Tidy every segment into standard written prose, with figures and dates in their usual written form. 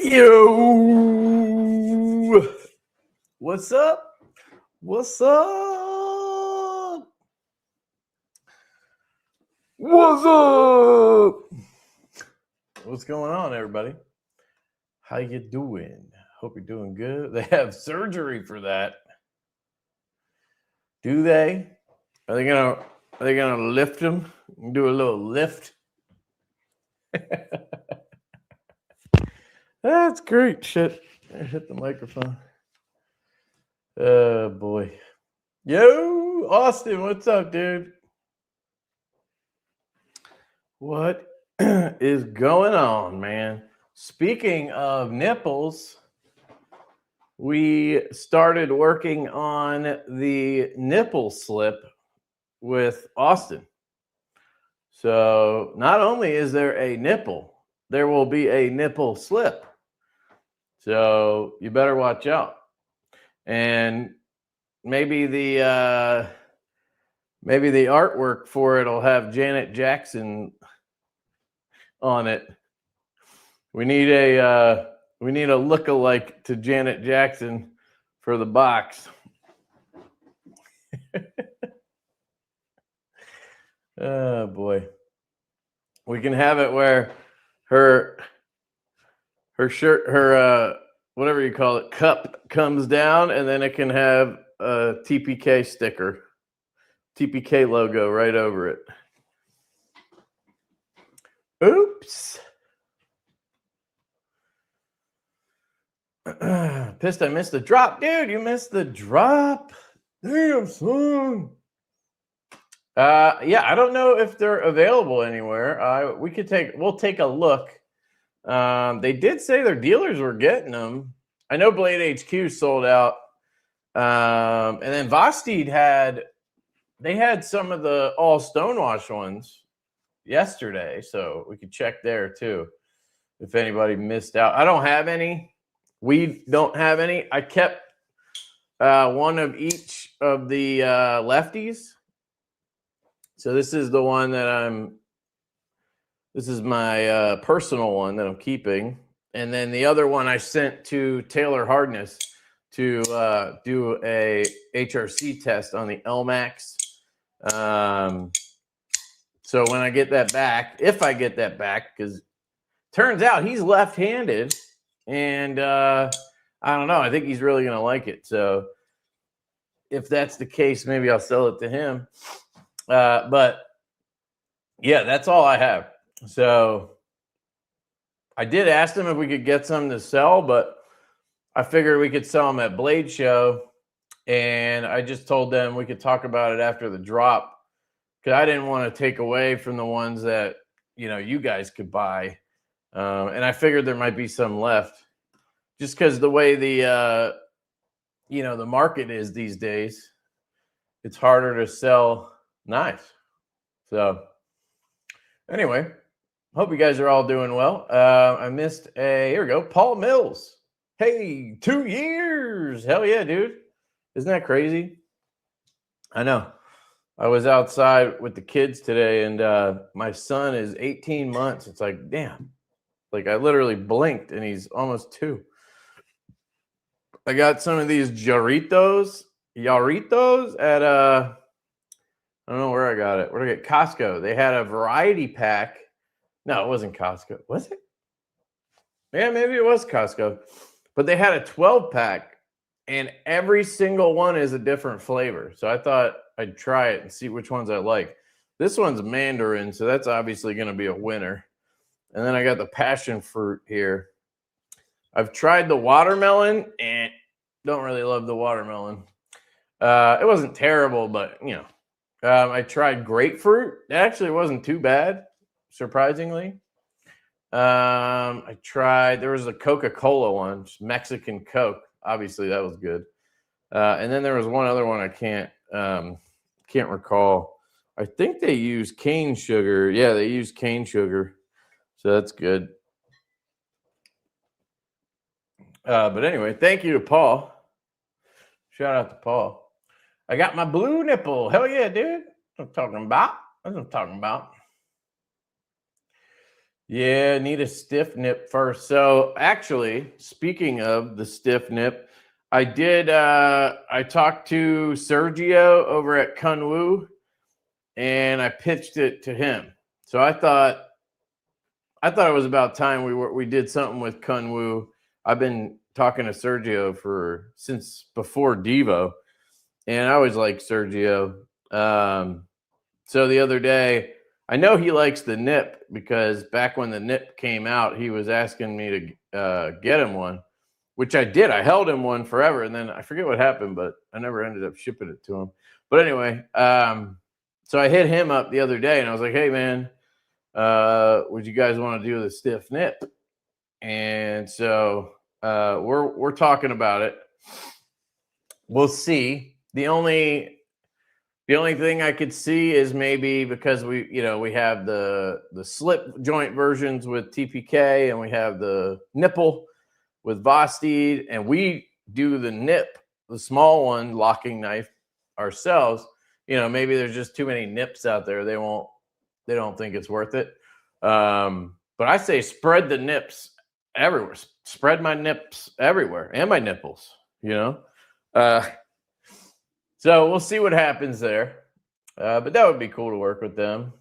Yo, what's up? What's up? What's up? What's going on, everybody? How you doing? Hope you're doing good. They have surgery for that. Do they? Are they gonna lift him? Do a little lift? That's great shit. I hit the microphone. Oh boy. Yo, Austin, what's up, dude? What is going on, man? Speaking of nipples, we started working on the nipple slip with Austin. So not only is there a nipple, there will be a nipple slip. So you better watch out. And maybe the artwork for it will have Janet Jackson on it. We need a lookalike to Janet Jackson for the box. Oh boy. We can have it where her shirt, her whatever you call it, cup comes down, and then it can have a TPK sticker, TPK logo right over it. Oops. Pissed I missed the drop. Dude, you missed the drop. Damn, son. Yeah, I don't know if they're available anywhere. We'll take a look. They did say their dealers were getting them. I know Blade HQ sold out. And then Vosteed had some of the all stonewash ones yesterday, so we could check there too if anybody missed out. I don't have any. We don't have any. I kept one of each of the lefties. So this is the one that this is my personal one that I'm keeping. And then the other one I sent to Taylor Hardness to do a HRC test on the LMAX. So when I get that back, if I get that back, because turns out he's left-handed, and I don't know, I think he's really going to like it. So if that's the case, maybe I'll sell it to him. But yeah, that's all I have. So I did ask them if we could get some to sell, but I figured we could sell them at Blade Show, and I just told them we could talk about it after the drop, because I didn't want to take away from the ones that you guys could buy, and I figured there might be some left, just because the way the the market is these days, it's harder to sell knives. So anyway, hope you guys are all doing well. I missed here we go, Paul Mills. Hey, 2 years. Hell yeah, dude. Isn't that crazy? I know. I was outside with the kids today, and my son is 18 months. It's like, damn. Like, I literally blinked, and he's almost 2. I got some of these yarritos at, I don't know where I got it. Where did I get? Costco. They had a variety pack. No, it wasn't Costco. Was it? Yeah, maybe it was Costco. But they had a 12-pack, and every single one is a different flavor. So I thought I'd try it and see which ones I like. This one's Mandarin, so that's obviously going to be a winner. And then I got the passion fruit here. I've tried the watermelon, and don't really love the watermelon. It wasn't terrible, but, I tried grapefruit. It actually wasn't too bad, surprisingly. There was a Coca-Cola one, just Mexican Coke. Obviously, that was good. And then there was one other one I can't recall. I think they use cane sugar. Yeah, they use cane sugar. So that's good. But anyway, thank you to Paul. Shout out to Paul. I got my blue nipple. Hell yeah, dude. That's what I'm talking about. Yeah, need a stiff nip first. So actually, speaking of the stiff nip, I talked to Sergio over at Kunwu and I pitched it to him. So I thought it was about time we did something with Kunwu. I've been talking to Sergio since before Divo, and I always liked Sergio. So the other day, I know he likes the nip because back when the nip came out, he was asking me to get him one, which I did. I held him one forever, and then I forget what happened, but I never ended up shipping it to him. But anyway, so I hit him up the other day, and I was like, "Hey, man, would you guys want to do the stiff nip?" And so we're talking about it. We'll see. The only thing I could see is maybe because we have the slip joint versions with TPK and we have the nipple with Vosteed, and we do the nip, the small one, locking knife ourselves. Maybe there's just too many nips out there. They don't think it's worth it. But I say spread the nips everywhere. Spread my nips everywhere and my nipples, So we'll see what happens there. But that would be cool to work with them.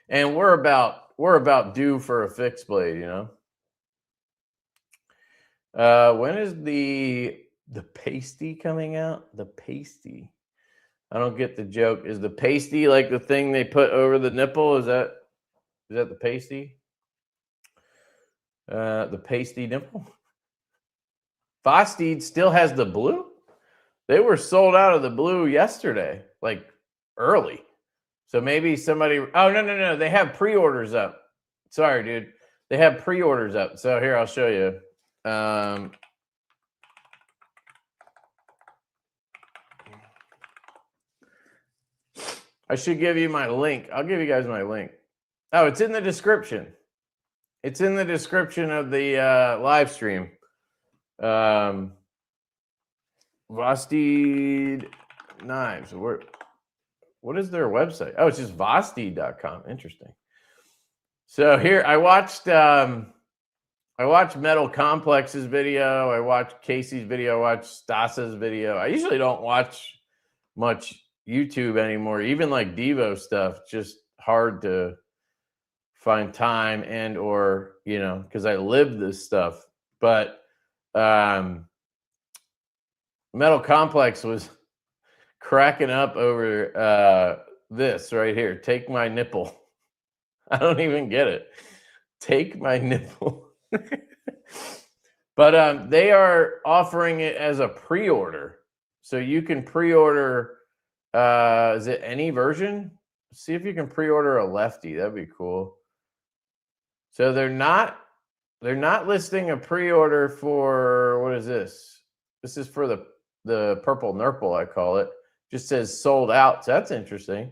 And we're about due for a fixed blade, When is the pasty coming out? The pasty. I don't get the joke. Is the pasty like the thing they put over the nipple? Is that the pasty? The pasty nipple? Vosteed still has the blue? They were sold out of the blue yesterday, like early. So maybe somebody. Oh, no. They have pre-orders up. Sorry, dude. They have pre-orders up. So here, I'll show you. I should give you my link. I'll give you guys my link. Oh, it's in the description. It's in the description of the live stream. Vosteed knives. What is their website? Oh, it's just Vosteed.com. Interesting. So here, I watched Metal Complex's video. I watched Casey's video. I watched Stasa's video. I usually don't watch much YouTube anymore. Even like Divo stuff, just hard to find time and or because I live this stuff. But Metal Complex was cracking up over this right here. Take my nipple. I don't even get it. Take my nipple. But they are offering it as a pre-order. So you can pre-order, is it any version? See if you can pre-order a Lefty. That'd be cool. So they're not listing a pre-order for, what is this? This is for the purple nurple, I call it. Just says sold out. So that's interesting.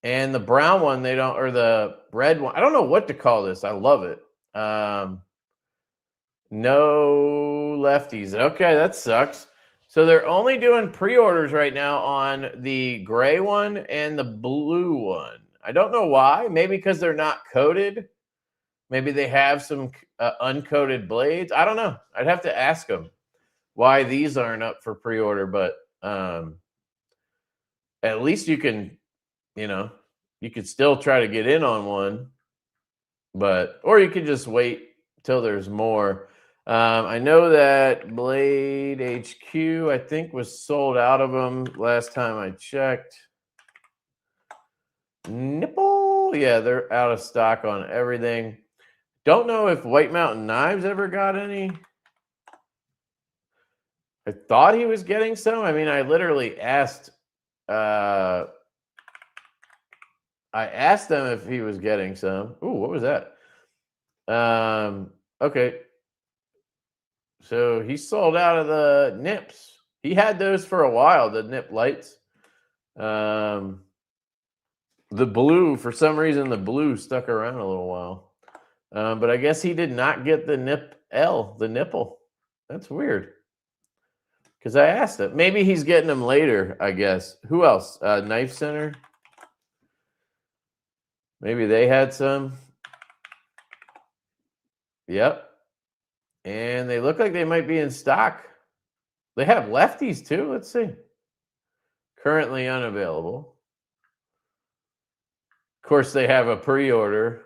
And the brown one, they don't, or the red one, I don't know what to call this. I love it. No lefties. Okay, that sucks. So they're only doing pre-orders right now on the gray one and the blue one. I don't know why. Maybe because they're not coated. Maybe they have some uncoated blades. I don't know. I'd have to ask them why these aren't up for pre-order. But at least you can, you could still try to get in on one. Or you could just wait till there's more. I know that Blade HQ, I think, was sold out of them last time I checked. Nipple. Yeah, they're out of stock on everything. Don't know if White Mountain Knives ever got any. I thought he was getting some. I mean, I literally asked. I asked them if he was getting some. Ooh, what was that? Okay. So he sold out of the nips. He had those for a while, the nip lights. The blue, for some reason, the blue stuck around a little while. But I guess he did not get the the nipple. That's weird. Because I asked him. Maybe he's getting them later, I guess. Who else? Knife Center. Maybe they had some. Yep. And they look like they might be in stock. They have lefties too. Let's see. Currently unavailable. Of course, they have a pre-order.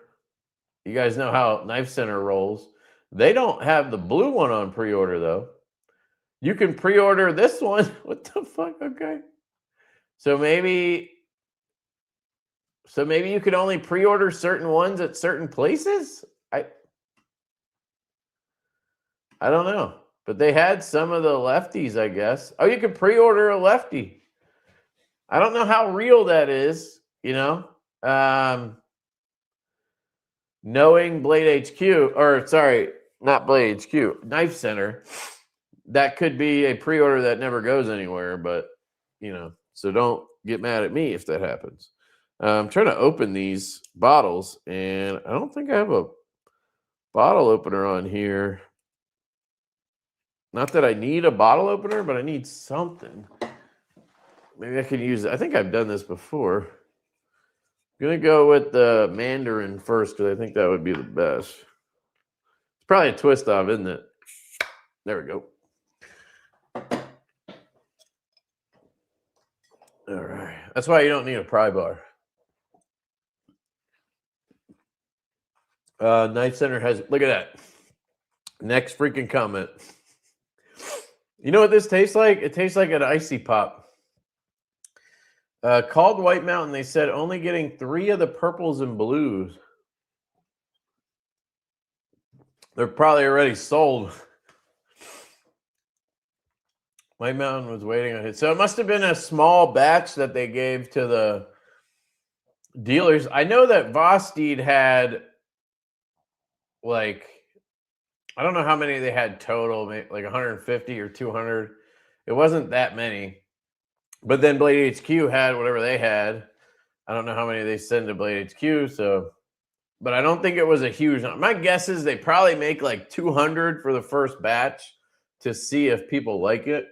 You guys know how Knife Center rolls. They don't have the blue one on pre-order, though. You can pre-order this one. What the fuck? Okay. So maybe you could only pre-order certain ones at certain places? I don't know. But they had some of the lefties, I guess. Oh, you can pre-order a lefty. I don't know how real that is, you know. Knowing Blade HQ, or sorry, not Blade HQ, Knife Center, that could be a pre-order that never goes anywhere, but, you know, so don't get mad at me if that happens. I'm trying to open these bottles, and I don't think I have a bottle opener on here. Not that I need a bottle opener, but I need something. Maybe I can use it. I think I've done this before. I'm going to go with the Mandarin first because I think that would be the best. It's probably a twist off, isn't it? There we go. All right. That's why you don't need a pry bar. Knife Center has, look at that. Next freaking comment. You know what this tastes like? It tastes like an icy pop. Called White Mountain, they said only getting 3 of the purples and blues. They're probably already sold. White Mountain was waiting on it. So it must have been a small batch that they gave to the dealers. I know that Vosteed had, like, I don't know how many they had total, maybe like 150 or 200. It wasn't that many. But then Blade HQ had whatever they had. I don't know how many they send to Blade HQ. So, but I don't think it was a huge number. My guess is they probably make like 200 for the first batch to see if people like it.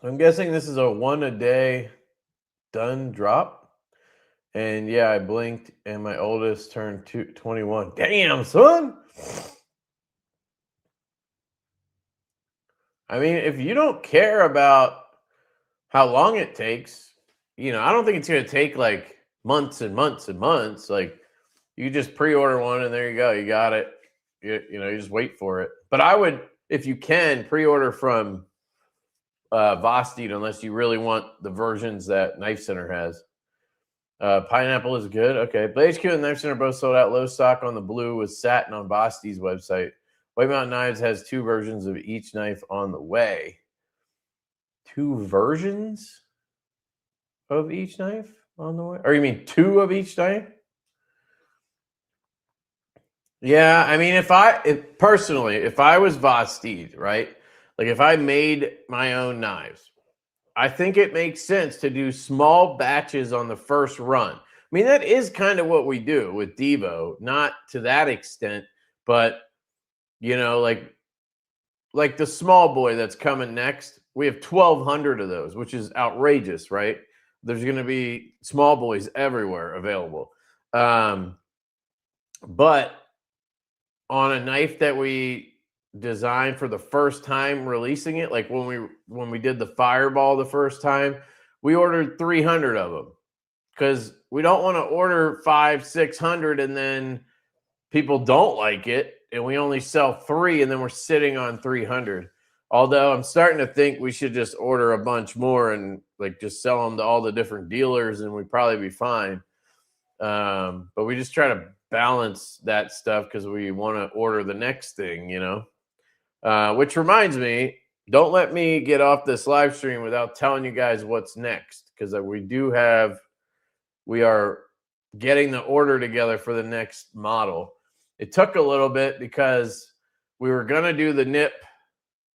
I'm guessing this is a 1 a day done drop. And yeah, I blinked and my oldest turned 21. Damn, son. I mean, if you don't care about how long it takes, you know, I don't think it's going to take like months and months and months. Like, you just pre-order one and there you go. You got it. You know, you just wait for it. But I would, if you can, pre-order from Vosteed unless you really want the versions that Knife Center has. Pineapple is good. Okay. Blade HQ and Knife Center both sold out. Low stock on the blue was satin on Vosteed's website. White Mountain Knives has 2 versions of each knife on the way. 2 versions of each knife on the way? Or you mean 2 of each knife? Yeah, I mean, if I was Vosteed, right? Like if I made my own knives, I think it makes sense to do small batches on the first run. I mean, that is kind of what we do with Divo, not to that extent, but you know, like the small boy that's coming next, we have 1,200 of those, which is outrageous, right? There's going to be small boys everywhere available. But on a knife that we designed for the first time releasing it, like when we did the Fireball the first time, we ordered 300 of them because we don't want to order 500-600 and then people don't like it and we only sell 3 and then we're sitting on 300. Although I'm starting to think we should just order a bunch more and like just sell them to all the different dealers and we'd probably be fine. But we just try to balance that stuff because we want to order the next thing, you know. Which reminds me, don't let me get off this live stream without telling you guys what's next because we are getting the order together for the next model. It took a little bit because we were going to do the NIP.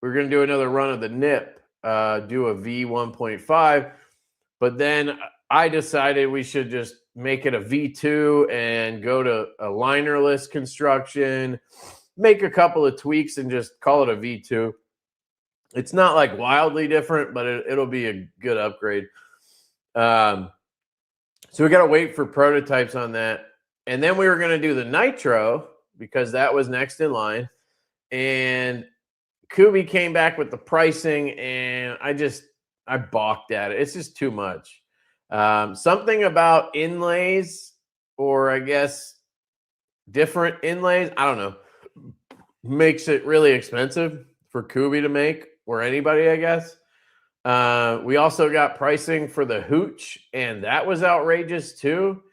We were going to do another run of the NIP, do a V1.5. But then I decided we should just make it a V2 and go to a linerless construction, make a couple of tweaks and just call it a V2. It's not like wildly different, but it'll be a good upgrade. So we got to wait for prototypes on that. And then we were going to do the Nitro because that was next in line. And Kubi came back with the pricing, and I balked at it. It's just too much. Something about inlays, or I guess different inlays, I don't know, makes it really expensive for Kubi to make, or anybody, I guess. We also got pricing for the hooch, and that was outrageous too.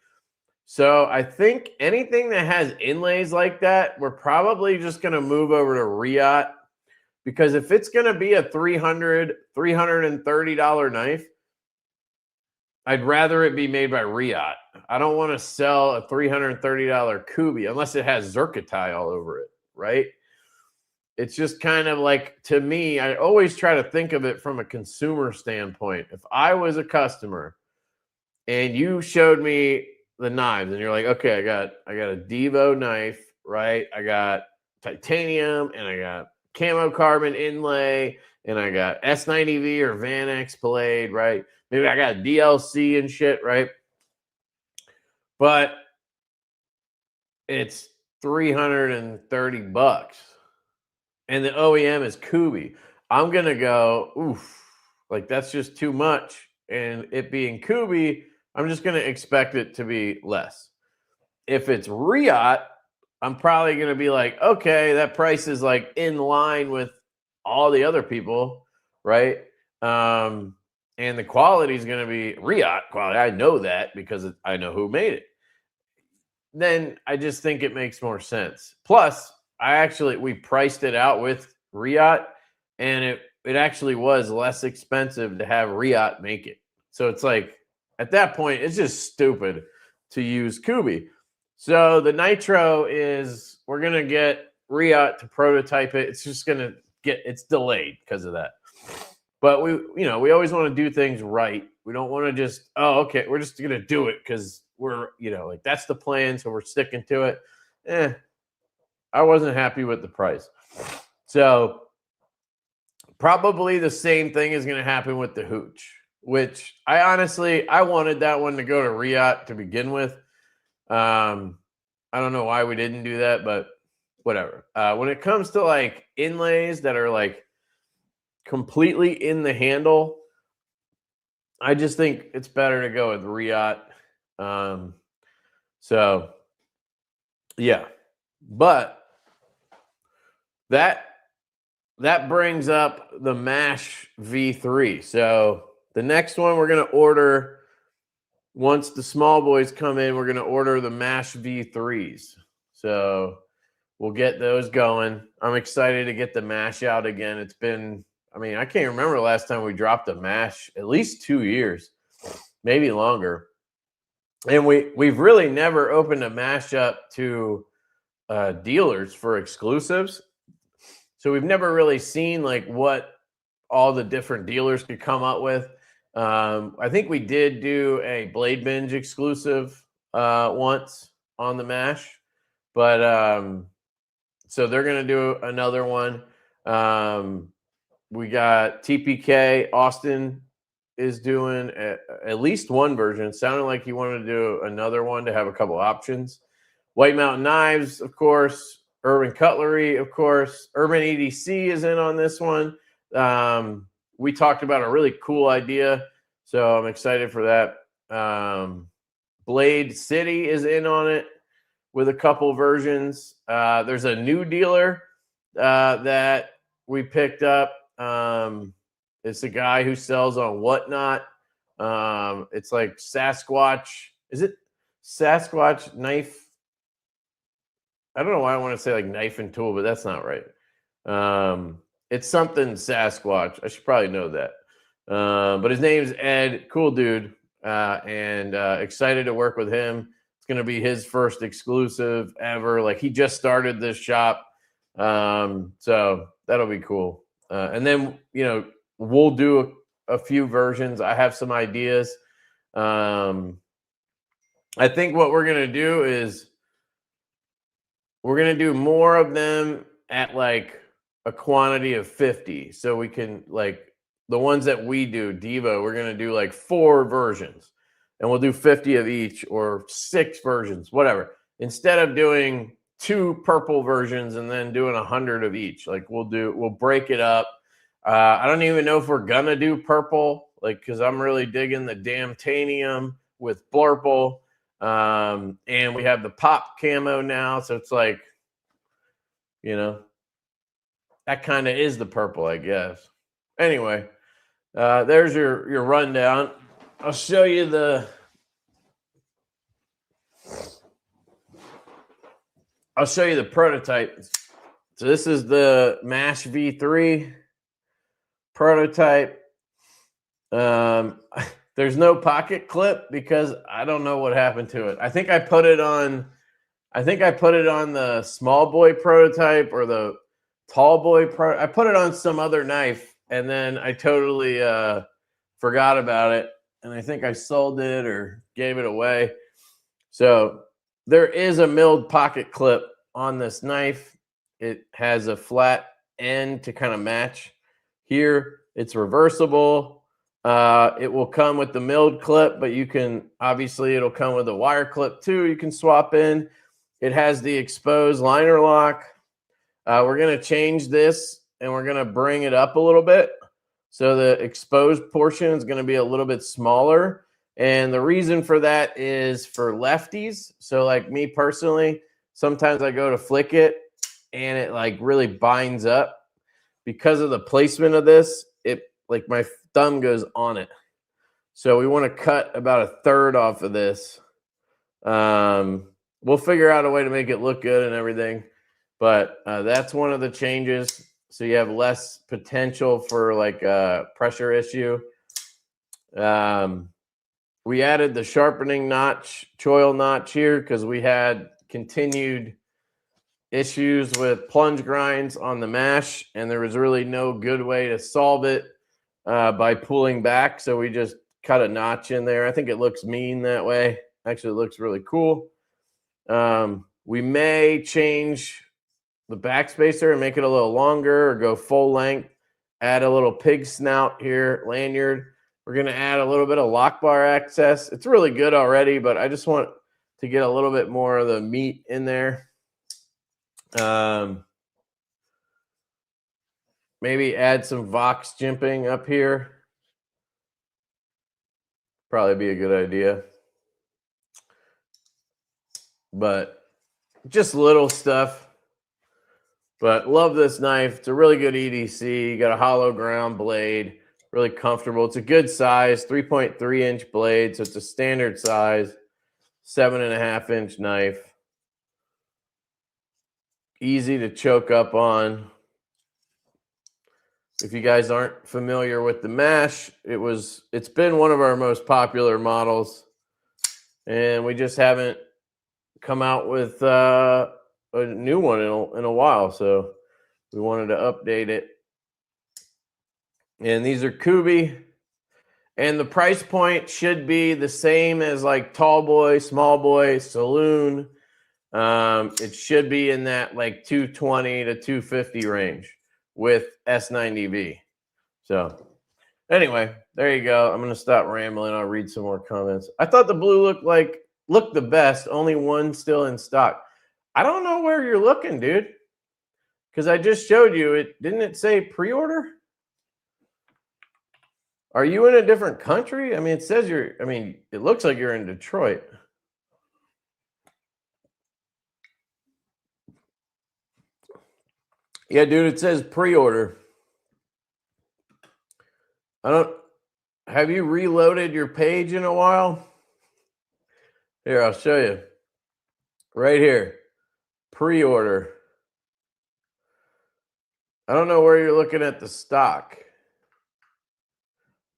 So I think anything that has inlays like that, we're probably just going to move over to Riot, because if it's going to be a $330 knife, I'd rather it be made by Riot. I don't want to sell a $330 Kubi unless it has Zerkatai all over it, right? It's just kind of like, to me, I always try to think of it from a consumer standpoint. If I was a customer and you showed me the knives and you're like, okay, I got a Divo knife, right? I got titanium and I got camo carbon inlay and I got S90V or Van X blade, right? Maybe I got DLC and shit, right? But it's $330 and the OEM is Kubi. I'm going to go, oof, like that's just too much. And it being Kubi, I'm just going to expect it to be less. If it's Riot, I'm probably going to be like, okay, that price is like in line with all the other people, right? And the quality is going to be Riot quality. I know that because I know who made it. Then I just think it makes more sense. Plus, we priced it out with Riot, and it actually was less expensive to have Riot make it. So it's like, at that point, it's just stupid to use Kubi. So the Nitro is, we're going to get Riot to prototype it. It's just going to it's delayed because of that. But we always want to do things right. We don't want to just, okay, we're just going to do it because we're, like that's the plan. So we're sticking to it. I wasn't happy with the price. So probably the same thing is going to happen with the hooch, which I wanted that one to go to Riot to begin with. I don't know why we didn't do that, but whatever. When it comes to like inlays that are like completely in the handle, I just think it's better to go with Riot. So yeah, but that brings up the Mash V3. So the next one we're going to order, once the small boys come in, we're going to order the Mash V3s. So we'll get those going. I'm excited to get the Mash out again. It's been, I can't remember the last time we dropped a Mash, at least 2 years, maybe longer. And we've really never opened a Mash up to dealers for exclusives. So we've never really seen like what all the different dealers could come up with. I think we did do a Blade Binge exclusive once on the Mash, but so they're going to do another one. We got TPK. Austin is doing at least one version. It sounded like he wanted to do another one to have a couple options. White Mountain Knives, of course. Urban Cutlery, of course. Urban EDC is in on this one. We talked about a really cool idea, so I'm excited for that. Blade City is in on it with a couple versions. There's a new dealer that we picked up. It's a guy who sells on Whatnot. It's like Sasquatch. Is it Sasquatch Knife? I don't know why I want to say like knife and tool, but that's not right. It's something Sasquatch. I should probably know that. But his name's Ed. Cool dude. And excited to work with him. It's going to be his first exclusive ever. Like he just started this shop. So that'll be cool. And then, we'll do a few versions. I have some ideas. I think what we're going to do is we're going to do more of them at like a quantity of 50. So we can, like, the ones that we do, Divo, we're going to do like 4 versions. and we'll do 50 of each or 6 versions, whatever. Instead of doing 2 purple versions and then doing 100 of each, like we'll break it up. I don't even know if we're gonna do purple, like, because I'm really digging the Damtanium with Blurple, and we have the pop camo now, so it's like, you know, that kind of is the purple, I guess. Anyway, there's your rundown. I'll show you the prototype. So this is the MASH V3 prototype. There's no pocket clip because I don't know what happened to it. I think I put it on the small boy prototype or the tall boy I put it on some other knife, and then I totally forgot about it, and I think I sold it or gave it away. So there is a milled pocket clip on this knife. It has a flat end to kind of match here. It's reversible. It will come with the milled clip, but you can, obviously it'll come with a wire clip too. You can swap in. It has the exposed liner lock. We're going to change this and we're going to bring it up a little bit. So the exposed portion is going to be a little bit smaller. And the reason for that is for lefties. So like me personally, sometimes I go to flick it and it like really binds up. Because of the placement of this, it like my thumb goes on it. So we want to cut about 1/3 off of this. We'll figure out a way to make it look good and everything. But that's one of the changes. So you have less potential for like a pressure issue. We added the sharpening notch, choil notch here because we had continued issues with plunge grinds on the mash, and there was really no good way to solve it by pulling back. So we just cut a notch in there. I think it looks mean that way. Actually, it looks really cool. We may change the backspacer and make it a little longer or go full length, add a little pig snout here, lanyard. We're going to add a little bit of lock bar access. It's really good already, but I just want to get a little bit more of the meat in there. Maybe add some Vox jimping up here. Probably be a good idea. But just little stuff. But love this knife. It's a really good EDC. You got a hollow ground blade. Really comfortable. It's a good size, 3.3-inch blade. So it's a standard size, 7.5-inch knife. Easy to choke up on. If you guys aren't familiar with the MASH, it's been one of our most popular models, and we just haven't come out with a new one in a while, so we wanted to update it. And these are Kubi, and the price point should be the same as like tall boy, small boy, saloon. It should be in that like 220 to 250 range with S90V. So anyway, there you go. I'm going to stop rambling. I'll read some more comments. I thought the blue looked the best. Only one still in stock. I don't know where you're looking, dude, because I just showed you it. Didn't it say pre-order? Are you in a different country? I mean, it says it looks like you're in Detroit. Yeah, dude, it says pre-order. Have you reloaded your page in a while? Here, I'll show you. Right here, pre-order. I don't know where you're looking at the stock.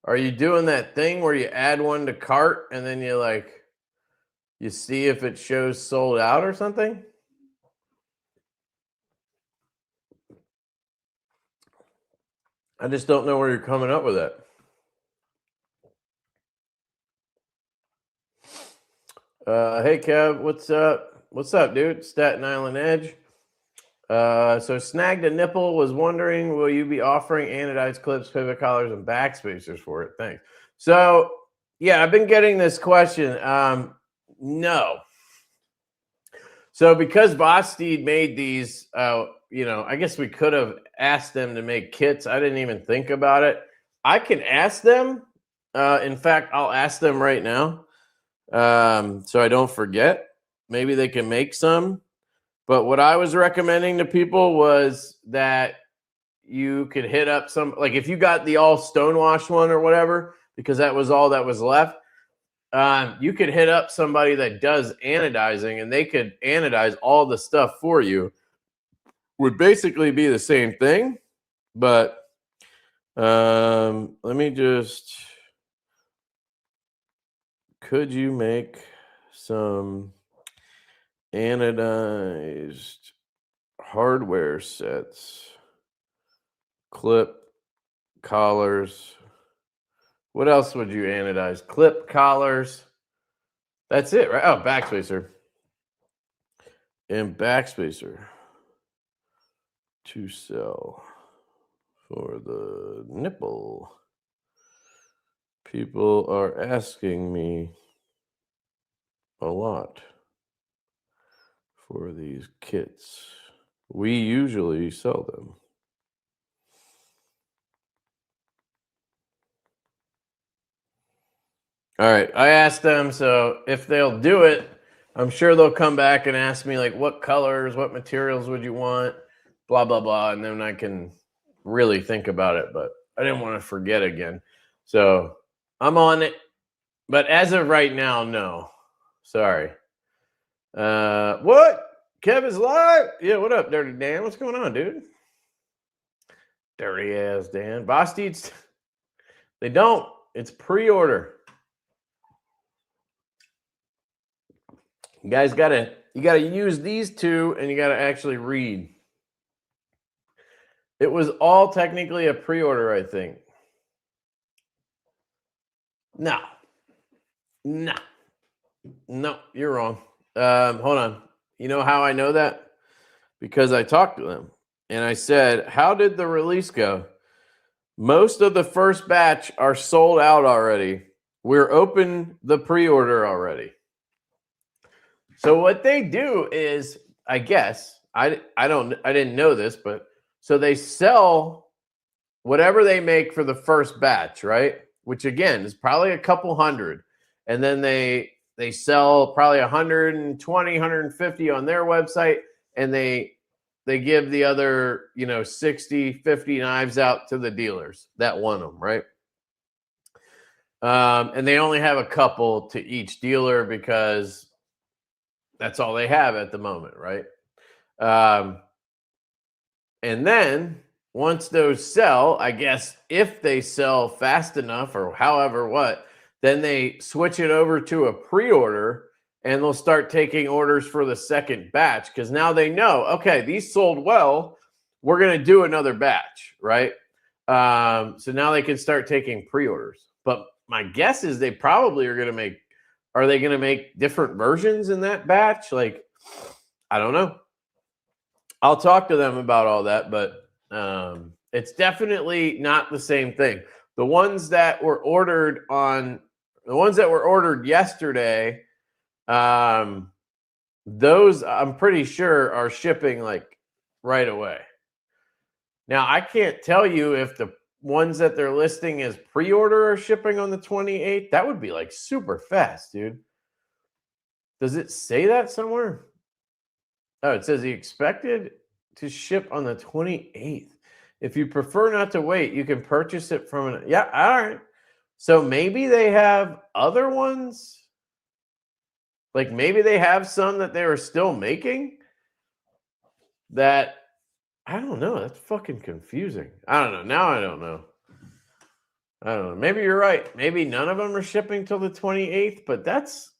Are you doing that thing where you add one to cart and then you see if it shows sold out or something? I just don't know where you're coming up with that. Hey, Kev, what's up? What's up, dude? Staten Island Edge. So Snagged a Nipple was wondering, will you be offering anodized clips, pivot collars, and backspacers for it? Thanks. So, Yeah, I've been getting this question. No. So because Vosteed made these, you know, I guess we could have asked them to make kits. I didn't even think about it. I can ask them. In fact, I'll ask them right now, so I don't forget. Maybe they can make some. But what I was recommending to people was that you could hit up some, like if you got the all stonewash one or whatever, because that was all that was left. You could hit up somebody that does anodizing, and they could anodize all the stuff for you. Would basically be the same thing, but let me just. Could you make some anodized hardware sets? Clip collars. What else would you anodize? Clip collars. That's it, right? Oh, backspacer. And backspacer to sell for the nipple. People are asking me a lot for these kits. We usually sell them. All right, I asked them, so if they'll do it, I'm sure they'll come back and ask me, like, what colors, what materials would you want, blah, blah, blah, and then I can really think about it, but I didn't want to forget again. So I'm on it, but as of right now, no. Sorry. What? Kevin's live? Yeah, what up, Dirty Dan? What's going on, dude? Dirty ass Dan. Vosteeds, they don't. It's pre-order. You guys gotta use these two, and you gotta actually read. It was all technically a pre-order, I think. No, you're wrong. Hold on. You know how I know that? Because I talked to them, and I said, "How did the release go?" Most of the first batch are sold out already. We're open the pre-order already. So what they do is, I guess, I didn't know this, but so they sell whatever they make for the first batch, right? Which again is probably a couple hundred. And then they sell probably 120, 150 on their website, and they give the other, 60, 50 knives out to the dealers that want them, right? And they only have a couple to each dealer because that's all they have at the moment, right? And then once those sell, I guess if they sell fast enough or however what, then they switch it over to a pre-order, and they'll start taking orders for the second batch because now they know, okay, these sold well, we're going to do another batch, right? So now they can start taking pre-orders. But my guess is they probably are going to make, are they going to make different versions in that batch? Like, I don't know. I'll talk to them about all that, but it's definitely not the same thing. The ones that were ordered yesterday, those I'm pretty sure are shipping like right away. Now, I can't tell you if the ones that they're listing as pre-order are shipping on the 28th. That would be like super fast, dude. Does it say that somewhere? Oh, it says he expected to ship on the 28th. If you prefer not to wait, you can purchase it from an... Yeah, all right. So maybe they have other ones. Like maybe they have some that they were still making that... I don't know. That's fucking confusing. I don't know. Now I don't know. I don't know. Maybe you're right. Maybe none of them are shipping till the 28th, but that's...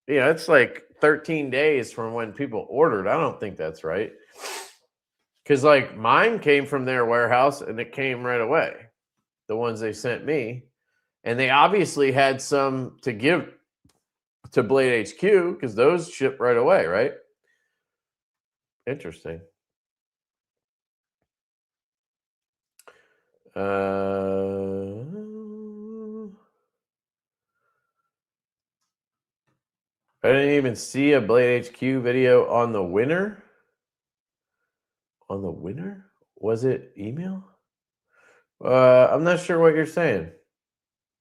Yeah, it's like 13 days from when people ordered. I don't think that's right. Because, like, mine came from their warehouse and it came right away. The ones they sent me. And they obviously had some to give to Blade HQ because those ship right away, right? Interesting. I didn't even see a Blade HQ video on the winner. On the winner? Was it email? I'm not sure what you're saying.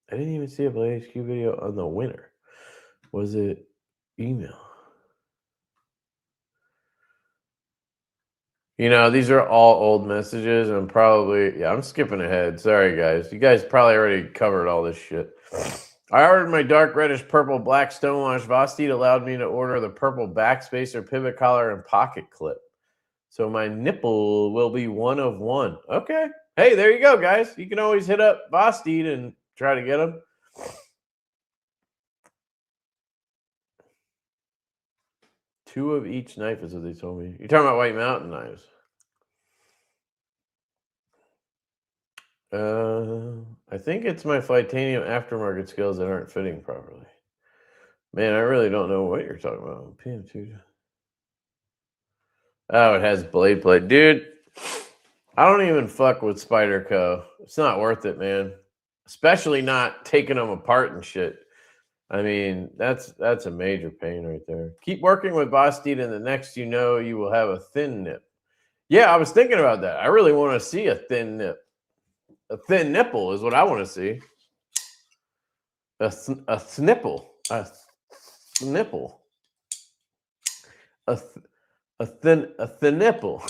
I didn't even see a Blade HQ video on the winner. Was it email? You know, these are all old messages. I'm probably, I'm skipping ahead. Sorry, guys. You guys probably already covered all this shit. I ordered my dark reddish purple black stonewash. Vosteed allowed me to order the purple backspacer, pivot collar, and pocket clip. So my nipple will be 1 of 1. Okay. Hey, there you go, guys. You can always hit up Vosteed and try to get them. Two of each knife is what they told me. You're talking about White Mountain knives. I think it's my Flightanium aftermarket skills that aren't fitting properly. Man, I really don't know what you're talking about. PM2. Oh, it has blade plate. Dude, I don't even fuck with Spyderco. It's not worth it, man. Especially not taking them apart and shit. I mean, that's a major pain right there. Keep working with Vosteed, and the next you know, you will have a thin nip. Yeah, I was thinking about that. I really want to see a thin nip. A thin nipple is what I want to see. A snipple. A snipple. A thin nipple.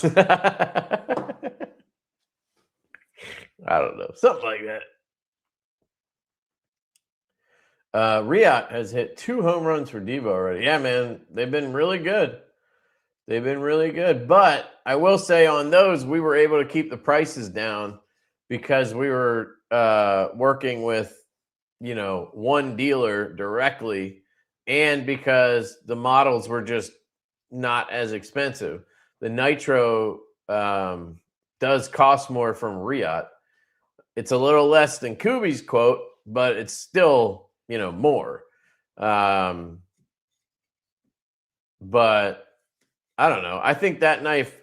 I don't know. Something like that. Riot has hit 2 home runs for Divo already. Yeah, man. They've been really good. They've been really good. But I will say on those, we were able to keep the prices down because we were working with, you know, one dealer directly, and because the models were just not as expensive. The Nitro does cost more from Riot. It's a little less than Kubi's quote, but it's still, you know, more. But I don't know. I think that knife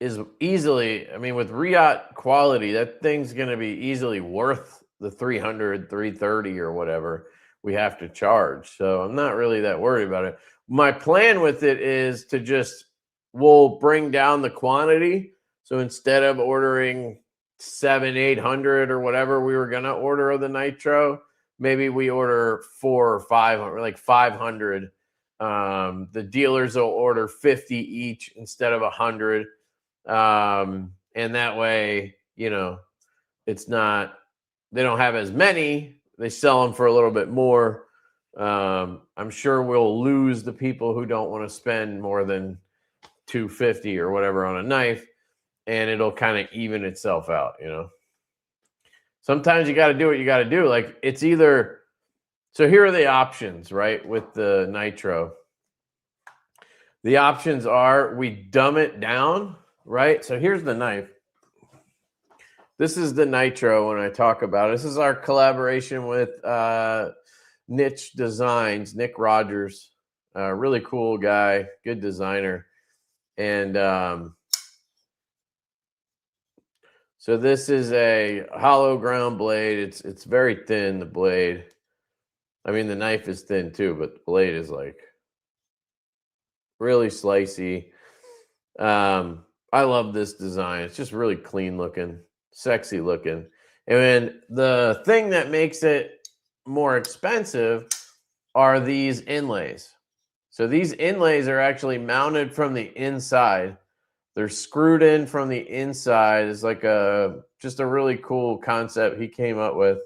is easily, I mean, with Riot quality, that thing's going to be easily worth the 300, 330 or whatever we have to charge. So I'm not really that worried about it. My plan with it is to just, we'll bring down the quantity. So instead of ordering 700, 800 or whatever we were going to order of the Nitro, maybe we order 400 or 500, like 500. The dealers will order 50 each instead of 100. And that way, you know, it's not, they don't have as many. They sell them for a little bit more. I'm sure we'll lose the people who don't want to spend more than $250 or whatever on a knife, and it'll kind of even itself out, you know. Sometimes you got to do what you got to do. Like, it's either, so here are the options, right, with the Nitro. The options are we dumb it down, right? So here's the knife. This is the Nitro when I talk about it. This is our collaboration with Niche Designs, Nick Rogers. Really cool guy, good designer. And so this is a hollow ground blade. It's very thin, the blade. I mean, the knife is thin too, but the blade is like really slicey. I love this design. It's just really clean looking, sexy looking. And then the thing that makes it more expensive are these inlays. So these inlays are actually mounted from the inside. They're screwed in from the inside. It's like just a really cool concept he came up with.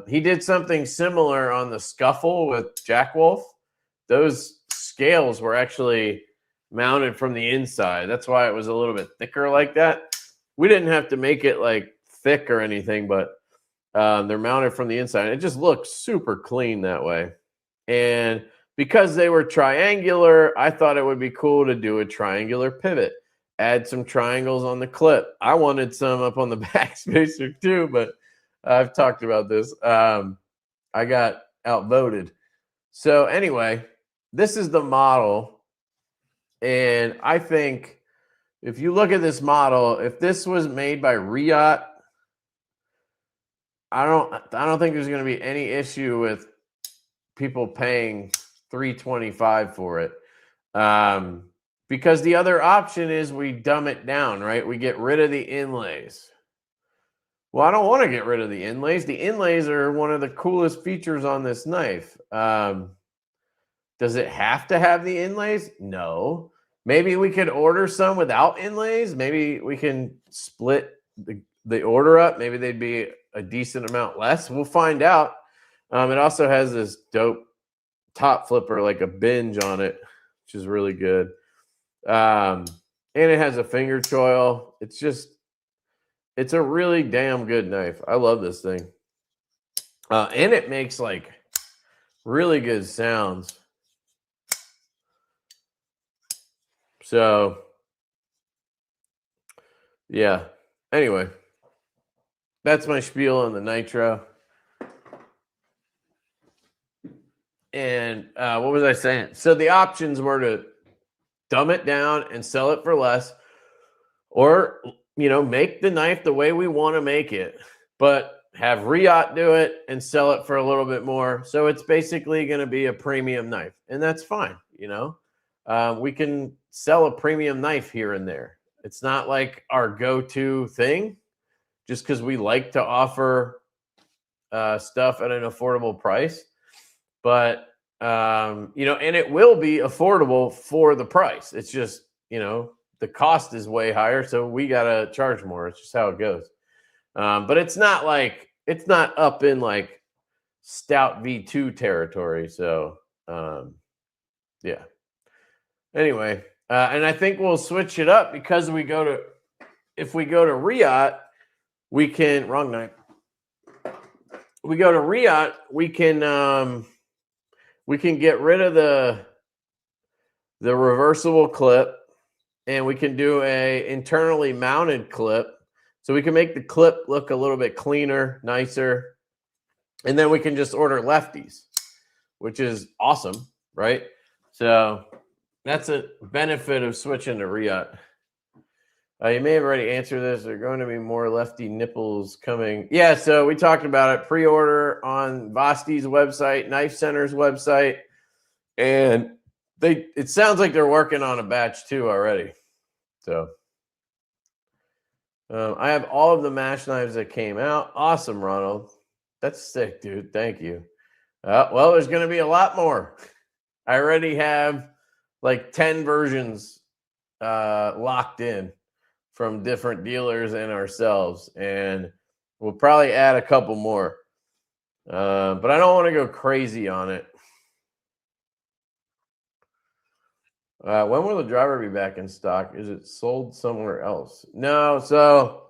He did something similar on the Scuffle with Jack Wolf. Those scales were actually mounted from the inside. That's why it was a little bit thicker like that. We didn't have to make it like thick or anything, but they're mounted from the inside. It just looks super clean that way. And because they were triangular, I thought it would be cool to do a triangular pivot. Add some triangles on the clip. I wanted some up on the backspacer too, but I've talked about this. I got outvoted. So anyway, this is the model. And I think if you look at this model, if this was made by Riot, I don't think there's going to be any issue with people paying $325 for it. Because the other option is we dumb it down, right? We get rid of the inlays. Well, I don't want to get rid of the inlays. The inlays are one of the coolest features on this knife. Does it have to have the inlays? No. Maybe we could order some without inlays. Maybe we can split the order up. Maybe they'd be a decent amount less. We'll find out. It also has this dope top flipper, like a binge on it, which is really good. And it has a finger choil. It's a really damn good knife. I love this thing. And it makes like really good sounds. So, yeah. Anyway, that's my spiel on the Nitro. And what was I saying? So the options were to dumb it down and sell it for less, or, you know, make the knife the way we want to make it, but have Riot do it and sell it for a little bit more. So it's basically going to be a premium knife, and that's fine. You know, we can sell a premium knife here and there. It's not like our go-to thing, just because we like to offer stuff at an affordable price. But, you know, and it will be affordable for the price. It's just, you know, the cost is way higher, so we got to charge more. It's just how it goes. But it's not like, it's not up in like Stout V2 territory. So, yeah. Anyway, and I think we'll switch it up because if we go to Riot, we can, wrong night. We go to Riot, we can get rid of the reversible clip, and we can do a internally mounted clip. So we can make the clip look a little bit cleaner, nicer. And then we can just order lefties, which is awesome, right? So that's a benefit of switching to Riot. You may have already answered this. There are going to be more lefty nipples coming. Yeah, so we talked about it. Pre-order on Vosteed's website, Knife Center's website. And it sounds like they're working on a batch too already. So I have all of the mash knives that came out. Awesome, Ronald. That's sick, dude. Thank you. Well, there's going to be a lot more. I already have like 10 versions locked in from different dealers and ourselves, and we'll probably add a couple more. But I don't want to go crazy on it. When will the driver be back in stock? Is it sold somewhere else? No. So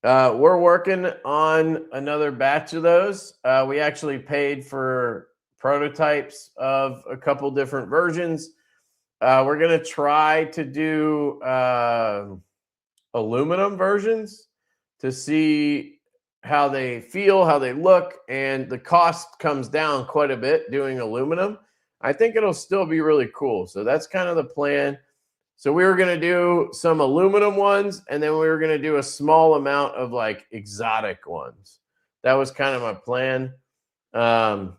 we're working on another batch of those. We actually paid for prototypes of a couple different versions. We're going to try to do aluminum versions to see how they feel, how they look, and the cost comes down quite a bit doing aluminum. I think it'll still be really cool. So that's kind of the plan. So we were going to do some aluminum ones, and then we were going to do a small amount of like exotic ones. That was kind of my plan. And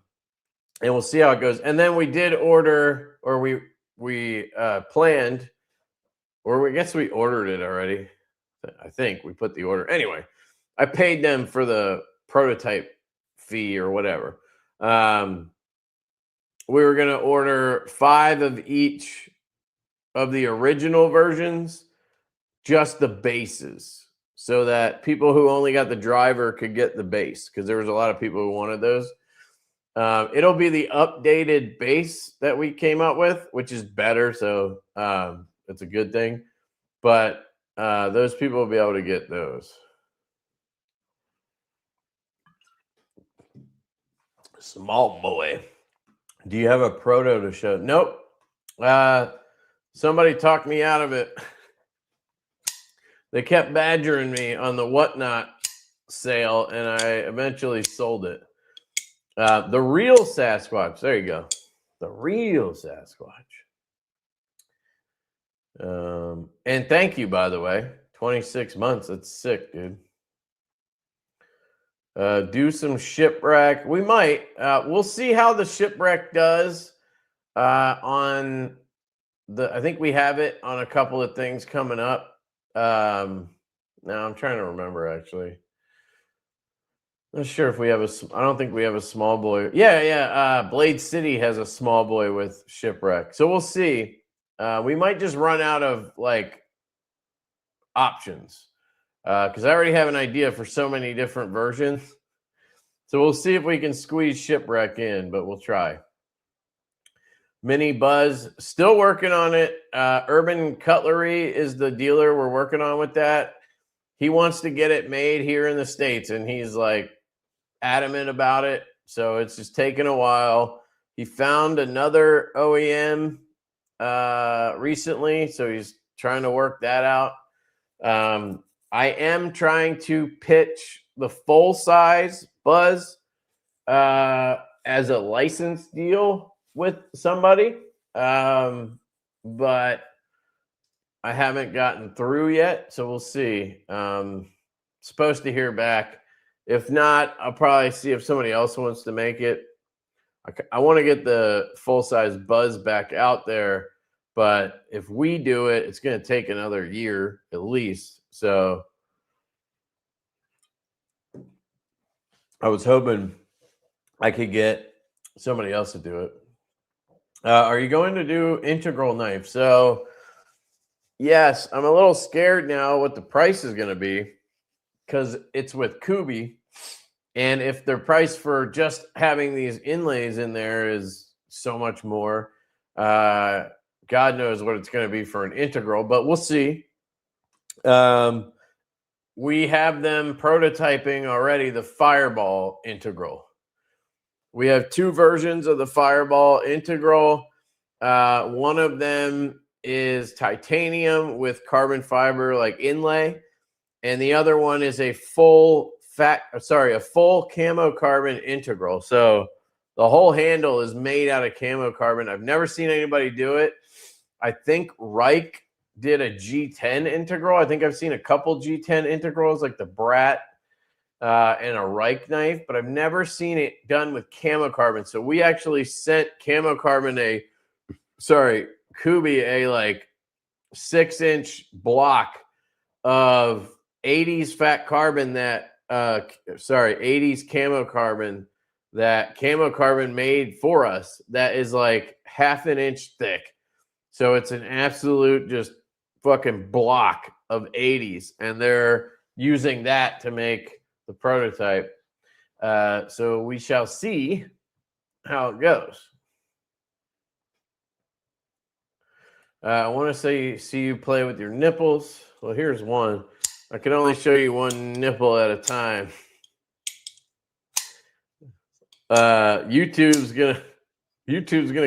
we'll see how it goes. And then we did order, or we planned, or I guess we ordered it already. I think we put the order. Anyway, I paid them for the prototype fee or whatever. We were going to order 5 of each of the original versions, just the bases, so that people who only got the driver could get the base, because there was a lot of people who wanted those. It'll be the updated base that we came up with, which is better, so it's a good thing. But those people will be able to get those. Small boy. Do you have a proto to show? Nope. Somebody talked me out of it. They kept badgering me on the whatnot sale, and I eventually sold it. The real Sasquatch. There you go. The real Sasquatch. And thank you, by the way. 26 months. That's sick, dude. Do some shipwreck. We might. We'll see how the shipwreck does on I think we have it on a couple of things coming up. Now I'm trying to remember actually. Not sure if we have I don't think we have a small boy. Yeah. Blade City has a small boy with shipwreck. So we'll see. We might just run out of like options because I already have an idea for so many different versions. So we'll see if we can squeeze shipwreck in, but we'll try. Mini Buzz, still working on it. Urban Cutlery is the dealer we're working on with that. He wants to get it made here in the States, and he's like adamant about it. So it's just taking a while. He found another OEM recently, so he's trying to work that out. I am trying to pitch the full-size Buzz as a license deal with somebody, but I haven't gotten through yet, so we'll see. Supposed to hear back. If not, I'll probably see if somebody else wants to make it. I want to get the full-size Buzz back out there, but if we do it, it's going to take another year at least. So I was hoping I could get somebody else to do it. Are you going to do integral knife? So yes, I'm a little scared now what the price is going to be because it's with Kubi. And if their price for just having these inlays in there is so much more, God knows what it's going to be for an integral, but we'll see. We have them prototyping already the Fireball integral. We have two versions of the Fireball integral. One of them is titanium with carbon fiber like inlay, and the other one is a full camo carbon integral. So the whole handle is made out of camo carbon. I've never seen anybody do it. I think Reich did a G10 integral. I think I've seen a couple G10 integrals like the Brat and a Reich knife, but I've never seen it done with camo carbon. So we actually sent camo carbon Kubi a like 6-inch block of 80s fat carbon 80s camo carbon that camo carbon made for us that is like half an inch thick. So it's an absolute just fucking block of 80s, and they're using that to make the prototype. So we shall see how it goes. I want to see you play with your nipples. Well, here's one. I can only show you one nipple at a time. YouTube's gonna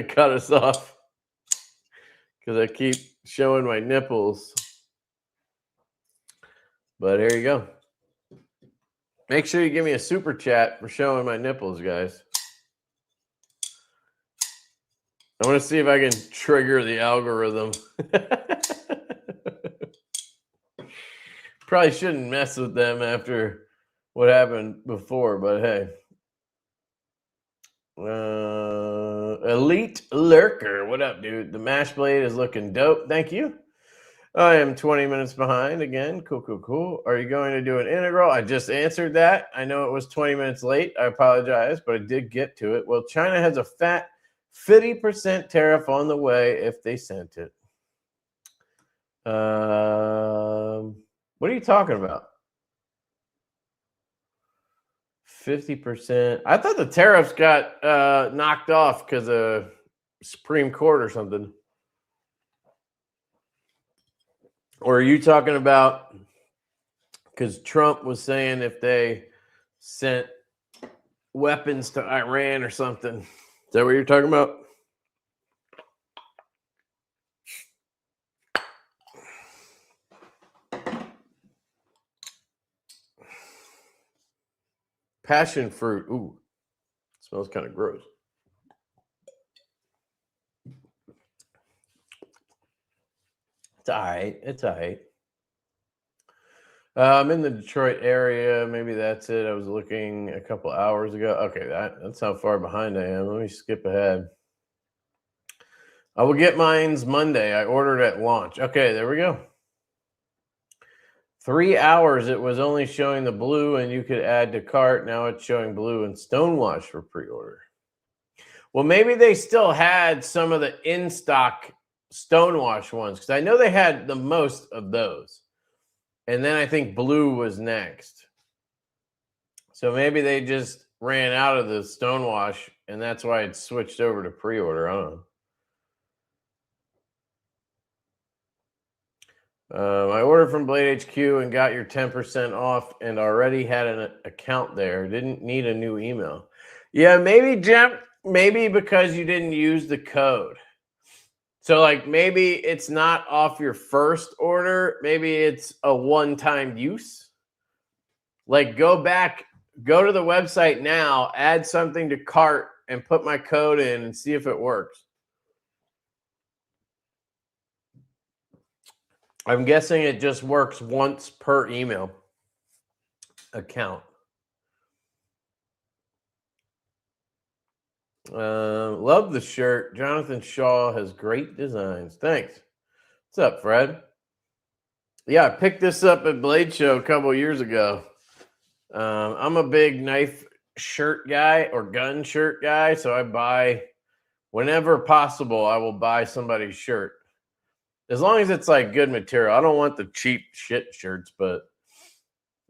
cut us off because I keep showing my nipples. But here you go. Make sure you give me a super chat for showing my nipples, guys. I want to see if I can trigger the algorithm. Probably shouldn't mess with them after what happened before, but hey. Elite Lurker, what up, dude? The mash blade is looking dope. Thank you. I am 20 minutes behind again. Cool. Are you going to do an integral? I just answered that. I know it was 20 minutes late. I apologize, but I did get to it. Well, China has a fat 50% tariff on the way if they sent it. What are you talking about? 50%. I thought the tariffs got knocked off because of Supreme Court or something. Or are you talking about because Trump was saying if they sent weapons to Iran or something? Is that what you're talking about? Passion fruit. Ooh, smells kind of gross. It's all right. I'm in the Detroit area. Maybe that's it. I was looking a couple hours ago. Okay, that's how far behind I am. Let me skip ahead. I will get mine's Monday. I ordered at launch. Okay, there we go. 3 hours. It was only showing the blue, and you could add to cart. Now it's showing blue and Stonewash for pre-order. Well, maybe they still had some of the in-stock Stonewash ones, because I know they had the most of those. And then I think blue was next. So maybe they just ran out of the Stonewash, and that's why it switched over to pre-order. I don't know. I ordered from Blade HQ and got your 10% off and already had an account there. Didn't need a new email. Yeah, maybe, Jim, maybe because you didn't use the code. So, like, maybe it's not off your first order. Maybe it's a one-time use. Like, go back, go to the website now, add something to cart, and put my code in and see if it works. I'm guessing it just works once per email account. Love the shirt. Jonathan Shaw has great designs. Thanks. What's up, Fred? Yeah, I picked this up at Blade Show a couple years ago. I'm a big knife shirt guy or gun shirt guy, so I buy whenever possible. I will buy somebody's shirt. As long as it's like good material. I don't want the cheap shit shirts, but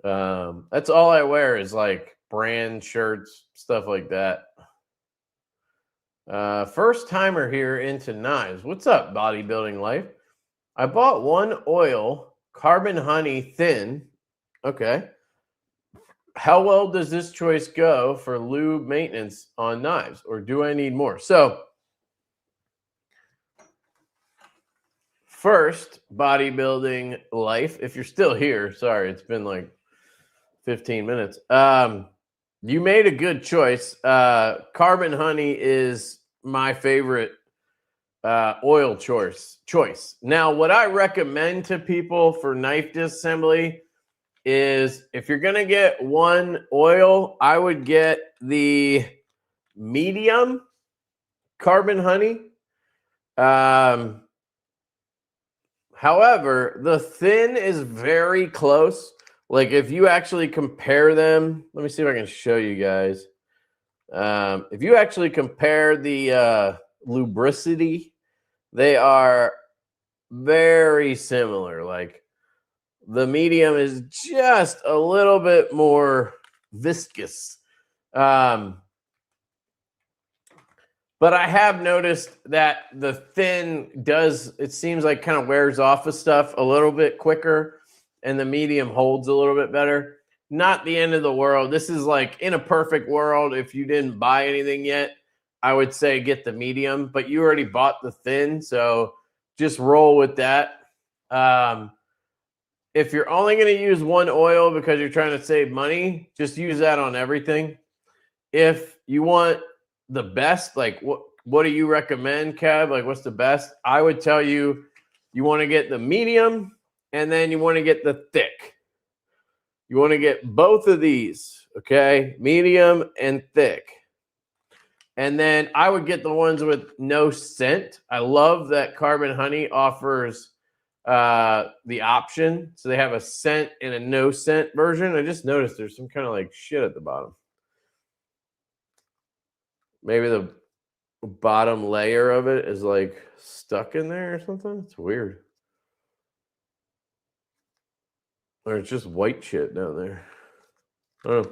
that's all I wear is like brand shirts, stuff like that. First timer here into knives. What's up, bodybuilding life? I bought one oil, Carbon Honey Thin. Okay. How well does this choice go for lube maintenance on knives, or do I need more? So, first, bodybuilding life, if you're still here, sorry, it's been like 15 minutes. You made a good choice. Carbon Honey is my favorite oil choice. Now, what I recommend to people for knife disassembly is if you're going to get one oil, I would get the medium Carbon Honey. However, the thin is very close. Like if you actually compare them, let me see if I can show you guys. If you actually compare the lubricity, they are very similar. Like the medium is just a little bit more viscous. But I have noticed that the thin does, it seems like kind of wears off of stuff a little bit quicker, and the medium holds a little bit better. Not the end of the world. This is like in a perfect world. If you didn't buy anything yet, I would say get the medium, but you already bought the thin, so just roll with that. If you're only going to use one oil because you're trying to save money, just use that on everything. If you want the best, like what do you recommend, Kev? Like what's the best? I would tell you, you want to get the medium and then you want to get the thick. You want to get both of these, okay? Medium and thick. And then I would get the ones with no scent. I love that Carbon Honey offers the option. So they have a scent and a no scent version. I just noticed there's some kind of like shit at the bottom. Maybe the bottom layer of it is like stuck in there or something. It's weird. Or it's just white shit down there. I don't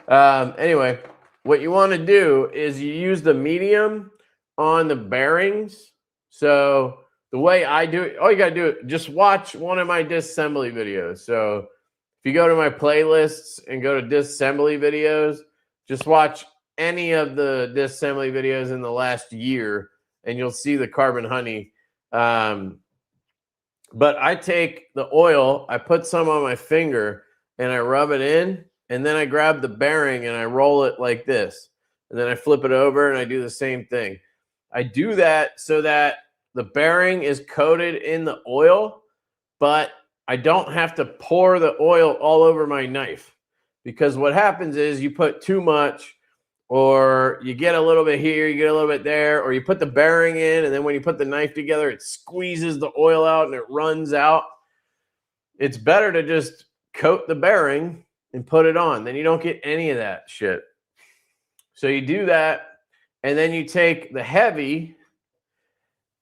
know. Anyway, what you want to do is you use the medium on the bearings. So the way I do it, all you got to do is just watch one of my disassembly videos. So if you go to my playlists and go to disassembly videos, just watch any of the disassembly videos in the last year and you'll see the Carbon Honey. But I take the oil, I put some on my finger and I rub it in, and then I grab the bearing and I roll it like this. And then I flip it over and I do the same thing. I do that so that the bearing is coated in the oil, but I don't have to pour the oil all over my knife, because what happens is you put too much, or you get a little bit here, you get a little bit there, or you put the bearing in, and then when you put the knife together, it squeezes the oil out and it runs out. It's better to just coat the bearing and put it on. Then you don't get any of that shit. So you do that, and then you take the heavy,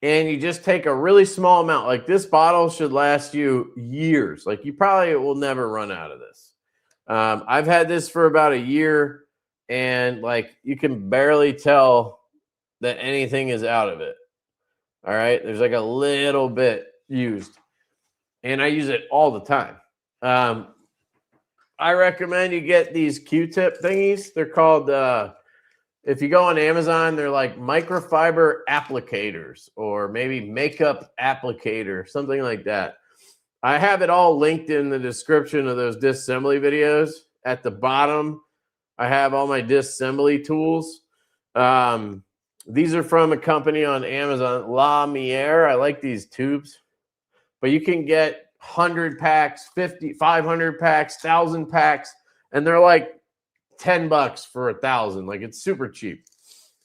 and you just take a really small amount. Like, this bottle should last you years. Like, you probably will never run out of this. I've had this for about a year, and like, you can barely tell that anything is out of it. All right. There's like a little bit used, and I use it all the time. I recommend you get these Q-tip thingies. They're called, if you go on Amazon, they're like microfiber applicators, or maybe makeup applicator, something like that. I have it all linked in the description of those disassembly videos. At the bottom, I have all my disassembly tools. These are from a company on Amazon, La Mier. I like these tubes. But you can get 100 packs, 50, 500 packs, 1,000 packs, and they're like $10 for 1,000. Like, it's super cheap.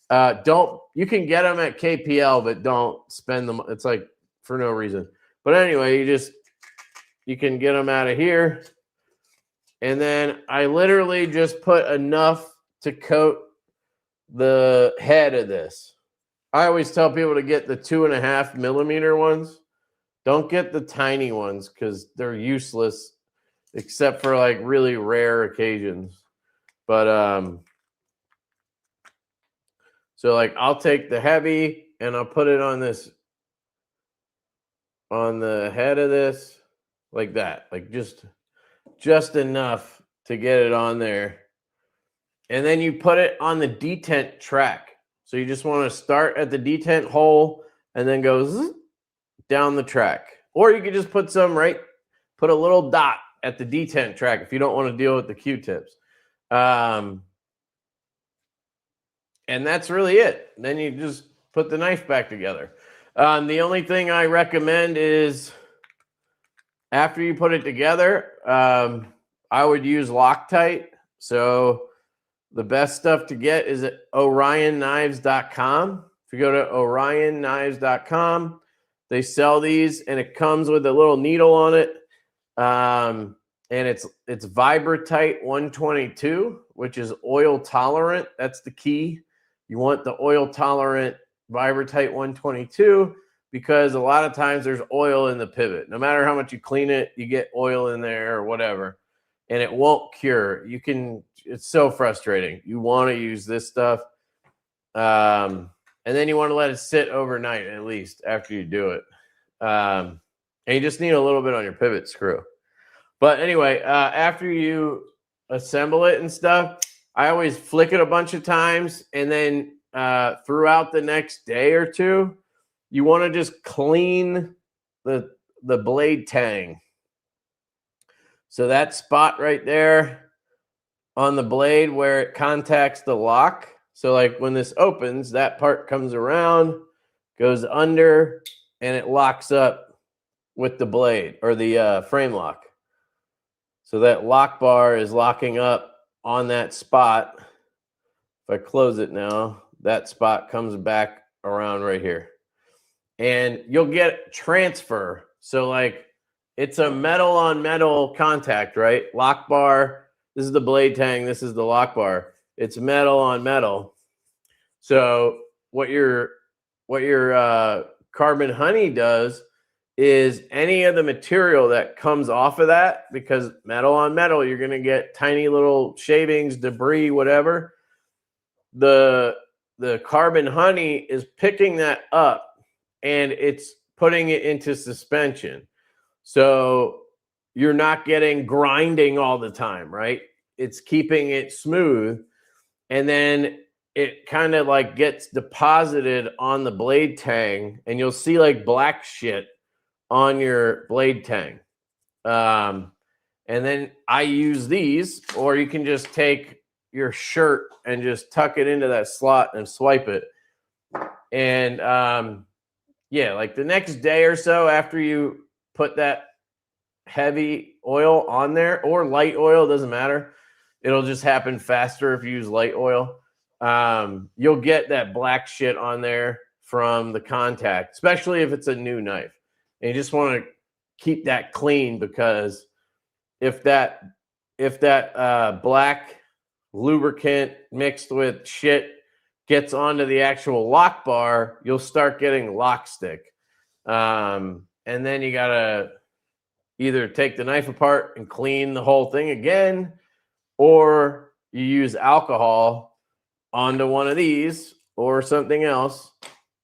You can get them at KPL, but don't spend them. It's like for no reason. But anyway, you can get them out of here. And then I literally just put enough to coat the head of this. I always tell people to get the 2.5 millimeter ones. Don't get the tiny ones, because they're useless except for like really rare occasions. But so like, I'll take the heavy and I'll put it on this, on the head of this, like that, like just enough to get it on there. And then you put it on the detent track. So you just want to start at the detent hole and then go down the track. Or you could just put put a little dot at the detent track if you don't want to deal with the Q-tips. And that's really it. Then you just put the knife back together. The only thing I recommend is, after you put it together, I would use Loctite. So the best stuff to get is at OrionKnives.com. If you go to OrionKnives.com, they sell these, and it comes with a little needle on it. And it's Vibratite 122, which is oil tolerant. That's the key. You want the oil tolerant Vibratite 122, because a lot of times there's oil in the pivot. No matter how much you clean it, you get oil in there or whatever, and it won't cure. It's so frustrating. You want to use this stuff. And then you want to let it sit overnight, at least, after you do it. And you just need a little bit on your pivot screw. But anyway, after you assemble it and stuff, I always flick it a bunch of times, and then throughout the next day or two, you want to just clean the blade tang. So that spot right there on the blade where it contacts the lock. So like, when this opens, that part comes around, goes under, and it locks up with the blade, or the frame lock. So that lock bar is locking up on that spot. If I close it now, that spot comes back around right here. And you'll get transfer. So like, it's a metal on metal contact, right? Lock bar, this is the blade tang, this is the lock bar. It's metal on metal. So what your carbon honey does is, any of the material that comes off of that, because metal on metal, you're going to get tiny little shavings, debris, whatever. The carbon honey is picking that up, and it's putting it into suspension. So you're not getting grinding all the time, right? It's keeping it smooth. And then it kind of like gets deposited on the blade tang, and you'll see like black shit on your blade tang. And then I use these, or you can just take your shirt and just tuck it into that slot and swipe it. And yeah, like the next day or so after you put that heavy oil on there or light oil, doesn't matter. It'll just happen faster if you use light oil. You'll get that black shit on there from the contact, especially if it's a new knife. And you just want to keep that clean, because if that black lubricant mixed with shit gets onto the actual lock bar, you'll start getting lock stick. And then you gotta either take the knife apart and clean the whole thing again, or you use alcohol onto one of these or something else,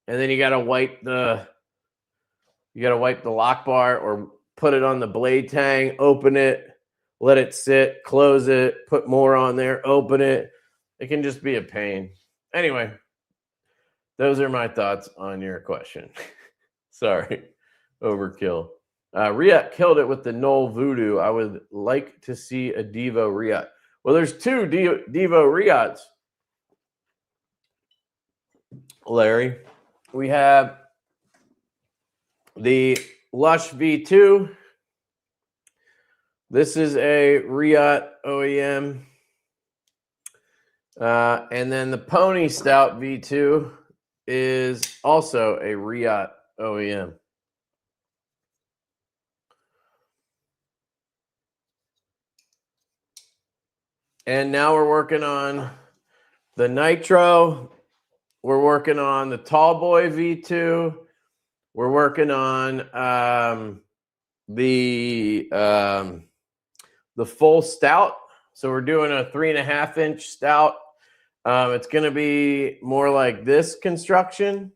and then you gotta wipe the lock bar or put it on the blade tang, open it, let it sit, close it, put more on there, open it. It can just be a pain. Anyway, those are my thoughts on your question. Sorry, overkill. Riot killed it with the Knoll Voodoo. I would like to see a Divo Riot. Well, there's two Divo Riots, Larry. We have the Lush V2. This is a Riot OEM. And then the Pony Stout V2 is also a Riot OEM. And now we're working on the Nitro. We're working on the Tallboy V2. We're working on the full Stout. So we're doing a 3.5-inch Stout. It's going to be more like this construction,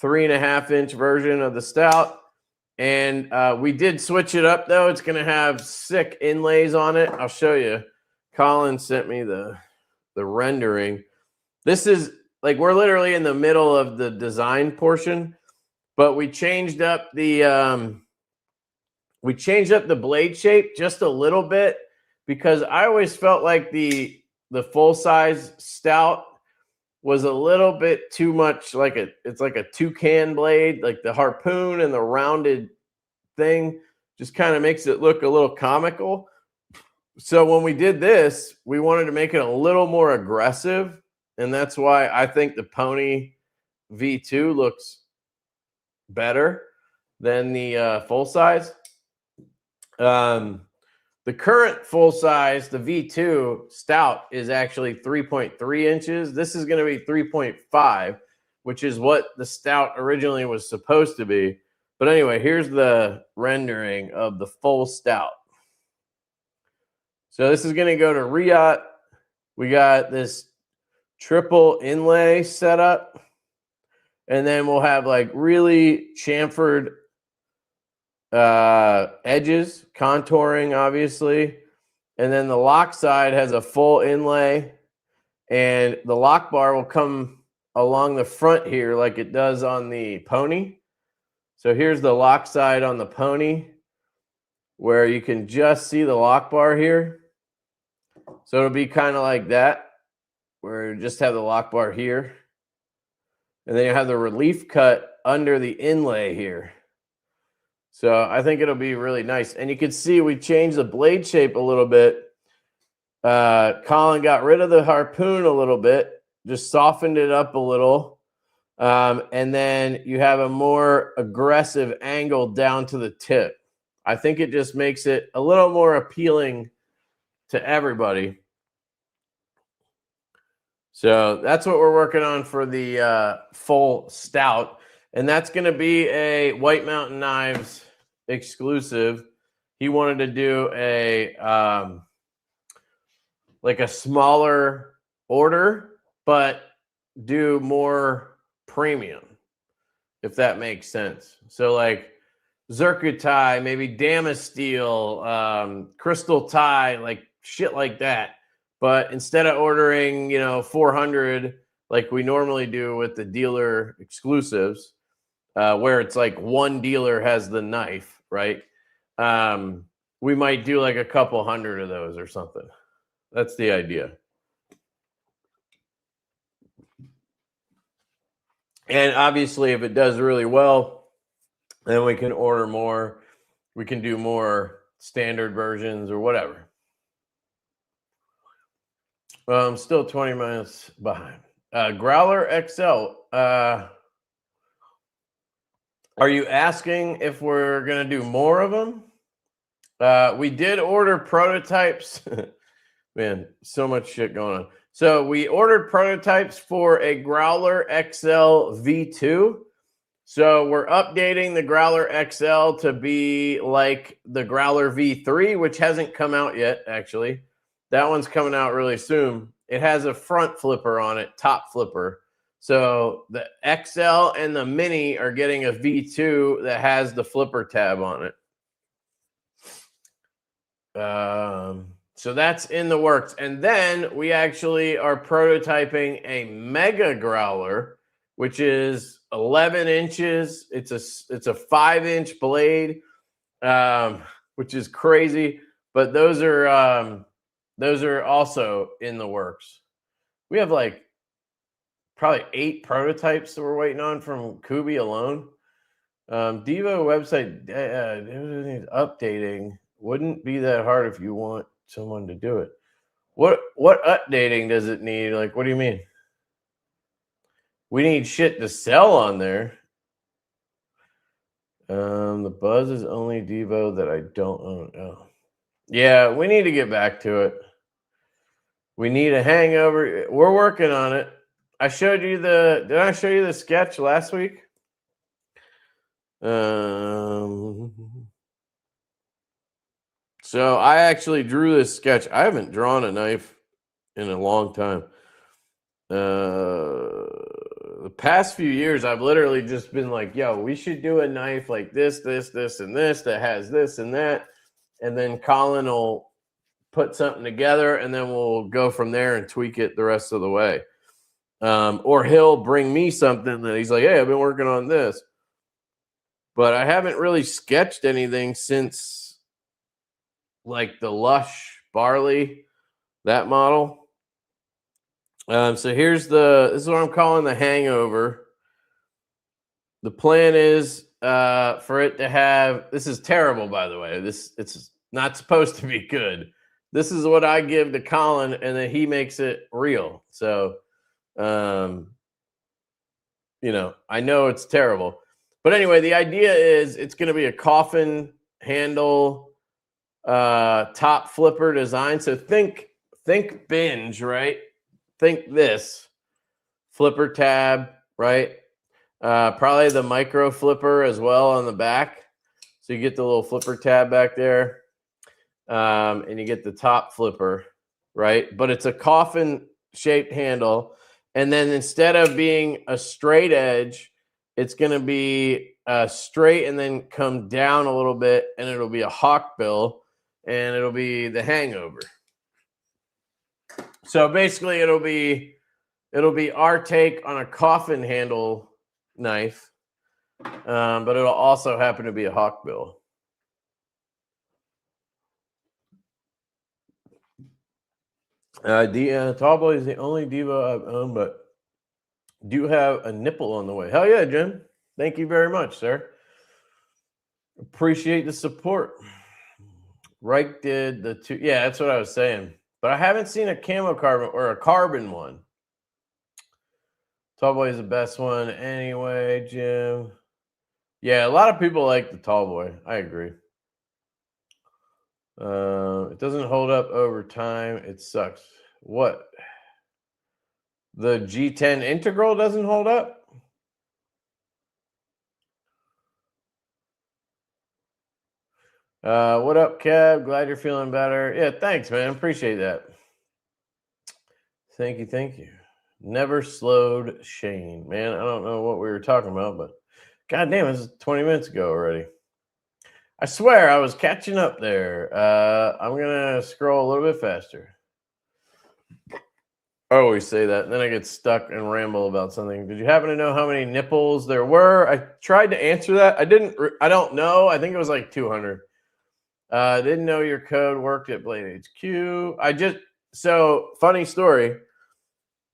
3.5-inch version of the Stout. And we did switch it up, though. It's going to have sick inlays on it. I'll show you. Colin sent me the rendering. This is like, we're literally in the middle of the design portion, but we changed up the blade shape just a little bit, because I always felt like the full size Stout was a little bit too much like it's like a toucan blade, like the harpoon and the rounded thing just kind of makes it look a little comical. So when we did this, we wanted to make it a little more aggressive, and that's why I think the Pony V2 looks better than the full size. The current full size, the V2 Stout, is actually 3.3 inches. This is going to be 3.5, which is what the Stout originally was supposed to be. But anyway, here's the rendering of the full Stout. So this is going to go to Riot. We got this triple inlay setup, and then we'll have like really chamfered edges, contouring, obviously. And then the lock side has a full inlay, and the lock bar will come along the front here like it does on the Pony. So here's the lock side on the Pony, where you can just see the lock bar here. So it'll be kind of like that, where you just have the lock bar here. And then you have the relief cut under the inlay here. So I think it'll be really nice. And you can see we changed the blade shape a little bit. Colin got rid of the harpoon a little bit, just softened it up a little. And then you have a more aggressive angle down to the tip. I think it just makes it a little more appealing to everybody. So that's what we're working on for the full Stout. And that's going to be a White Mountain Knives exclusive. He wanted to do a like a smaller order, but do more premium, if that makes sense. So like Zircuti, maybe Damasteel, Crystal Tie, like shit like that. But instead of ordering, 400 like we normally do with the dealer exclusives, where it's like one dealer has the knife, right? We might do like a couple hundred of those or something. That's the idea. And obviously, if it does really well, then we can order more we can do more standard versions or whatever. Well, I'm still 20 minutes behind. Growler XL. Are you asking if we're going to do more of them? We did order prototypes. Man, so much shit going on. So we ordered prototypes for a Growler XL V2. So we're updating the Growler XL to be like the Growler V3, which hasn't come out yet, actually. That one's coming out really soon. It has a front flipper on it, top flipper. So the XL and the Mini are getting a V2 that has the flipper tab on it. So that's in the works. And then we actually are prototyping a Mega Growler, which is 11 inches. It's a 5-inch blade, which is crazy. But those are also in the works. We have like probably 8 prototypes that we're waiting on from Kubi alone. Divo website updating wouldn't be that hard if you want someone to do it. What updating does it need? Like, what do you mean? We need shit to sell on there. The Buzz is only Divo that I don't own. Oh. Yeah, we need to get back to it. We need a hangover. We're working on it. I showed you did I show you the sketch last week? So I actually drew this sketch. I haven't drawn a knife in a long time. The past few years, I've literally just been like, yo, we should do a knife like this, and this that has this and that. And then Colin will put something together, and then we'll go from there and tweak it the rest of the way. Or he'll bring me something that he's like, hey, I've been working on this. But I haven't really sketched anything since like the Lush Barley, that model. So this is what I'm calling the hangover. The plan is for it to have, this is terrible, by the way. It's not supposed to be good. This is what I give to Colin, and then he makes it real. So, I know it's terrible. But anyway, the idea is it's going to be a coffin handle, top flipper design. So think binge, right? Think this flipper tab, right? Probably the micro flipper as well on the back. So you get the little flipper tab back there. And you get the top flipper, right? But it's a coffin shaped handle. And then instead of being a straight edge, it's going to be straight and then come down a little bit, and it'll be a hawk bill, and it'll be the hangover. So basically it'll be our take on a coffin handle knife, but it'll also happen to be a hawk bill. Tall Boy is the only Divo I've owned, but do have a nipple on the way. Hell yeah, Jim. Thank you very much, sir. Appreciate the support. Reich did the 2. Yeah, that's what I was saying. But I haven't seen a camo carbon or a carbon one. Tall Boy is the best one anyway, Jim. Yeah, a lot of people like the Tall Boy. I agree. It doesn't hold up over time. It sucks. What? The G10 Integral doesn't hold up? What up, Kev? Glad you're feeling better. Yeah, thanks, man. Appreciate that. Thank you. Never slowed Shane. Man, I don't know what we were talking about, but goddamn, this is 20 minutes ago already. I swear I was catching up there. I'm going to scroll a little bit faster. I always say that, and then I get stuck and ramble about something. Did you happen to know how many nipples there were? I tried to answer that. I don't know. I think it was like 200. Didn't know your code worked at Blade HQ. So funny story.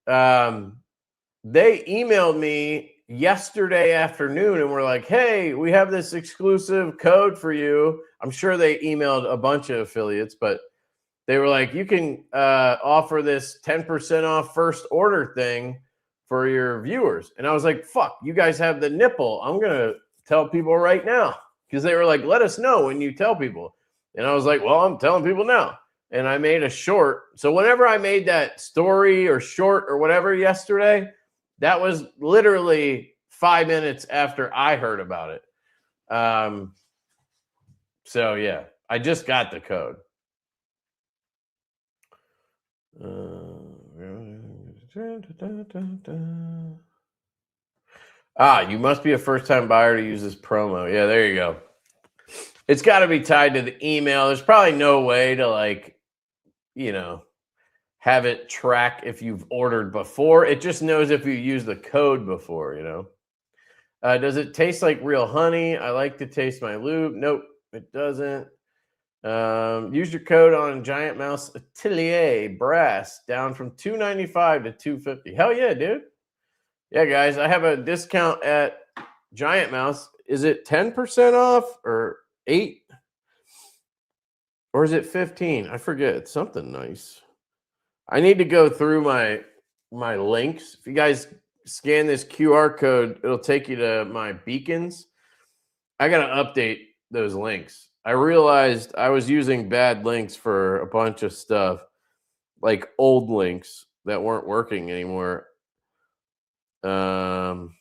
They emailed me yesterday afternoon and were like, hey, we have this exclusive code for you. I'm sure they emailed a bunch of affiliates, but they were like, you can offer this 10% off first order thing for your viewers. And I was like, fuck, you guys have the nipple. I'm going to tell people right now. Because they were like, let us know when you tell people. And I was like, well, I'm telling people now. And I made a short. So whenever I made that story or short or whatever yesterday, that was literally 5 minutes after I heard about it. So, yeah, I just got the code. You must be a first-time buyer to use this promo. Yeah, there you go. It's got to be tied to the email. There's probably no way to, like, you know, have it track if you've ordered before. It just knows if you use the code before, you know. Does it taste like real honey? I like to taste my lube. Nope, it doesn't. Use your code on Giant Mouse Atelier Brass down from $2.95 to $2.50. Hell yeah, dude. Yeah, guys, I have a discount at Giant Mouse. Is it 10% off or 8? Or is it 15? I forget. It's something nice. I need to go through my links. If you guys scan this QR code, it'll take you to my beacons. I got to update those links. I realized I was using bad links for a bunch of stuff, like old links that weren't working anymore. Giant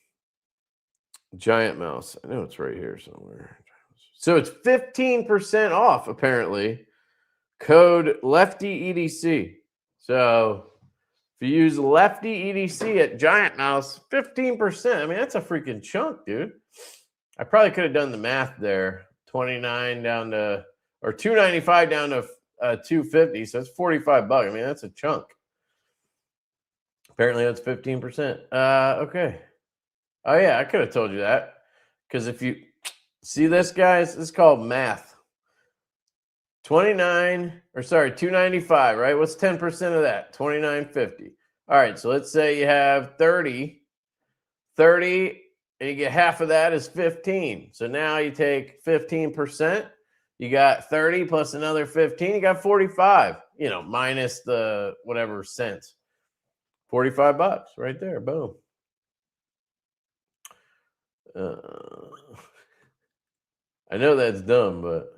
Mouse. I know it's right here somewhere. So it's 15% off, apparently. Code LeftyEDC. So if you use LeftyEDC at Giant Mouse, 15%. I mean, that's a freaking chunk, dude. I probably could have done the math there. 29 down to, or 295 down to 250. So that's $45. I mean, that's a chunk. Apparently that's 15%. Okay. Oh yeah, I could have told you that. Because if you see this, guys, this is called math. 295, right? What's 10% of that? 29.50. All right, so let's say you have 30, and you get half of that is 15. So now you take 15%. You got 30 plus another 15. You got 45, you know, minus the whatever cents. $45 right there. Boom. I know that's dumb, but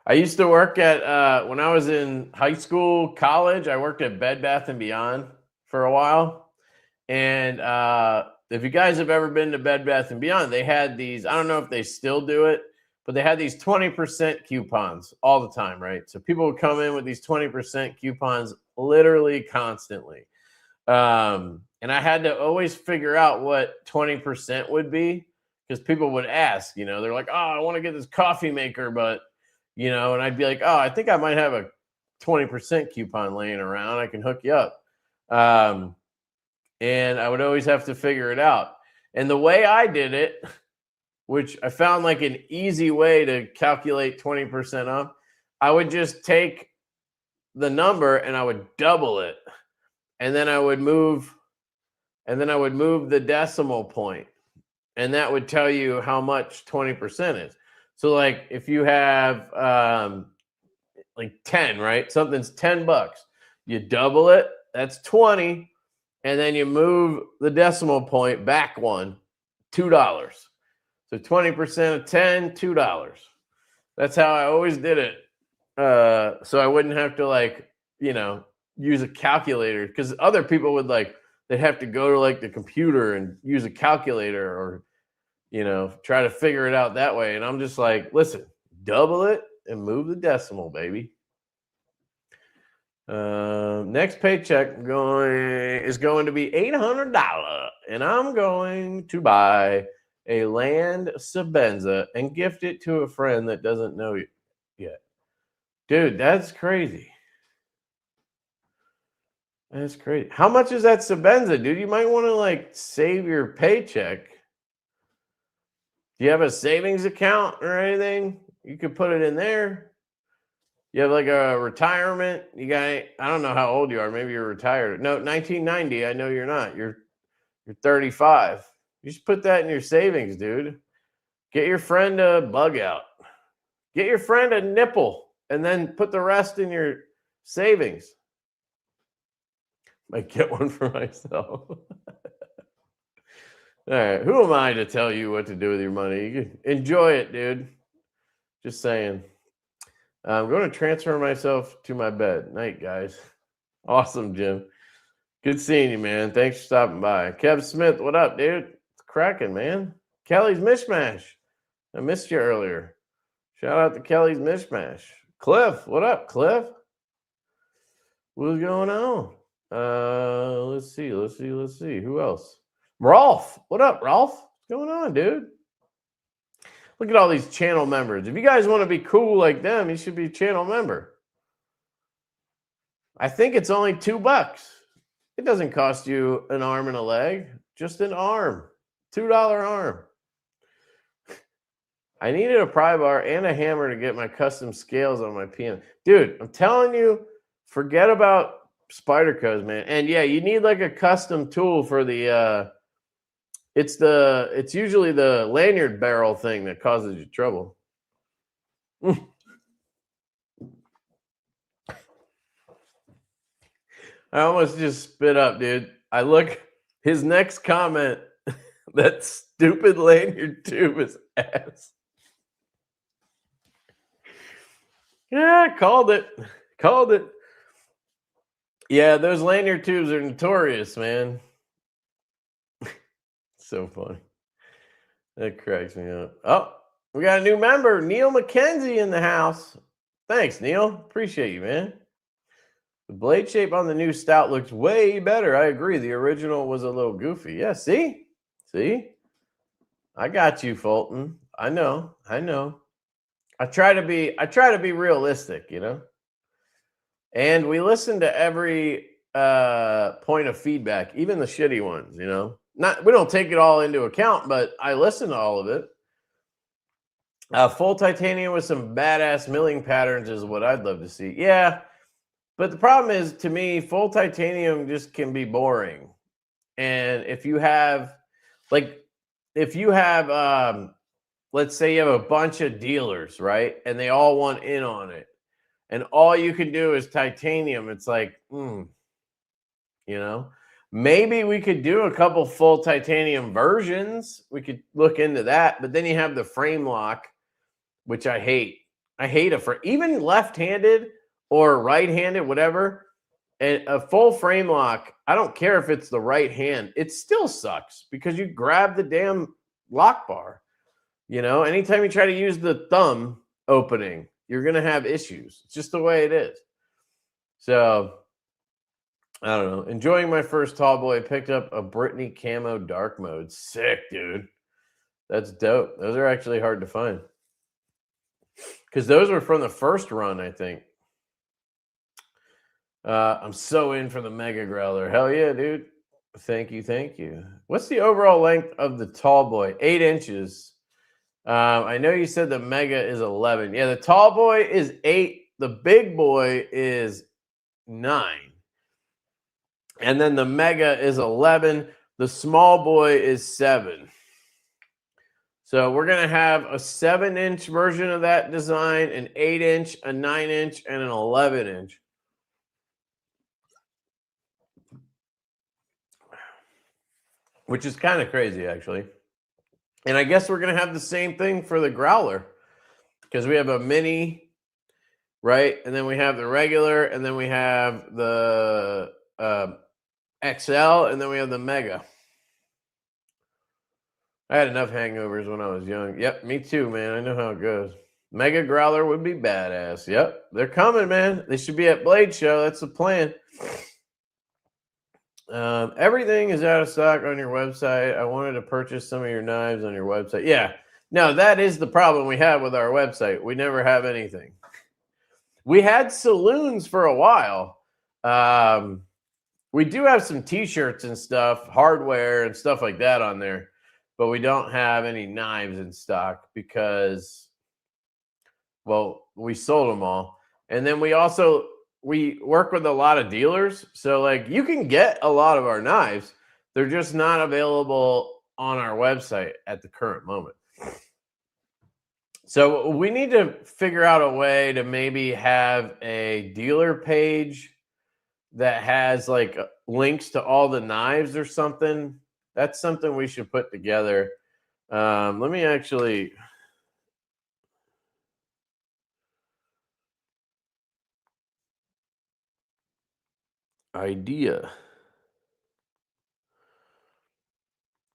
I used to work at, when I was in high school, college, I worked at Bed Bath & Beyond for a while. And if you guys have ever been to Bed Bath & Beyond, they had these, I don't know if they still do it, but they had these 20% coupons all the time, right? So people would come in with these 20% coupons literally constantly. And I had to always figure out what 20% would be because people would ask, you know, they're like, oh, I want to get this coffee maker, but, you know, and I'd be like, oh, I think I might have a 20% coupon laying around. I can hook you up. And I would always have to figure it out. And the way I did it, which I found like an easy way to calculate 20% off, I would just take the number and I would double it. And then I would move the decimal point. And that would tell you how much 20% is. So like if you have like 10, right? Something's $10. You double it, that's 20. And then you move the decimal point back one, $2. So 20% of 10, $2. That's how I always did it. So I wouldn't have to like, you know, use a calculator because other people would like, they'd have to go to like the computer and use a calculator or, you know, try to figure it out that way. And I'm just like, listen, double it and move the decimal, baby. Next paycheck is going to be $800, and I'm going to buy a land Sabenza and gift it to a friend that doesn't know you yet. Dude, that's crazy. That's crazy. How much is that Sabenza, dude? You might want to like save your paycheck. Do you have a savings account or anything? You could put it in there. You have like a retirement. You got, I don't know how old you are. Maybe you're retired. No, 1990. I know you're not. You're 35. You should put that in your savings, dude. Get your friend a bug out. Get your friend a nipple and then put the rest in your savings. Might get one for myself. All right. Who am I to tell you what to do with your money? You can enjoy it, dude. Just saying. I'm going to transfer myself to my bed. Night, guys. Awesome, Jim. Good seeing you, man. Thanks for stopping by. Kev Smith, what up, dude? It's cracking, man. Kelly's Mishmash. I missed you earlier. Shout out to Kelly's Mishmash. Cliff, what up, Cliff? What's going on? Let's see. Who else? Rolf, what up, Rolf? What's going on, dude? Look at all these channel members. If you guys want to be cool like them, you should be a channel member. I think it's only $2. It doesn't cost you an arm and a leg, just an arm. $2 arm. I needed a pry bar and a hammer to get my custom scales on my piano. Dude, I'm telling you, forget about Spyderco's, man. And yeah, you need like a custom tool for the it's usually the lanyard barrel thing that causes you trouble. I almost just spit up, dude. I look, his next comment, that stupid lanyard tube is ass. Yeah, called it. Yeah, those lanyard tubes are notorious, man. So funny. That cracks me up. Oh, we got a new member, Neil McKenzie, in the house. Thanks, Neil. Appreciate you, man. The blade shape on the new Stout looks way better. I agree. The original was a little goofy. Yeah, see? I got you, Fulton. I know. I try to be realistic, you know? And we listen to every point of feedback, even the shitty ones, you know? We don't take it all into account, but I listen to all of it. Full titanium with some badass milling patterns is what I'd love to see. Yeah, but the problem is, to me, full titanium just can be boring. And if you have, let's say you have a bunch of dealers, right? And they all want in on it. And all you can do is titanium. It's like, you know? Maybe we could do a couple full titanium versions. We could look into that. But then you have the frame lock, which I hate. I hate it for even left-handed or right-handed, whatever. And a full frame lock, I don't care if it's the right hand. It still sucks because you grab the damn lock bar. You know, anytime you try to use the thumb opening, you're going to have issues. It's just the way it is. So, I don't know. Enjoying my first tall boy. Picked up a Brittany camo dark mode. Sick, dude. That's dope. Those are actually hard to find. Because those were from the first run, I think. I'm so in for the Mega Growler. Hell yeah, dude. Thank you. What's the overall length of the tall boy? 8 inches. I know you said the Mega is 11. Yeah, the tall boy is 8. The big boy is 9. And then the Mega is 11. The small boy is 7. So we're going to have a 7-inch version of that design, an 8-inch, a 9-inch, and an 11-inch. Which is kind of crazy, actually. And I guess we're going to have the same thing for the Growler. Because we have a mini, right? And then we have the regular, and then we have the XL, and then we have the Mega. I had enough hangovers when I was young. Yep, me too, man. I know how it goes. Mega Growler would be badass. Yep, they're coming, man. They should be at Blade Show. That's the plan. Everything is out of stock on your website. I wanted to purchase some of your knives on your website. Yeah, no, that is the problem we have with our website. We never have anything. We had saloons for a while. We do have some t-shirts and stuff, hardware and stuff like that on there, but we don't have any knives in stock because, well, we sold them all. And then we work with a lot of dealers. So like you can get a lot of our knives. They're just not available on our website at the current moment. So we need to figure out a way to maybe have a dealer page that has like links to all the knives or something. That's something we should put together. Let me actually. Idea.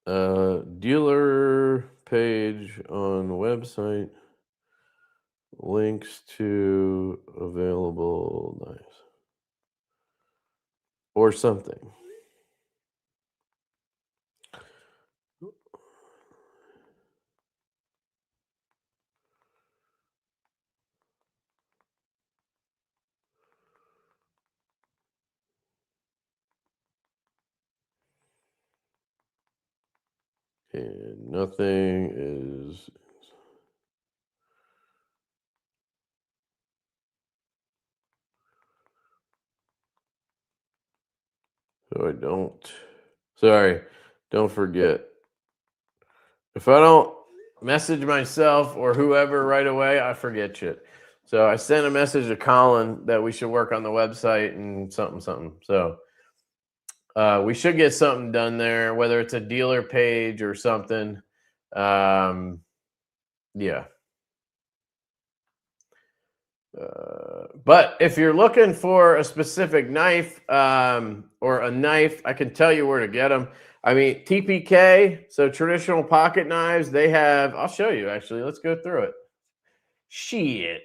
Dealer page on website. Links to available knives. Or something. And nothing is. So I don't. Sorry, don't forget. If I don't message myself or whoever right away, I forget shit. So I sent a message to Colin that we should work on the website and something. So we should get something done there, whether it's a dealer page or something. Yeah. But if you're looking for a specific knife or a knife, I can tell you where to get them. I mean, TPK, so traditional pocket knives, they have, I'll show you actually. Let's go through it. Shit.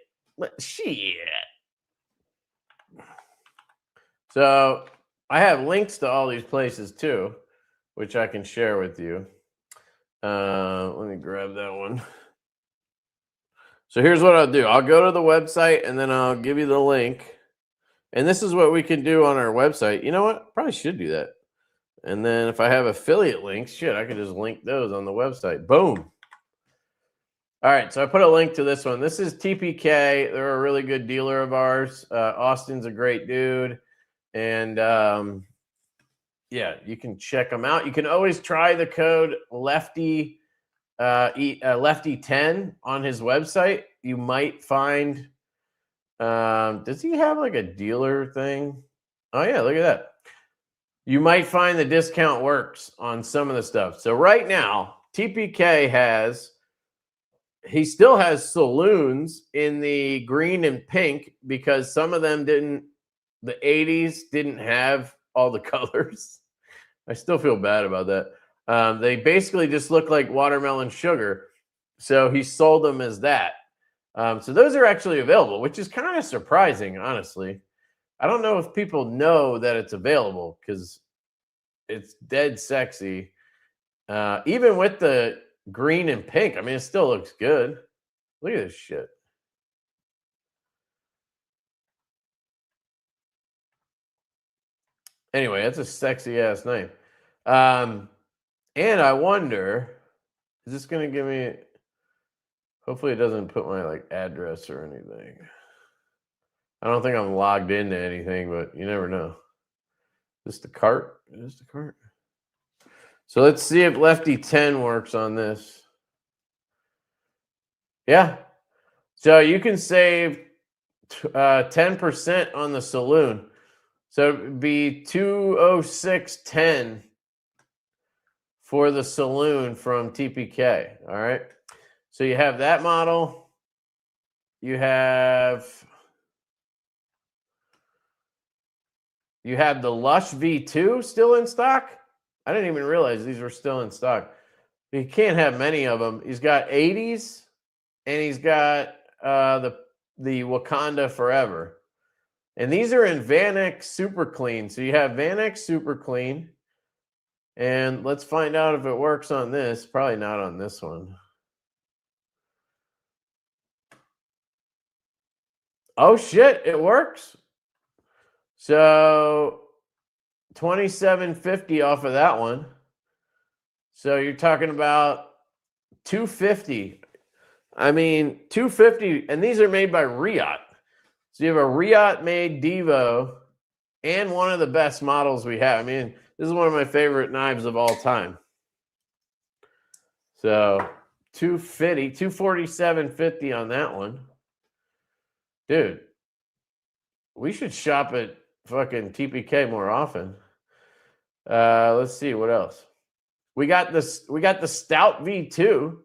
So I have links to all these places too, which I can share with you. Let me grab that one. So here's what I'll do. I'll go to the website and then I'll give you the link. And this is what we can do on our website. You know what? Probably should do that. And then if I have affiliate links, shit, I can just link those on the website. Boom. All right, so I put a link to this one. This is TPK. They're a really good dealer of ours. Austin's a great dude. And yeah, you can check them out. You can always try the code Lefty, Lefty10 on his website. You might find, does he have like a dealer thing? Oh yeah, look at that. You might find the discount works on some of the stuff. So right now, TPK he still has saloons in the green and pink because some of them the 80s didn't have all the colors. I still feel bad about that. They basically just look like watermelon sugar. So he sold them as that. So those are actually available, which is kind of surprising, honestly. I don't know if people know that it's available because it's dead sexy. Even with the green and pink, I mean, it still looks good. Look at this shit. Anyway, that's a sexy ass knife. And I wonder, is this going to give me, hopefully it doesn't put my like address or anything. I don't think I'm logged into anything, but you never know. Is this the cart? Is this the cart? So let's see if Lefty10 works on this. Yeah. So you can save 10% on the saloon. So it would be $206.10 for the saloon from TPK. All right. So you have that model. You have the Lush V2 still in stock. I didn't even realize these were still in stock. You can't have many of them. He's got 80s and he's got the Wakanda Forever. And these are in Vanex Super Clean. So you have Vanex Super Clean. And let's find out if it works on this. Probably not on this one. Oh, shit. It works. So $27.50 off of that one. So you're talking about $250. I mean, $250. And these are made by Riot. So you have a Riot-made Divo and one of the best models we have. I mean, this is one of my favorite knives of all time. So 250, 247.50 on that one. Dude, we should shop at fucking TPK more often. Let's see what else. We got the Stout V2.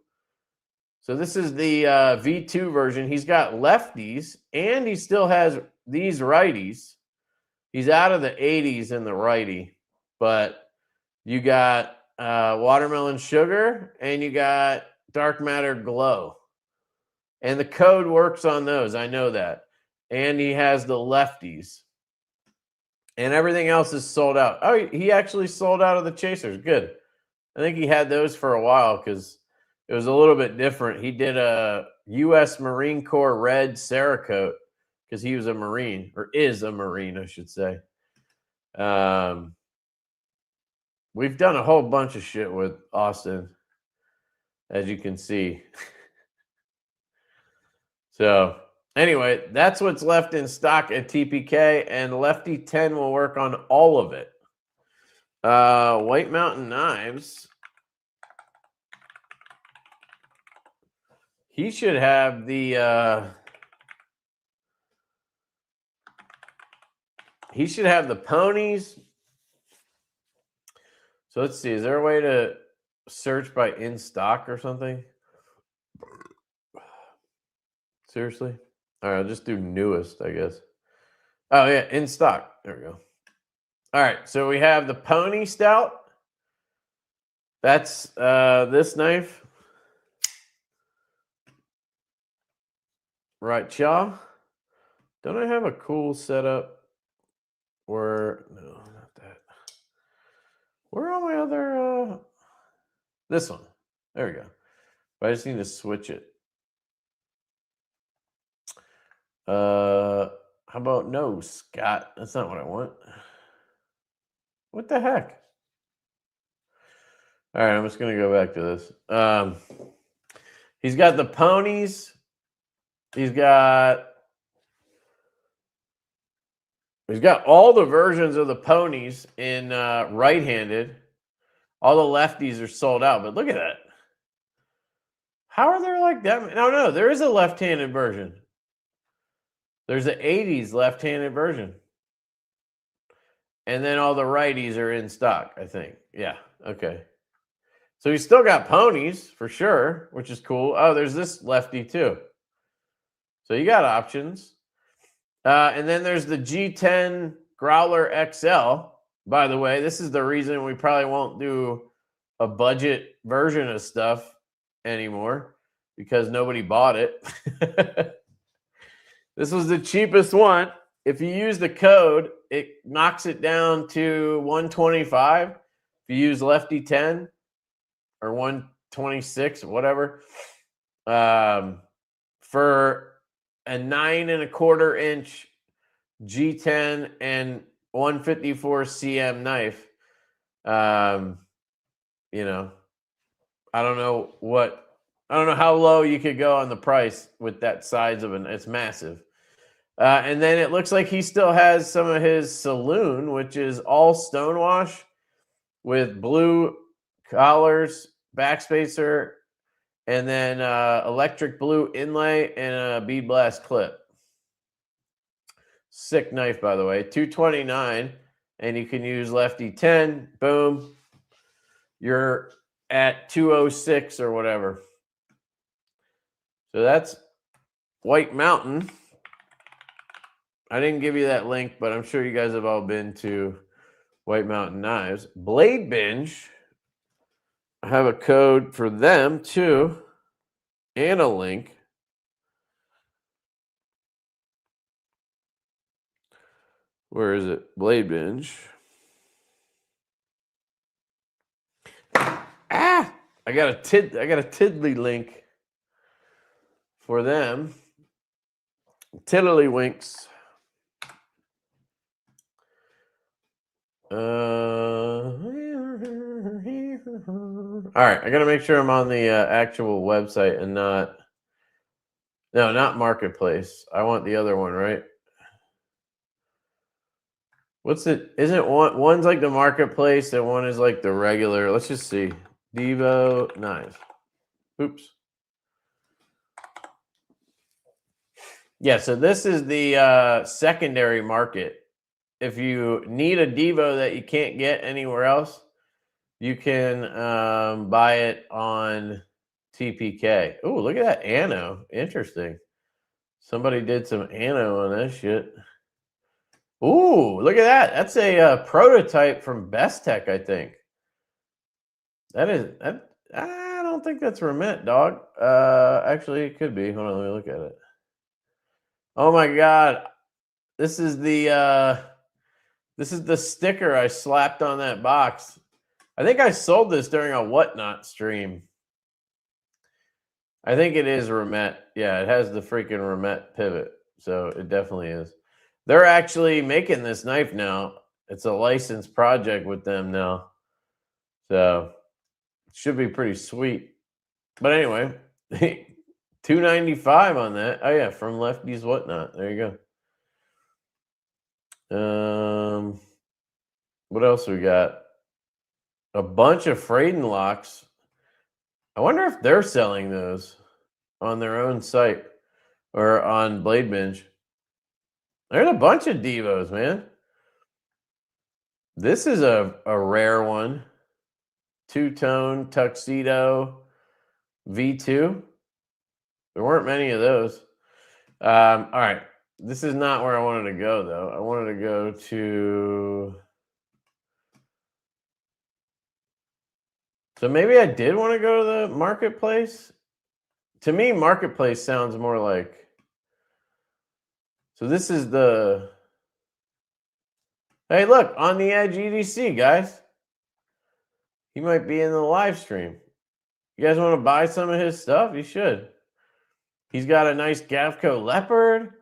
So this is the V2 version. He's got lefties and he still has these righties. He's out of the 80s in the righty, but you got watermelon sugar and you got dark matter glow. And the code works on those. I know that. And he has the lefties. And everything else is sold out. Oh, he actually sold out of the chasers. Good. I think he had those for a while because it was a little bit different. He did a U.S. Marine Corps red Cerakote because he was a Marine, or is a Marine, I should say. We've done a whole bunch of shit with Austin, as you can see. So anyway, that's what's left in stock at TPK, and Lefty 10 will work on all of it. White Mountain Knives. He should have the ponies. So let's see. Is there a way to search by in stock or something? Seriously? All right, I'll just do newest, I guess. Oh, yeah, in stock. There we go. All right, so we have the Pony Stout. That's this knife. Right, Chaw. Don't I have a cool setup where... No, not that. Where are my other... This one. There we go. But I just need to switch it. How about no, Scott? That's not what I want. What the heck? All right, I'm just going to go back to this. He's got the ponies. He's got all the versions of the ponies in right-handed. All the lefties are sold out, but look at that. How are there like that? No, there is a left-handed version. There's an 80s left-handed version. And then all the righties are in stock, I think. Yeah, okay. So he's still got ponies, for sure, which is cool. Oh, there's this lefty, too. So you got options. And then there's the G10 Growler XL. By the way, this is the reason we probably won't do a budget version of stuff anymore, because nobody bought it. This was the cheapest one. If you use the code, it knocks it down to $125. If you use Lefty 10 or 126 or whatever, for a 9¼ inch G10 and 154 cm knife, you know, I don't know how low you could go on the price with that size of it's massive. And then it looks like he still has some of his saloon, which is all stonewash with blue collars, backspacer, and then electric blue inlay and a bead blast clip. Sick knife, by the way. $229, and you can use Lefty 10. Boom. You're at 206 or whatever. So that's White Mountain. I didn't give you that link, but I'm sure you guys have all been to White Mountain Knives. Blade Binge. I have a code for them too, and a link. Where is it? Blade Binge. Ah! I got a Tiddly link for them. Tiddlywinks. All right, I got to make sure I'm on the actual website and not Marketplace. I want the other one, right? What's it? Isn't one's like the Marketplace and one is like the regular? Let's just see. Divo Knives. Oops. Yeah, so this is the secondary market. If you need a Divo that you can't get anywhere else, you can buy it on TPK. Oh, look at that Anno. Interesting. Somebody did some Anno on that shit. Ooh, look at that. That's a prototype from Best Tech, I think. That. I don't think that's Remit, dog. Actually, it could be. Hold on, let me look at it. Oh my god, this is the sticker I slapped on that box. I think I sold this during a Whatnot stream. I think it is Remit. Yeah, it has the freaking Remit pivot, so it definitely is. They're actually making this knife now. It's a licensed project with them now, so it should be pretty sweet. But anyway, $295 on that. Oh yeah, from Lefty's Whatnot. There you go. What else we got? A bunch of Freyden locks. I wonder if they're selling those on their own site or on Blade Binge. There's a bunch of Divos, man. This is a rare one. Two-tone tuxedo V2. There weren't many of those. All right. This is not where I wanted to go, though. I wanted to go to... So maybe I did want to go to the marketplace. To me, marketplace sounds more like... So this is the... Hey, look, on the Edge EDC, guys. He might be in the live stream. You guys want to buy some of his stuff? You should. He's got a nice Gavco Leopard.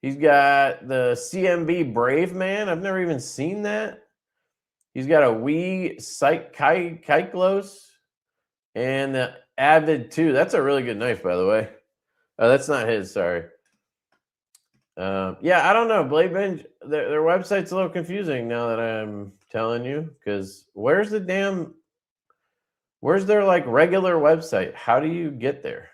He's got the CMB Brave Man. I've never even seen that. He's got a Wii Kyklos and the Avid 2. That's a really good knife, by the way. Oh, that's not his, sorry. Yeah, I don't know. Blade Binge, their website's a little confusing now that I'm telling you, because where's their like regular website? How do you get there?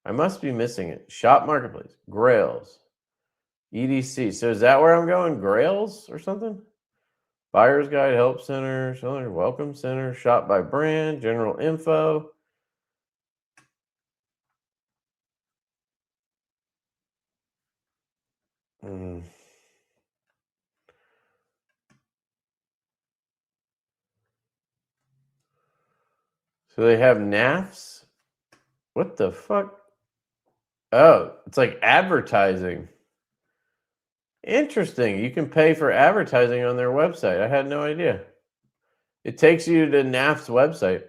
I must be missing it. Shop Marketplace, Grails, EDC. So is that where I'm going? Grails or something? Buyer's Guide, Help Center, Seller Welcome Center, Shop by Brand, General Info. So they have NAFs? What the fuck? Oh, it's like advertising. Interesting. You can pay for advertising on their website. I had no idea. It takes you to NAF's website.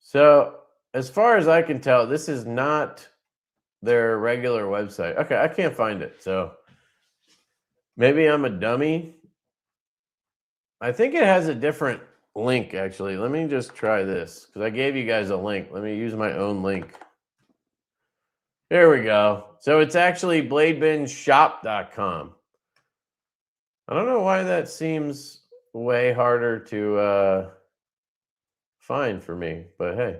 So as far as I can tell, this is not their regular website. Okay, I can't find it. So maybe I'm a dummy. I think it has a different link, actually. Let me just try this because I gave you guys a link. Let me use my own link. There we go. So it's actually bladebingshop.com. I don't know why that seems way harder to find for me, but hey.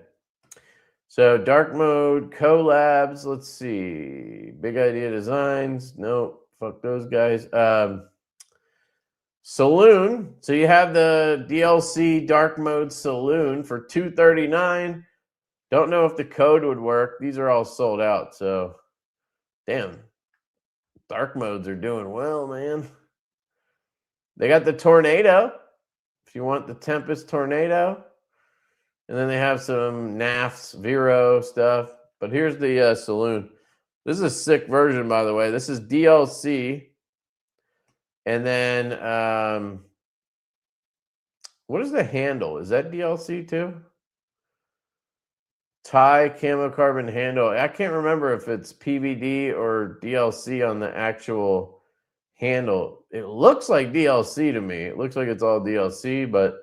So dark mode, collabs, let's see. Big Idea Designs. Nope, fuck those guys. Saloon. So you have the DLC dark mode Saloon for $239. Don't know if the code would work. These are all sold out, so damn. Dark modes are doing well, man. They got the Tornado, if you want the Tempest Tornado. And then they have some NAFs, Vero stuff. But here's the Saloon. This is a sick version, by the way. This is DLC. And then, what is the handle? Is that DLC too? Tie camo carbon handle. I can't remember if it's PVD or DLC on the actual handle. It looks like DLC to me. It looks like it's all DLC, but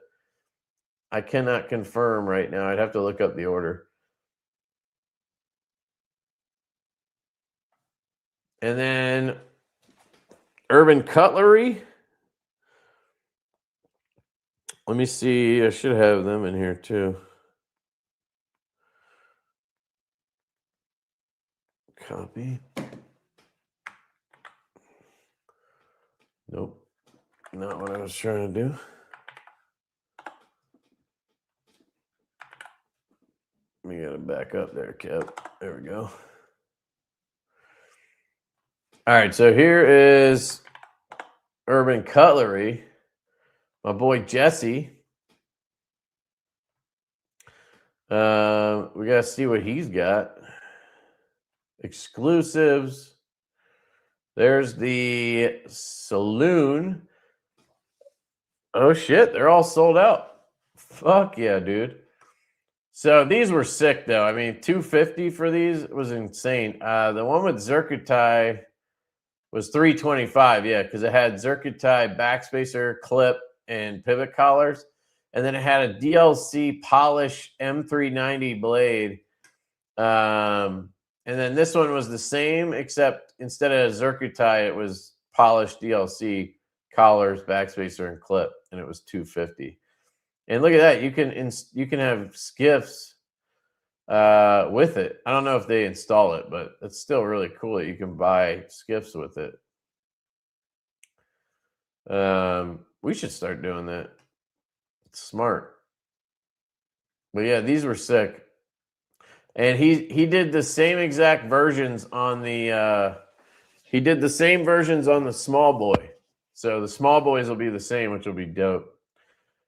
I cannot confirm right now. I'd have to look up the order. And then Urban Cutlery. Let me see. I should have them in here too. Copy. Nope. Not what I was trying to do. We got to back up there, Kev. There we go. All right, so here is Urban Cutlery. My boy Jesse. We got to see what he's got. Exclusives. There's the Saloon. Oh, shit. They're all sold out. Fuck yeah, dude. So these were sick, though. I mean, $250 for these was insane. The one with Zircuti was $325, yeah, because it had Zircuti backspacer, clip, and pivot collars. And then it had a DLC polish M390 blade. And then this one was the same, except instead of Zircuti, it was polished DLC collars, backspacer, and clip, and it was $250. And look at that, you can have Skiffs with it. I don't know if they install it, but it's still really cool that you can buy Skiffs with it. We should start doing that. It's smart. But yeah, these were sick. And he did the same exact versions on the he did the same versions on the small boy. So the small boys will be the same, which will be dope.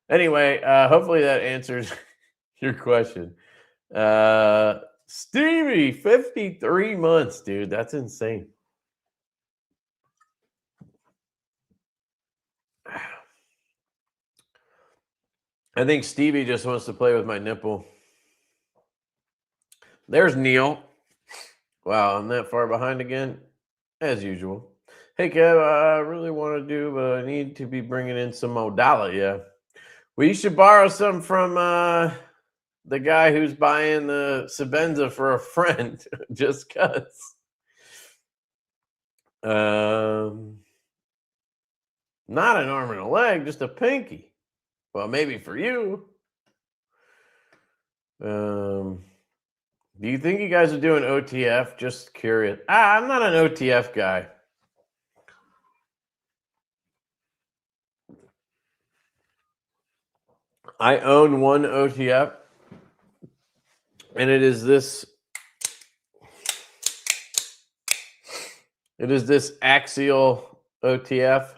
Anyway, hopefully that answers your question. Stevie, 53 months, dude. That's insane. I think Stevie just wants to play with my nipple. There's Neil. Wow, I'm that far behind again, as usual. Hey, Kev, I really want to do, but I need to be bringing in some Modala, yeah. Well, you should borrow some from the guy who's buying the Sabenza for a friend, just because. Not an arm and a leg, just a pinky. Well, maybe for you. Do you think you guys are doing OTF? Just curious. I'm not an OTF guy. I own one OTF, and it is this. It is this axial OTF.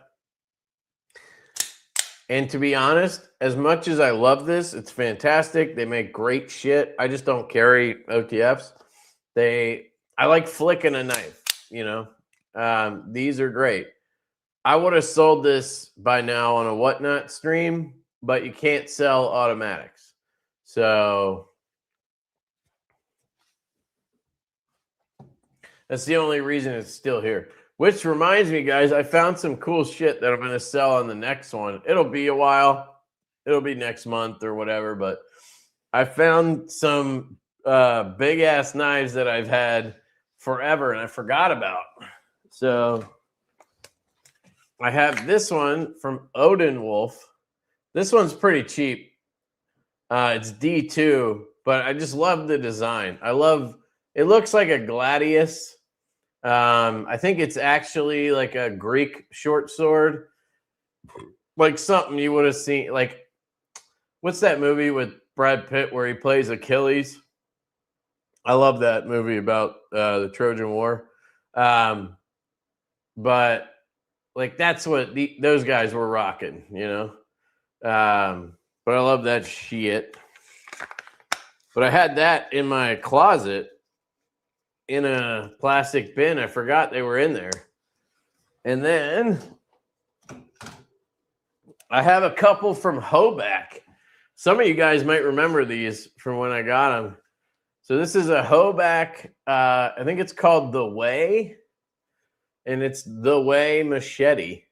And to be honest, as much as I love this, it's fantastic. They make great shit. I just don't carry OTFs. I like flicking a knife, you know. These are great. I would have sold this by now on a Whatnot stream, but you can't sell automatics. So that's the only reason it's still here. Which reminds me, guys, I found some cool shit that I'm going to sell on the next one. It'll be a while. It'll be next month or whatever. But I found some big-ass knives that I've had forever and I forgot about. So I have this one from Odin Wolf. This one's pretty cheap. It's D2, but I just love the design. It looks like a gladius. I think it's actually like a Greek short sword, like something you would have seen. Like, what's that movie with Brad Pitt where he plays Achilles? I love that movie about the Trojan War. But like that's what those guys were rocking, you know. But I love that shit. But I had that in my closet in a plastic bin. I forgot they were in there. And then I have a couple from Hoback. Some of you guys might remember these from when I got them. So this is a Hoback. I think it's called The Way. And it's The Way Machete.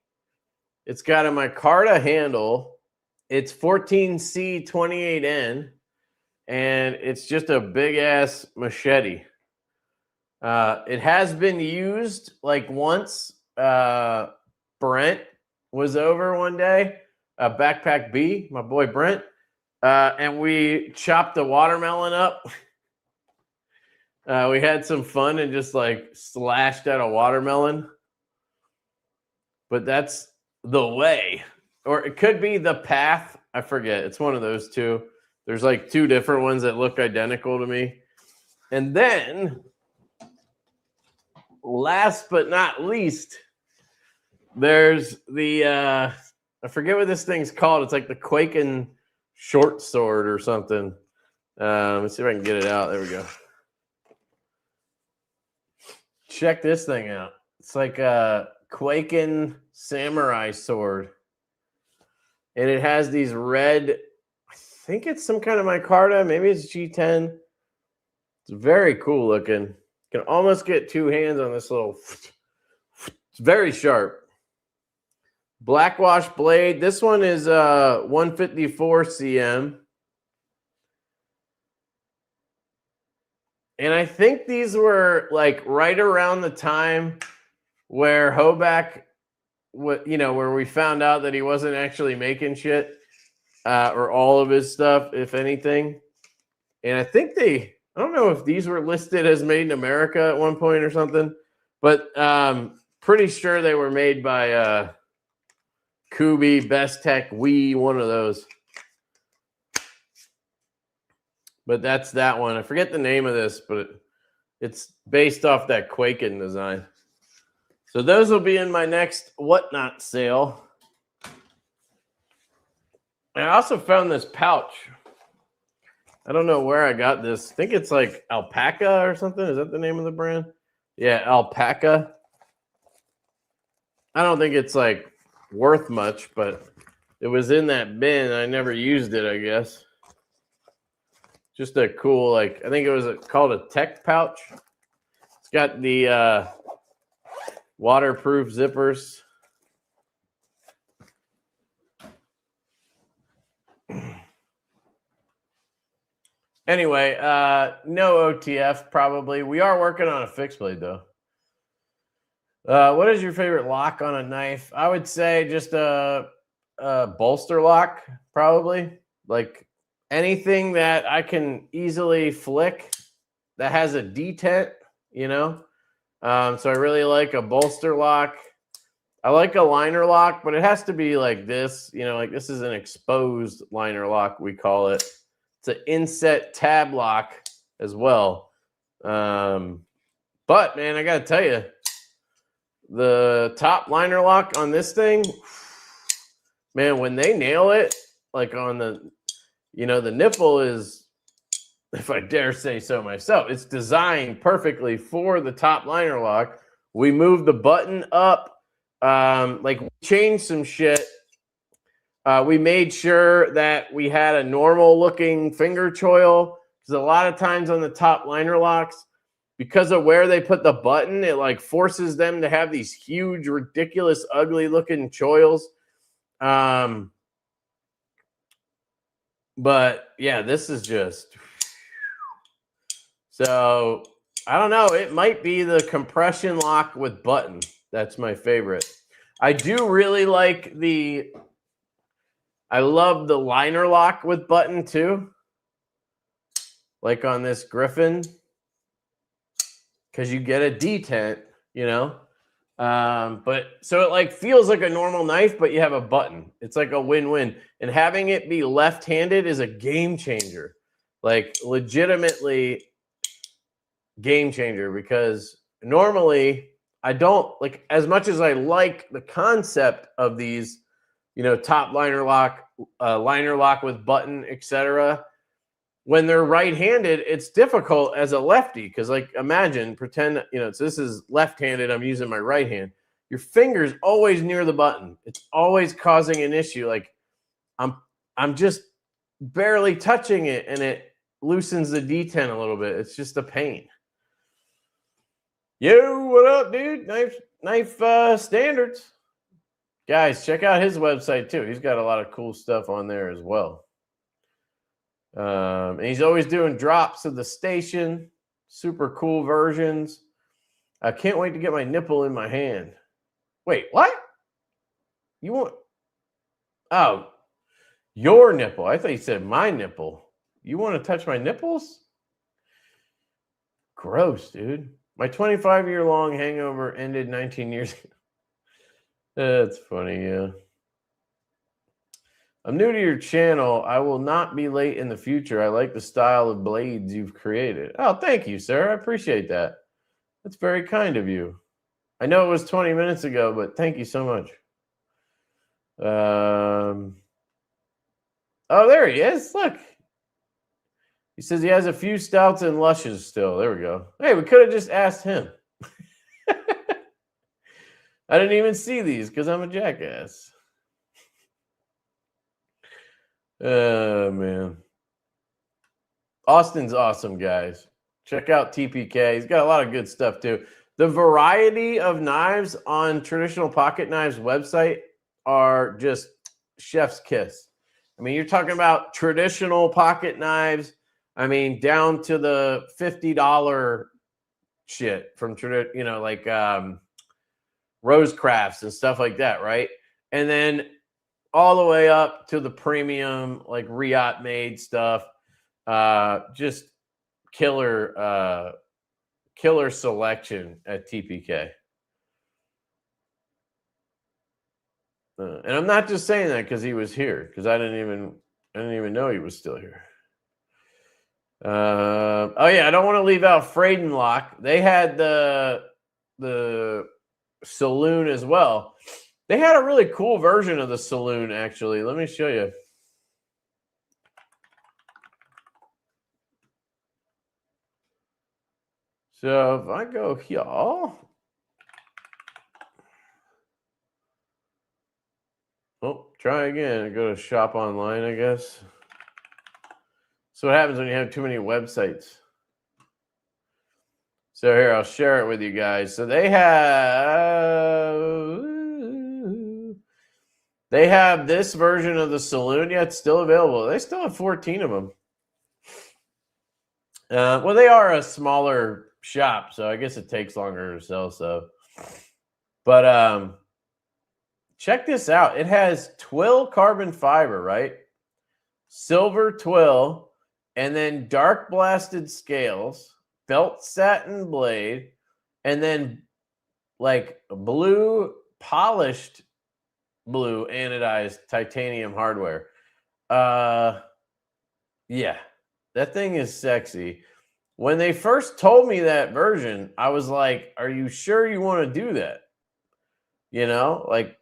It's got a micarta handle. It's 14C28N. And it's just a big-ass machete. It has been used like once. Brent was over one day, Backpack B, my boy Brent, and we chopped the watermelon up We had some fun and just like slashed at a watermelon. But that's the way. Or it could be the path. I forget. It's one of those two. There's like two different ones that look identical to me. And then, last but not least, there's the, I forget what this thing's called. It's like the Quaking short sword or something. Let's see if I can get it out. There we go. Check this thing out. It's like a Quaking samurai sword. And it has these red, I think it's some kind of micarta. Maybe it's G10. It's very cool looking. You can almost get two hands on this little, it's very sharp. Blackwash blade. This one is 154 cm. And I think these were like right around the time where Hoback, where we found out that he wasn't actually making shit or all of his stuff, if anything. And I think I don't know if these were listed as made in America at one point or something, but pretty sure they were made by Kubi, Best Tech, Wii, one of those. But that's that one. I forget the name of this, but it's based off that Quaking design. So those will be in my next Whatnot sale. And I also found this pouch. I don't know where I got this. I think it's like Alpaca or something. Is that the name of the brand? Yeah, Alpaca. I don't think it's like worth much, but it was in that bin. I never used it, I guess. Just a cool, like, I think it was called a tech pouch. It's got the waterproof zippers. Anyway, no OTF probably. We are working on a fixed blade though. What is your favorite lock on a knife? I would say just a bolster lock, probably. Like anything that I can easily flick that has a detent, So I really like a bolster lock. I like a liner lock, but it has to be like this. Like this is an exposed liner lock, we call it. It's an inset tab lock as well. But, man, I got to tell you, the top liner lock on this thing, man, when they nail it, like on the, the nipple is, if I dare say so myself, it's designed perfectly for the top liner lock. We moved the button up, like we changed some shit. We made sure that we had a normal looking finger choil, because a lot of times on the top liner locks, because of where they put the button, it like forces them to have these huge, ridiculous, ugly looking choils. But yeah, this is just, so I don't know. It might be the compression lock with button. That's my favorite. I do really like I love the liner lock with button too. Like on this Griffin. Because you get a detent, But so it like feels like a normal knife, but you have a button. It's like a win-win. And having it be left-handed is a game changer. Like legitimately game changer, because normally I don't like, as much as I like the concept of these, top liner lock with button, etc. When they're right-handed, it's difficult as a lefty, because like pretend, so this is left-handed, I'm using my right hand. Your finger's always near the button. It's always causing an issue. Like I'm just barely touching it and it loosens the detent a little bit. It's just a pain. Yo, what up, dude? Knife Standards. Guys, check out his website too. He's got a lot of cool stuff on there as well. And he's always doing drops of the station. Super cool versions. I can't wait to get my nipple in my hand. Wait, what? You want? Oh, your nipple. I thought you said my nipple. You want to touch my nipples? Gross, dude. My 25-year-long hangover ended 19 years ago. That's funny, yeah. I'm new to your channel. I will not be late in the future. I like the style of blades you've created. Oh, thank you, sir. I appreciate that. That's very kind of you. I know it was 20 minutes ago, but thank you so much. Oh, there he is. Look. He says he has a few stouts and lushes still. There we go. Hey, we could have just asked him. I didn't even see these because I'm a jackass. Oh, man. Austin's awesome, guys. Check out TPK. He's got a lot of good stuff, too. The variety of knives on Traditional Pocket Knives website are just chef's kiss. I mean, you're talking about traditional pocket knives. I mean, down to the $50 shit from, like Rose Crafts and stuff like that, right? And then all the way up to the premium, like Riot made stuff. Just killer selection at TPK. And I'm not just saying that because he was here, because I didn't even know he was still here. Oh yeah, I don't want to leave out Friedenlock. They had the saloon as well. They had a really cool version of the saloon, actually. Let me show you. So if I go here, oh, try again. Go to shop online, I guess. So what happens when you have too many websites? So here, I'll share it with you guys. So they have this version of the saloon. Yeah, it's still available. They still have 14 of them. Well, they are a smaller shop, so I guess it takes longer to sell. So, but check this out. It has twill carbon fiber, right? Silver twill, and then dark blasted scales, felt satin blade, and then like blue polished blue anodized titanium hardware. Yeah, that thing is sexy. When they first told me that version, I was like, are you sure you want to do that? You know, like,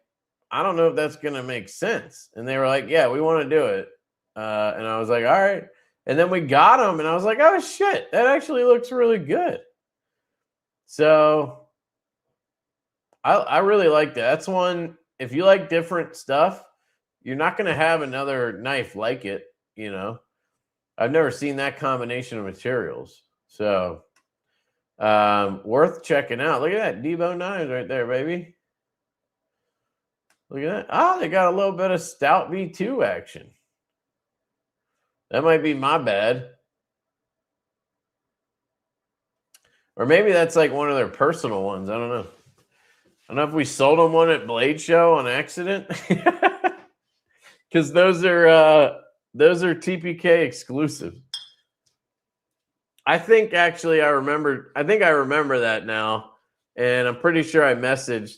I don't know if that's going to make sense. And they were like, yeah, we want to do it. And I was like, all right. And then we got them, and I was like, oh, shit, that actually looks really good. So I really like that. That's one, if you like different stuff, you're not going to have another knife like it, you know. I've never seen that combination of materials. So worth checking out. Look at that. Divo knives right there, baby. Look at that. Oh, they got a little bit of Stout V2 action. That might be my bad. Or maybe that's like one of their personal ones. I don't know. I don't know if we sold them one at Blade Show on accident. Because those are TPK exclusive. I think actually I remember that now. And I'm pretty sure I messaged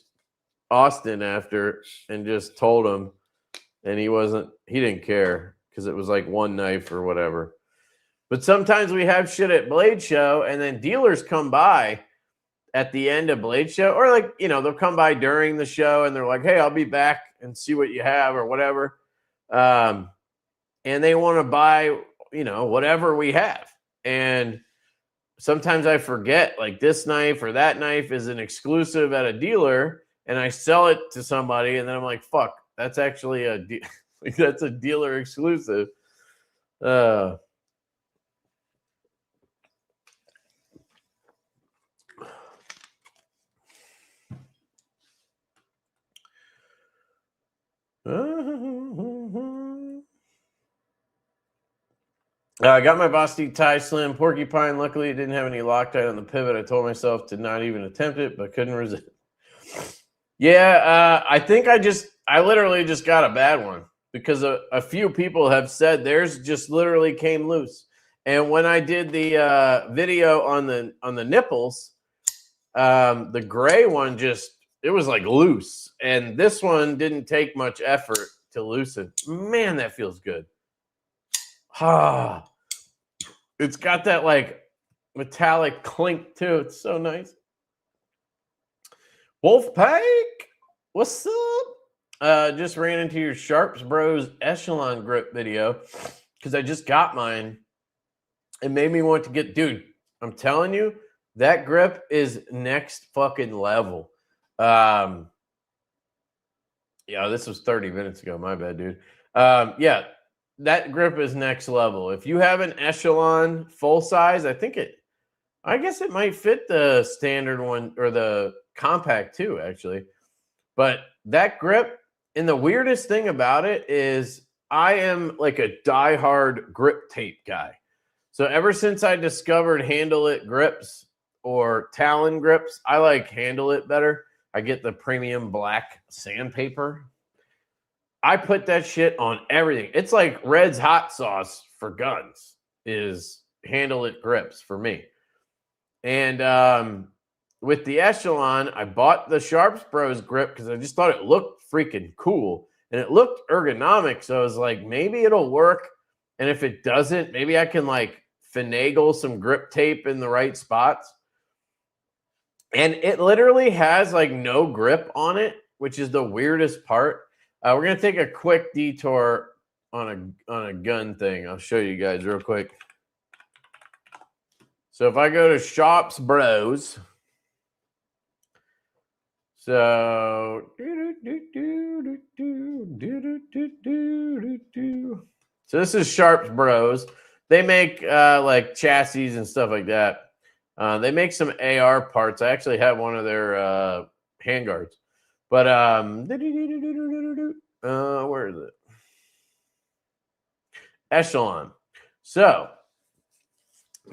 Austin after and just told him, and he didn't care because it was like one knife or whatever. But sometimes we have shit at Blade Show, and then dealers come by at the end of Blade Show, or like, you know, they'll come by during the show and they're like, hey, I'll be back and see what you have or whatever. And they want to buy, you know, whatever we have. And sometimes I forget, like, this knife or that knife is an exclusive at a dealer, and I sell it to somebody, and then I'm like, fuck, that's actually that's a dealer exclusive. I got my Vosteed tie slim porcupine. Luckily, it didn't have any Loctite on the pivot. I told myself to not even attempt it, but couldn't resist. Yeah, I think I literally just got a bad one because a few people have said theirs just literally came loose. And when I did the video on the nipples, the gray one it was like loose, and this one didn't take much effort to loosen. Man, that feels good. Ah, it's got that like metallic clink too. It's so nice. Wolfpack, what's up? Just ran into your Sharps Bros Echelon grip video because I just got mine. It made me want to get, dude, I'm telling you, that grip is next fucking level. Yeah, this was 30 minutes ago. My bad, dude. Yeah, that grip is next level. If you have an Echelon full size, I guess it might fit the standard one or the compact too, actually. But that grip, and the weirdest thing about it is I am like a diehard grip tape guy. So ever since I discovered Handle It grips or Talon grips, I like Handle It better. I get the premium black sandpaper. I put that shit on everything. It's like Red's hot sauce for guns is Handle It grips for me. And with the Echelon, I bought the Sharps Bros grip because I just thought it looked freaking cool. And it looked ergonomic. So I was like, maybe it'll work. And if it doesn't, maybe I can like finagle some grip tape in the right spots. And it literally has like no grip on it, which is the weirdest part. We're going to take a quick detour on a gun thing. I'll show you guys real quick. So if I go to Shops Bros, so this is Sharps Bros. They make like chassis and stuff like that. They make some AR parts. I actually have one of their handguards. But where is it? Echelon. So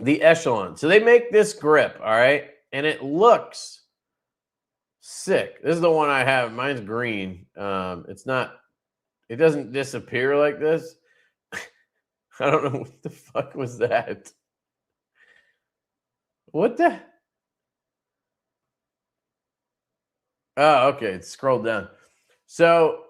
the Echelon. So they make this grip, all right? And it looks sick. This is the one I have. Mine's green. It doesn't disappear like this. I don't know what the fuck was that. What the? Oh, okay. It's scrolled down. So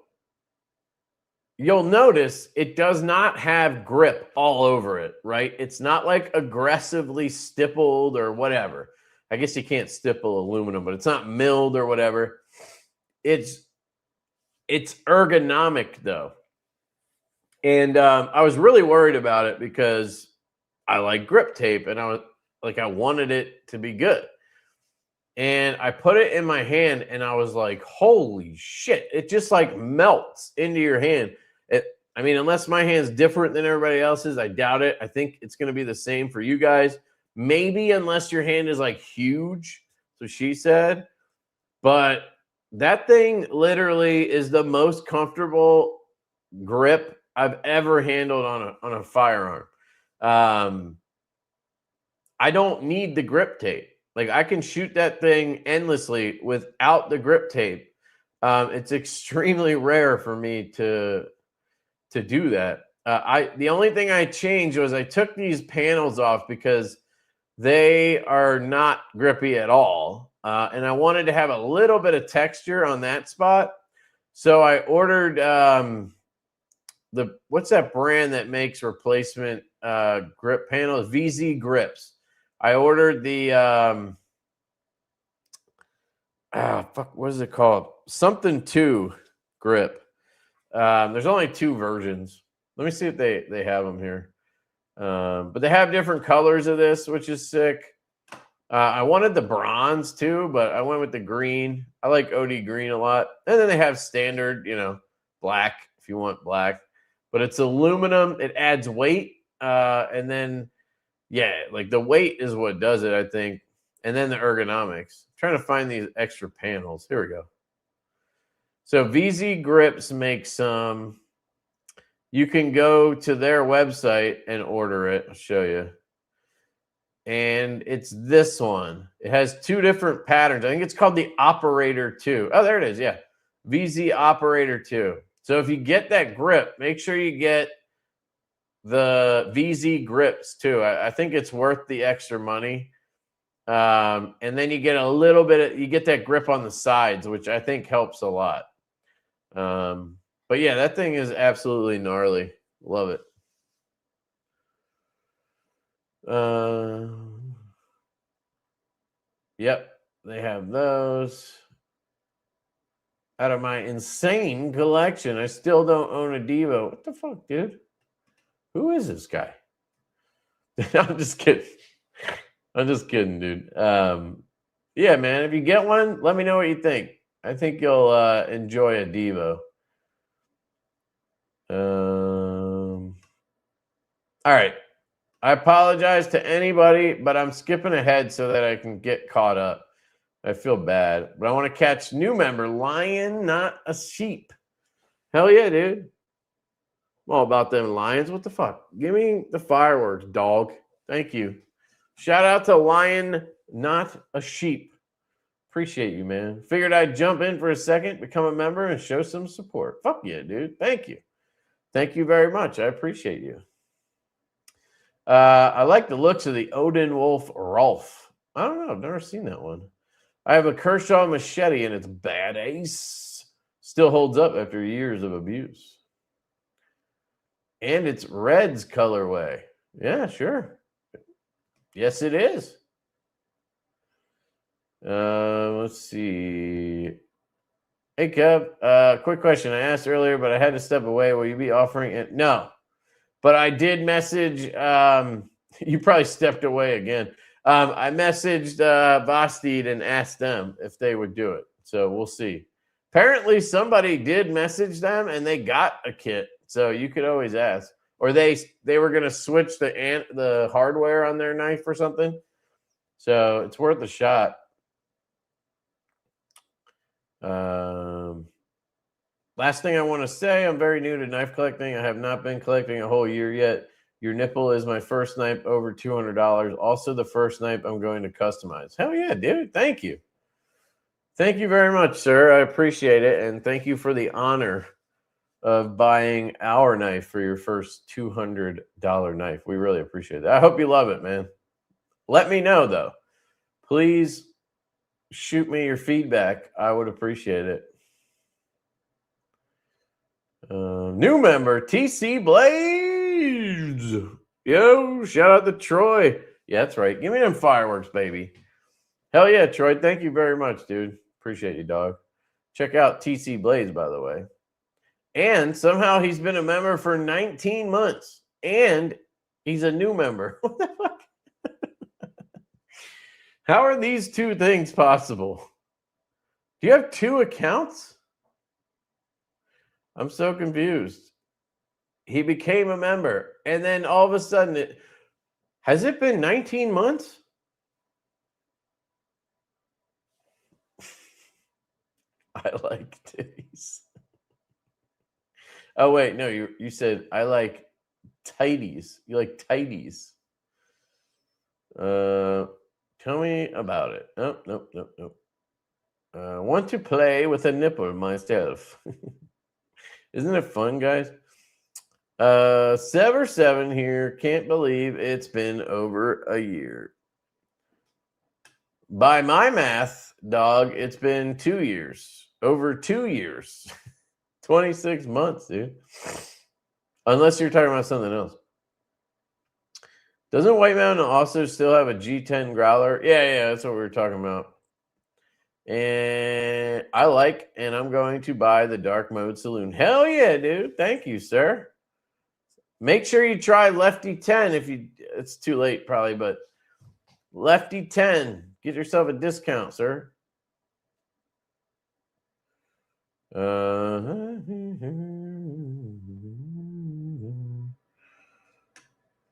you'll notice it does not have grip all over it, right? It's not like aggressively stippled or whatever. I guess you can't stipple aluminum, but it's not milled or whatever. It's ergonomic though. And I was really worried about it because I like grip tape and I wanted it to be good. And I put it in my hand and I was like, holy shit. It just like melts into your hand. Unless my hand's different than everybody else's, I doubt it. I think it's going to be the same for you guys. Maybe unless your hand is like huge. So she said. But that thing literally is the most comfortable grip I've ever handled on a firearm. I don't need the grip tape. Like I can shoot that thing endlessly without the grip tape. It's extremely rare for me to do that. The only thing I changed was I took these panels off because they are not grippy at all. And I wanted to have a little bit of texture on that spot. So I ordered what's that brand that makes replacement grip panels? VZ Grips. I ordered the what is it called? Something 2 grip. There's only 2 versions. Let me see if they have them here. But they have different colors of this, which is sick. I wanted the bronze too, but I went with the green. I like OD green a lot. And then they have standard, black if you want black. But it's aluminum. It adds weight. And then, yeah, like the weight is what does it, I think. And then the ergonomics. I'm trying to find these extra panels. Here we go. So VZ Grips makes some. You can go to their website and order it. I'll show you. And it's this one. It has 2 different patterns. I think it's called the Operator 2. Oh, there it is. Yeah. VZ Operator 2. So if you get that grip, make sure you get the VZ grips too. I think it's worth the extra money. And then you get a little bit you get that grip on the sides, which I think helps a lot. But yeah, that thing is absolutely gnarly. Love it. Yep, they have those. Out of my insane collection, I still don't own a Divo. What the fuck, dude? Who is this guy? I'm just kidding. I'm just kidding, dude. Yeah, man, if you get one, let me know what you think. I think you'll enjoy a Divo. All right. I apologize to anybody, but I'm skipping ahead so that I can get caught up. I feel bad, but I want to catch new member, Lion, not a sheep. Hell yeah, dude. I'm all about them lions. What the fuck? Give me the fireworks, dog. Thank you. Shout out to Lion, not a sheep. Appreciate you, man. Figured I'd jump in for a second, become a member, and show some support. Fuck yeah, dude. Thank you. Thank you very much. I appreciate you. I like the looks of the Odin Wolf Rolf. I don't know. I've never seen that one. I have a Kershaw machete, and it's badass. Still holds up after years of abuse. And it's Red's colorway. Yeah, sure. Yes, it is. Let's see. Hey, Kev. Quick question. I asked earlier, but I had to step away. Will you be offering it? No. But I did message. You probably stepped away again. I messaged Vosteed and asked them if they would do it. So we'll see. Apparently, somebody did message them and they got a kit. So you could always ask. Or they were going to switch the hardware on their knife or something. So it's worth a shot. Last thing I want to say, I'm very new to knife collecting. I have not been collecting a whole year yet. Your nipple is my first knife over $200. Also the first knife I'm going to customize. Hell yeah, dude. Thank you. Thank you very much, sir. I appreciate it. And thank you for the honor of buying our knife for your first $200 knife. We really appreciate it. I hope you love it, man. Let me know, though. Please shoot me your feedback. I would appreciate it. New member, TC Blades. Yo, shout out to Troy. Yeah, that's right. Give me them fireworks, baby. Hell yeah, Troy. Thank you very much, dude. Appreciate you, dog. Check out TC Blades, by the way. And somehow he's been a member for 19 months. And he's a new member. What the fuck? How are these two things possible? Do you have two accounts? I'm so confused. He became a member. And then all of a sudden, has it been 19 months? I like titties. Oh, wait. No, you said I like tighties. You like tighties. Tell me about it. Oh, nope. Want to play with a nipple myself. Isn't it fun, guys? Sever7 here. Can't believe it's been over a year. By my math, dog, it's been 2 years. Over 2 years. 26 months, dude. Unless you're talking about something else. Doesn't White Mountain also still have a G10 growler? Yeah, that's what we were talking about. And I like, and I'm going to buy the Dark Mode Saloon. Hell yeah, dude. Thank you, sir. Make sure you try Lefty 10 if you, it's too late probably, but Lefty 10. Get yourself a discount, sir.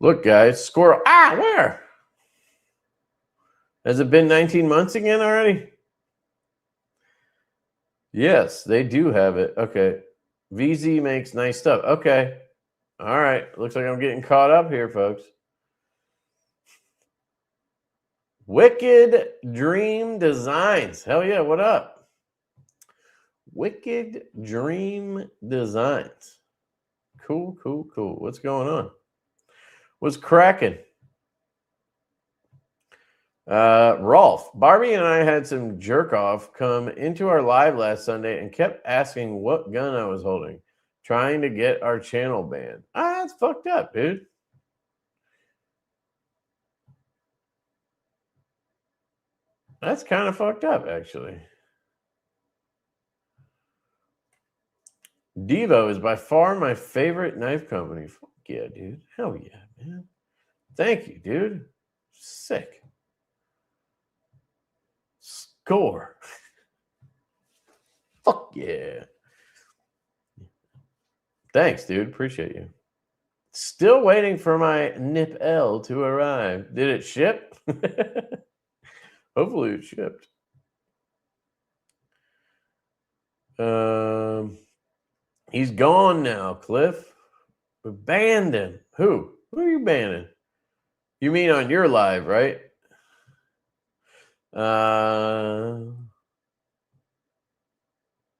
Look, guys, squirrel. Ah, where? Has it been 19 months again already? Yes, they do have it. Okay. VZ makes nice stuff. Okay. All right. Looks like I'm getting caught up here, folks. Wicked Dream Designs. Hell yeah, what up? Wicked Dream Designs. Cool. What's going on? What's cracking? Rolf, Barbie and I had some jerk off come into our live last Sunday and kept asking what gun I was holding, trying to get our channel banned. That's fucked up, dude. That's kind of fucked up, actually. Divo is by far my favorite knife company. Fuck yeah, dude. Hell yeah, man. Thank you, dude. Sick. Score. Fuck yeah. Thanks, dude. Appreciate you. Still waiting for my Nip L to arrive. Did it ship? Hopefully it shipped. He's gone now, Cliff. We banned him. Who? Who are you banning? You mean on your live, right?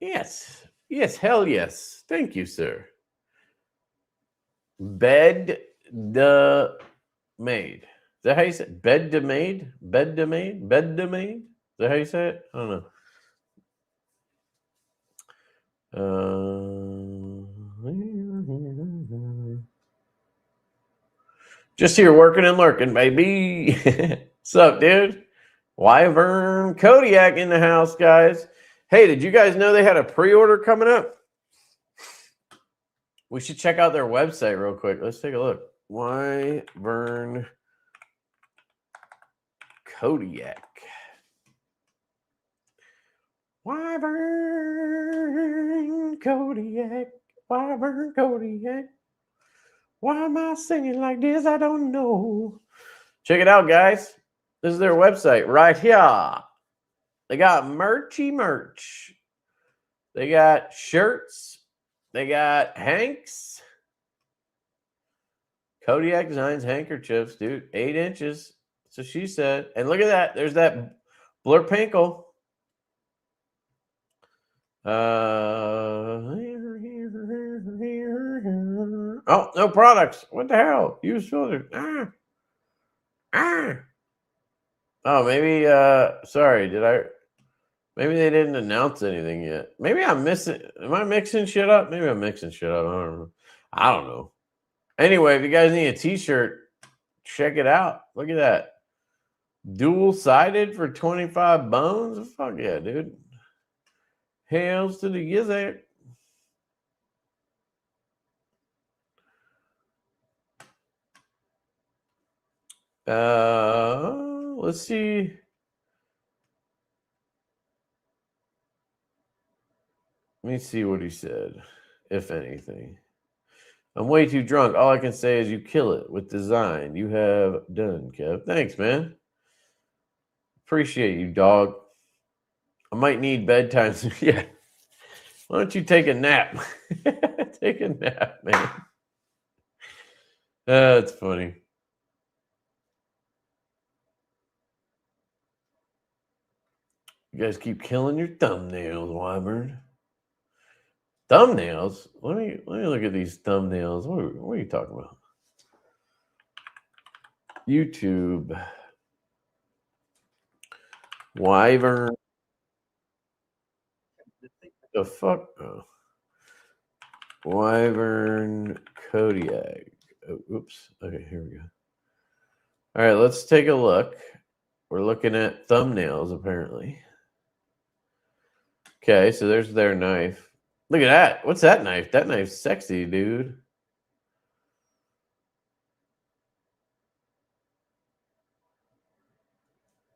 Yes. Yes, hell yes. Thank you, sir. Bed the maid. Is that how you say it? Bed the maid? Bed the maid? Bed the maid? Is that how you say it? I don't know. Just here working and lurking, baby. What's up, dude? Wyvern Kodiak in the house, guys. Hey, did you guys know they had a pre-order coming up? We should check out their website real quick. Let's take a look. Wyvern Kodiak. Wyvern Kodiak. Wyvern Kodiak. Why am I singing like this? I don't know. Check it out, guys. This is their website right here. They got merch. They got shirts. They got hanks. Kodiak Designs handkerchiefs, dude. 8 inches. So she said. And look at that. There's that Blurpinkle. Oh, no products. What the hell? Use filter. Oh, maybe sorry, maybe they didn't announce anything yet. Maybe I'm missing. Am I mixing shit up? Maybe I'm mixing shit up. I don't know. Anyway, if you guys need a t-shirt, check it out. Look at that. Dual-sided for 25 bones? Fuck yeah, dude. Hails to the Gizak. Let's see. Let me see what he said, if anything. I'm way too drunk. All I can say is you kill it with design. You have done, Kev. Thanks, man. Appreciate you, dog. I might need bedtime. Yeah. Why don't you take a nap? Take a nap, man. That's funny. You guys keep killing your thumbnails, Wyvern. Thumbnails? Let me look at these thumbnails. What are you talking about? YouTube. Wyvern. The fuck? Oh. Wyvern Kodiak. Oh, oops. Okay, here we go. All right, let's take a look. We're looking at thumbnails, apparently. Okay, so there's their knife. Look at that. What's that knife? That knife's sexy, dude.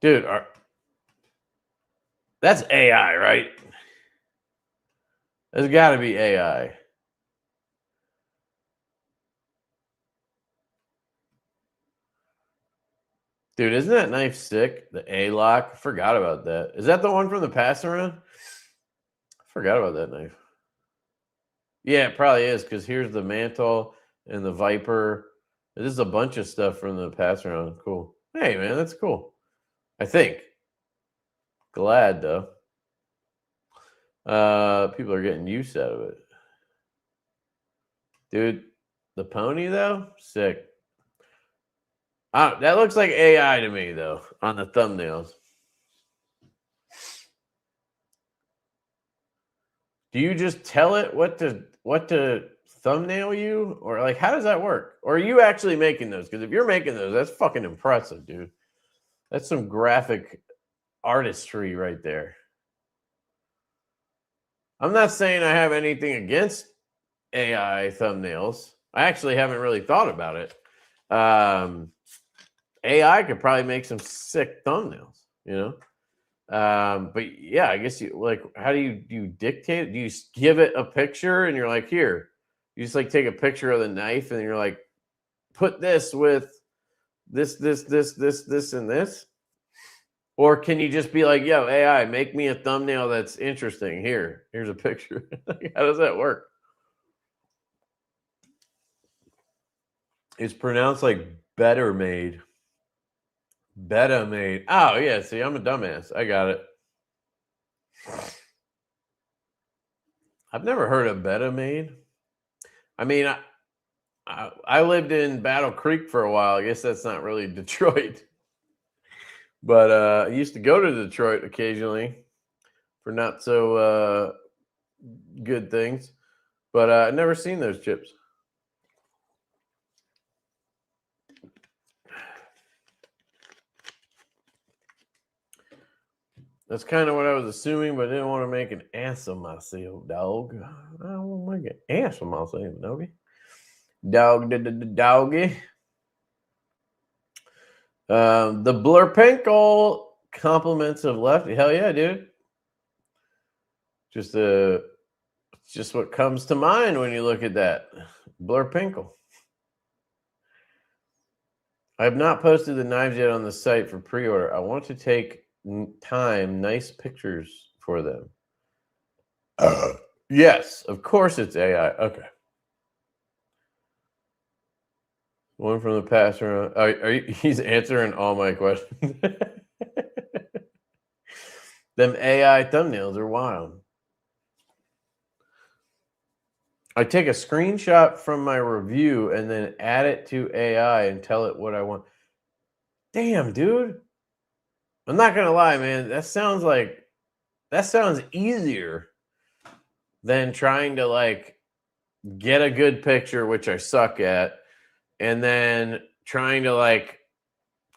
Dude, that's AI, right? There's got to be AI. Dude, isn't that knife sick? The A-lock. I forgot about that. Is that the one from the pass around? I forgot about that knife. Yeah, it probably is, because here's the mantle and the Viper. This is a bunch of stuff from the pass around. Cool. Hey, man, that's cool. I think. Glad, though. People are getting use out of it. Dude, the pony, though? Sick. That looks like AI to me, though, on the thumbnails. Do you just tell it what to thumbnail you? Or, like, how does that work? Or are you actually making those? Because if you're making those, that's fucking impressive, dude. That's some graphic artistry right there. I'm not saying I have anything against AI thumbnails. I actually haven't really thought about it. AI could probably make some sick thumbnails, you know? But yeah, I guess you like, how do you dictate it? Do you give it a picture and you're like, here, you just like take a picture of the knife and you're like, put this with this, and this? Or can you just be like, yo, AI, make me a thumbnail that's interesting. Here's a picture. How does that work? It's pronounced like better made. Beta made. Oh, yeah. See, I'm a dumbass. I got it. I've never heard of beta made. I mean, I lived in Battle Creek for a while. I guess that's not really Detroit. But I used to go to Detroit occasionally for not so good things. But I've never seen those chips. That's kind of what I was assuming, but I didn't want to make an ass of myself, dog. I don't want to make an ass of myself, doggy. Doggy. The Blurpinkle compliments of Lefty. Hell yeah, dude. Just what comes to mind when you look at that. Blurpinkle. I have not posted the knives yet on the site for pre-order. I want to take nice pictures for them. Yes, of course it's AI. Okay. One from the past round. He's answering all my questions. Them AI thumbnails are wild. I take a screenshot from my review and then add it to AI and tell it what I want. Damn, dude. I'm not going to lie, man. That sounds easier than trying to like get a good picture, which I suck at, and then trying to like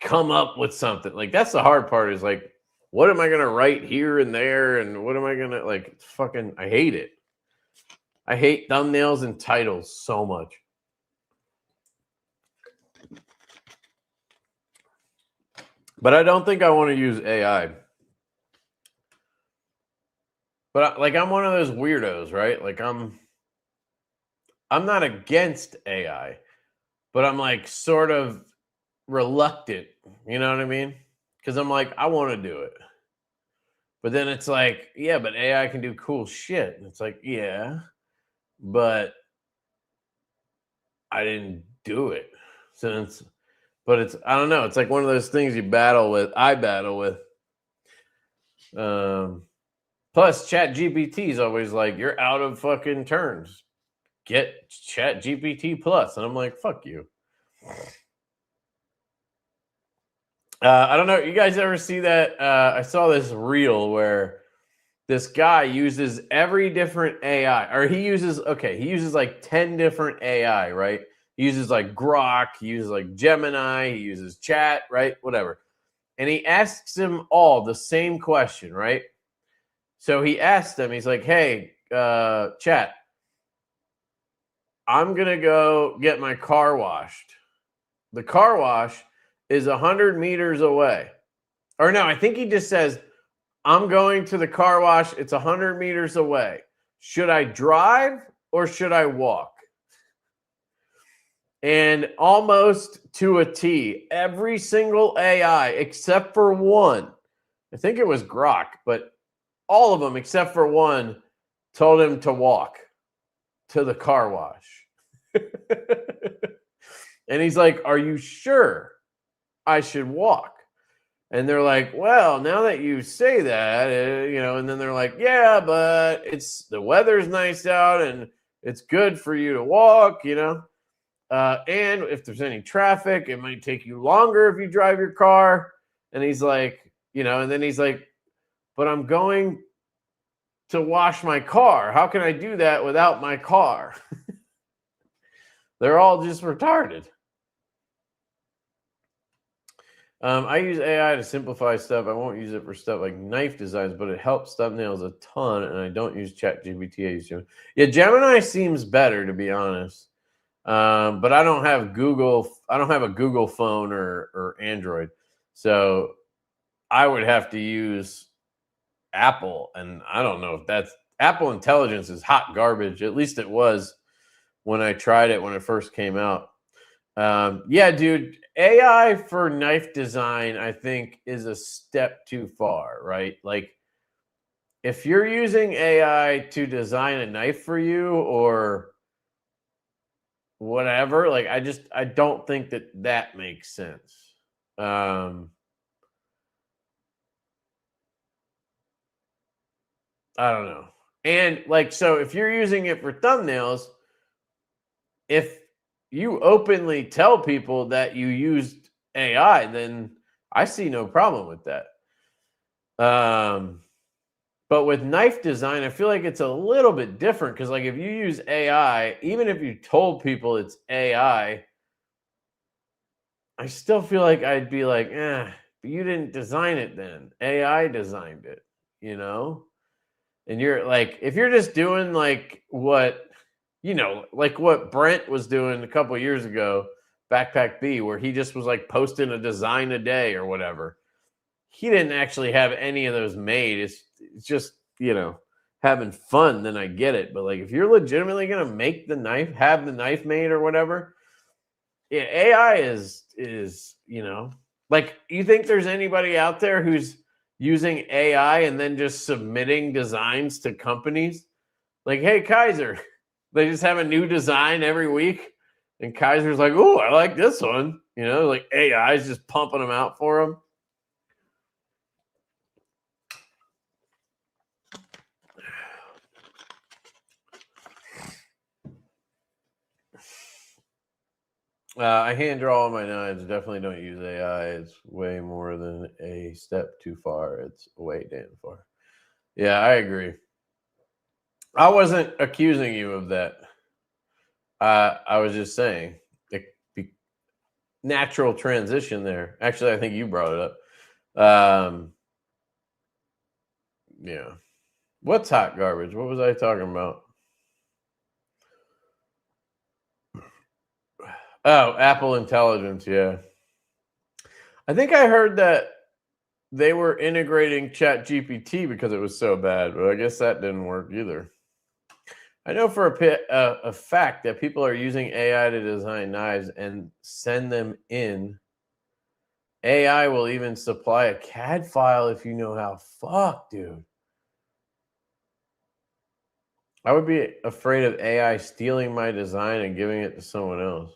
come up with something. Like that's the hard part is like, what am I going to write here and there? And what am I going to like fucking, I hate it. I hate thumbnails and titles so much. But I don't think I want to use AI. But like I'm one of those weirdos, right? Like I'm not against AI, but I'm like sort of reluctant. You know what I mean? Because I'm like, I want to do it. But then it's like, yeah, but AI can do cool shit. And it's like, yeah, but I didn't do it. But it's, I don't know. It's like one of those things I battle with. Plus, ChatGPT is always like, you're out of fucking turns. Get ChatGPT Plus. And I'm like, fuck you. I don't know. You guys ever see that? I saw this reel where this guy uses every different AI, or he uses like 10 different AI, right? He uses like Grok, he uses like Gemini, he uses Chat, right? Whatever. And he asks them all the same question, right? So he asked them, he's like, hey, Chat, I'm going to go get my car washed. The car wash is 100 meters away. Or no, I think he just says, I'm going to the car wash. It's 100 meters away. Should I drive or should I walk? And almost to a T, every single AI except for one, I think it was Grok, but all of them except for one told him to walk to the car wash. And he's like, are you sure I should walk? And they're like, well, now that you say that, and then they're like, yeah, but the weather's nice out and it's good for you to walk, and if there's any traffic, it might take you longer if you drive your car. And he's like, you know, and then he's like, but I'm going to wash my car. How can I do that without my car? They're all just retarded. I use AI to simplify stuff. I won't use it for stuff like knife designs, but it helps thumbnails a ton, and I don't use ChatGPT. I use Gemini. Yeah, Gemini seems better, to be honest. But I don't have Google. I don't have a Google phone or Android, so I would have to use Apple, and I don't know if that's Apple Intelligence is hot garbage. At least it was when I tried it when it first came out. Yeah, dude, AI for knife design, I think, is a step too far, right? Like, if you're using AI to design a knife for you or whatever, like, I don't think that makes sense. I don't know. And like, so if you're using it for thumbnails, if you openly tell people that you used AI, then I see no problem with that. But with knife design, I feel like it's a little bit different because, like, if you use AI, even if you told people it's AI, I still feel like I'd be like, but you didn't design it then. AI designed it, you know? And you're like, if you're just doing like what, you know, like what Brent was doing a couple of years ago, Backpack B, where he just was like posting a design a day or whatever. He didn't actually have any of those made. It's just, you know, having fun, then I get it. But like, if you're legitimately going to make the knife, have the knife made or whatever, yeah, AI is, you know, like, you think there's anybody out there who's using AI and then just submitting designs to companies? Like, hey, Kaiser, they just have a new design every week. And Kaiser's like, oh, I like this one. You know, like AI is just pumping them out for them. I hand draw all my knives. Definitely don't use AI. It's way more than a step too far. It's way damn far. Yeah, I agree. I wasn't accusing you of that. I was just saying natural transition there. Actually, I think you brought it up. Yeah. What's hot garbage? What was I talking about? Oh, Apple Intelligence. Yeah. I think I heard that they were integrating ChatGPT because it was so bad, but I guess that didn't work either. I know for a fact that people are using AI to design knives and send them in. AI will even supply a CAD file if you know how. Fuck, dude. I would be afraid of AI stealing my design and giving it to someone else.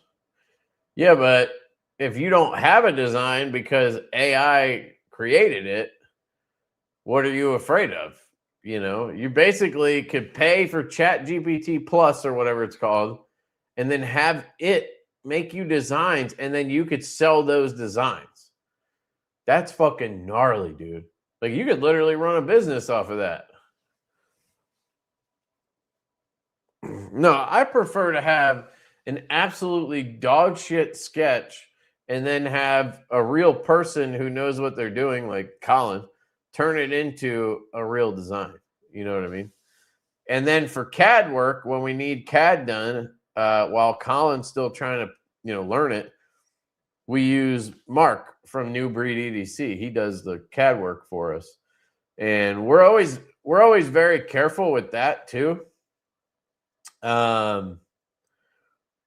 Yeah, but if you don't have a design because AI created it, what are you afraid of? You know, you basically could pay for ChatGPT Plus or whatever it's called, and then have it make you designs, and then you could sell those designs. That's fucking gnarly, dude. Like, you could literally run a business off of that. No, I prefer to have an absolutely dog shit sketch and then have a real person who knows what they're doing, like Colin, turn it into a real design. You know what I mean? And then for CAD work, when we need CAD done, while Colin's still trying to, you know, learn it, we use Mark from New Breed EDC. He does the CAD work for us. And we're always very careful with that too.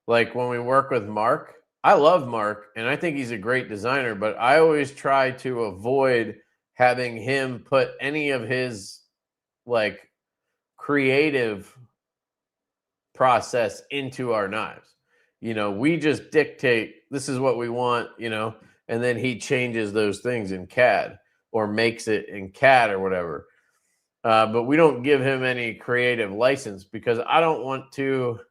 Like when we work with Mark, I love Mark and I think he's a great designer, but I always try to avoid having him put any of his like creative process into our knives. You know, we just dictate this is what we want, you know, and then he changes those things in CAD or makes it in CAD or whatever. But we don't give him any creative license because I don't want to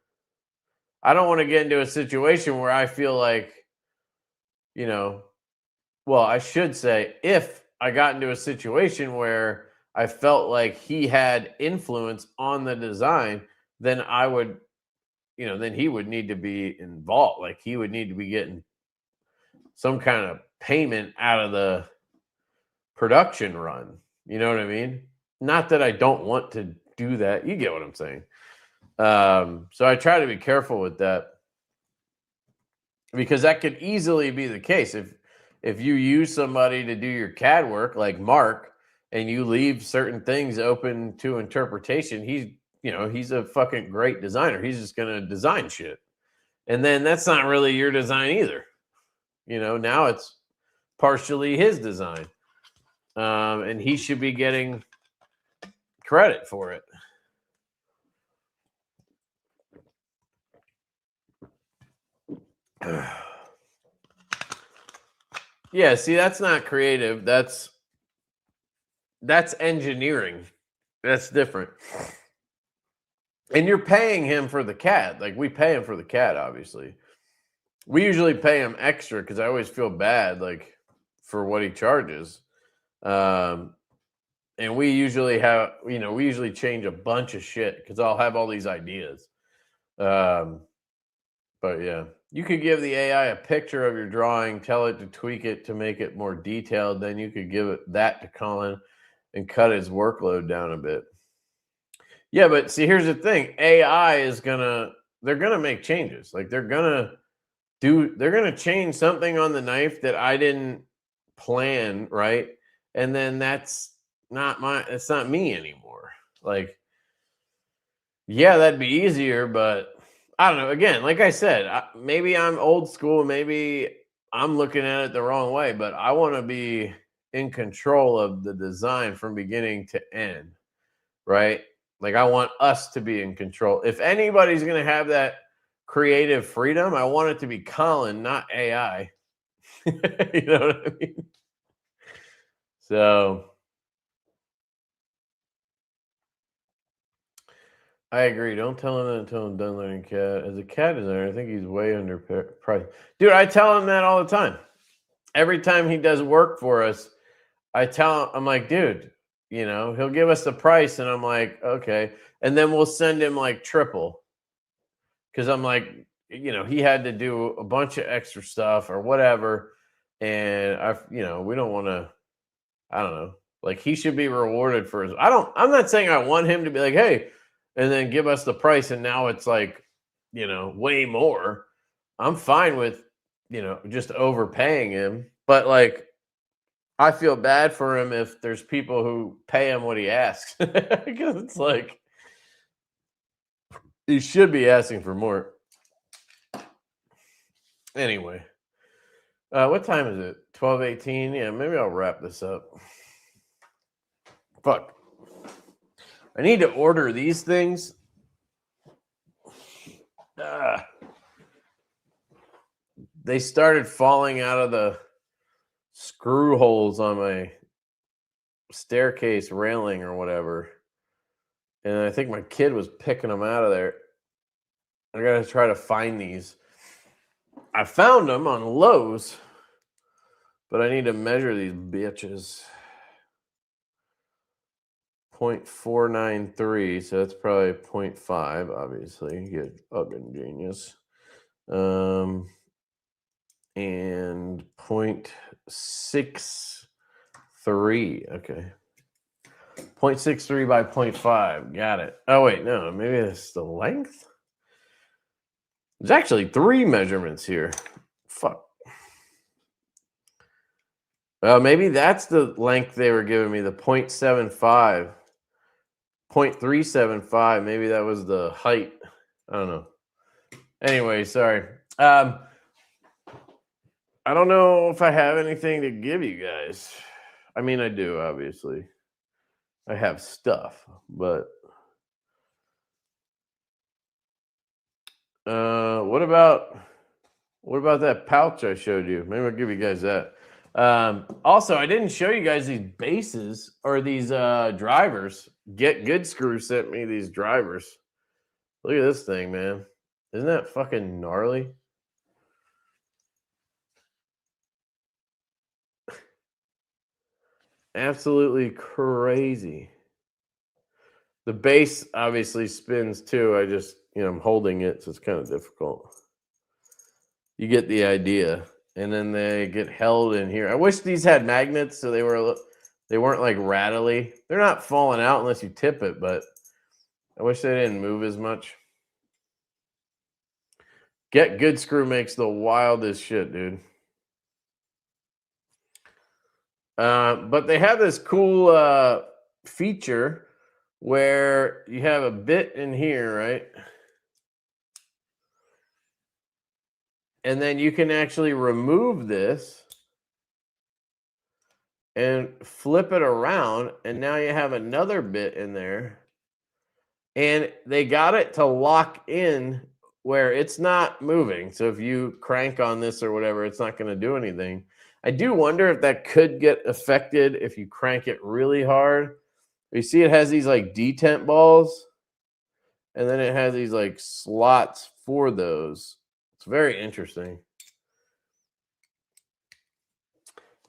I don't want to get into a situation where I feel like, you know, well, I should say, if I got into a situation where I felt like he had influence on the design, then I would, then he would need to be involved. Like he would need to be getting some kind of payment out of the production run. You know what I mean? Not that I don't want to do that. You get what I'm saying. So I try to be careful with that, because that could easily be the case. If you use somebody to do your CAD work like Mark, and you leave certain things open to interpretation, he's a fucking great designer. He's just going to design shit. And then that's not really your design either. Now it's partially his design. And he should be getting credit for it. Yeah, see, that's not creative. That's engineering. That's different. And you're paying him for the CAD. Like, we pay him for the CAD, obviously. We usually pay him extra because I always feel bad, like, for what he charges. And we usually change a bunch of shit because I'll have all these ideas. But yeah, you could give the AI a picture of your drawing, tell it to tweak it to make it more detailed. Then you could give it that to Colin and cut his workload down a bit. Yeah, but see, here's the thing. AI they're gonna make changes. Like they're gonna change something on the knife that I didn't plan, right? And then it's not me anymore. Like, yeah, that'd be easier, but I don't know. Again, like I said, maybe I'm old school. Maybe I'm looking at it the wrong way, but I want to be in control of the design from beginning to end, right? Like I want us to be in control. If anybody's going to have that creative freedom, I want it to be Colin, not AI. You know what I mean? So I agree. Don't tell him that until I'm done learning CAD. As a CAD designer, I think he's way underpriced. Dude, I tell him that all the time. Every time he does work for us, I'm like, dude, he'll give us the price, and I'm like, okay. And then we'll send him like triple. Because I'm like, he had to do a bunch of extra stuff or whatever. And we don't want to, I don't know. Like he should be rewarded for I'm not saying I want him to be like, hey, and then give us the price, and now it's like, way more. I'm fine with, just overpaying him. But like, I feel bad for him if there's people who pay him what he asks. Because it's like, he should be asking for more. Anyway, what time is it? 12:18. Yeah, maybe I'll wrap this up. Fuck. I need to order these things. They started falling out of the screw holes on my staircase railing or whatever. And I think my kid was picking them out of there. I got to try to find these. I found them on Lowe's, but I need to measure these bitches. 0.493, so that's probably 0.5, obviously. Good fucking genius. And 0.63. Okay. 0.63 by 0.5. Got it. Oh, wait, no. Maybe it's the length? There's actually 3 measurements here. Fuck. Maybe that's the length they were giving me, the 0.75. 0.375. Maybe that was the height. I don't know. Anyway, sorry. I don't know if I have anything to give you guys. I mean, I do, obviously. I have stuff, but what about that pouch I showed you? Maybe I'll give you guys that. Also, I didn't show you guys these bases or these drivers. Get Good Screw sent me these drivers. Look at this thing, man. Isn't that fucking gnarly? Absolutely crazy. The base obviously spins too. I just, I'm holding it, so it's kind of difficult. You get the idea. And then they get held in here. I wish these had magnets so they weren't like rattly. They're not falling out unless you tip it, but I wish they didn't move as much. Get Good Screw makes the wildest shit, dude. But they have this cool feature where you have a bit in here, right? And then you can actually remove this and flip it around, and now you have another bit in there. And they got it to lock in where it's not moving. So if you crank on this or whatever, it's not going to do anything. I do wonder if that could get affected if you crank it really hard. You see it has these like detent balls, and then it has these like slots for those. It's very interesting.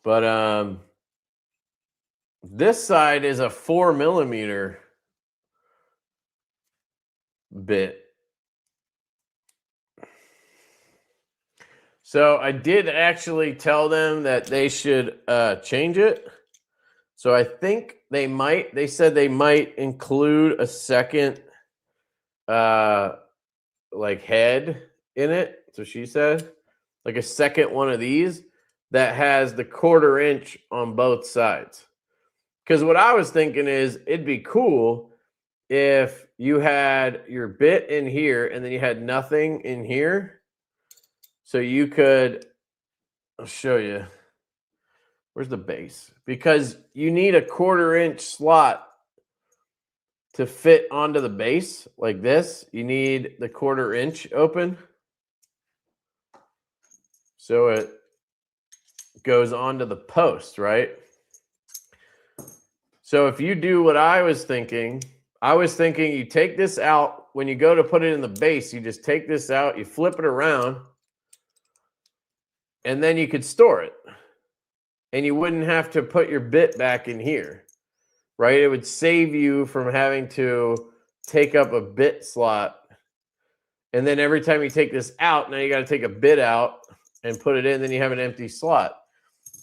But this side is a 4mm bit. So I did actually tell them that they should change it. So I think they said they might include a second like head in it. So she said, like a second one of these that has the 1/4 inch on both sides. Because what I was thinking is it'd be cool if you had your bit in here and then you had nothing in here. So you could, I'll show you. Where's the base? Because you need a 1/4 inch slot to fit onto the base like this. You need the 1/4 inch open. So it goes onto the post, right? So if you do what I was thinking you take this out. When you go to put it in the base, you just take this out, you flip it around, and then you could store it. And you wouldn't have to put your bit back in here, right? It would save you from having to take up a bit slot. And then every time you take this out, now you got to take a bit out and put it in, then you have an empty slot.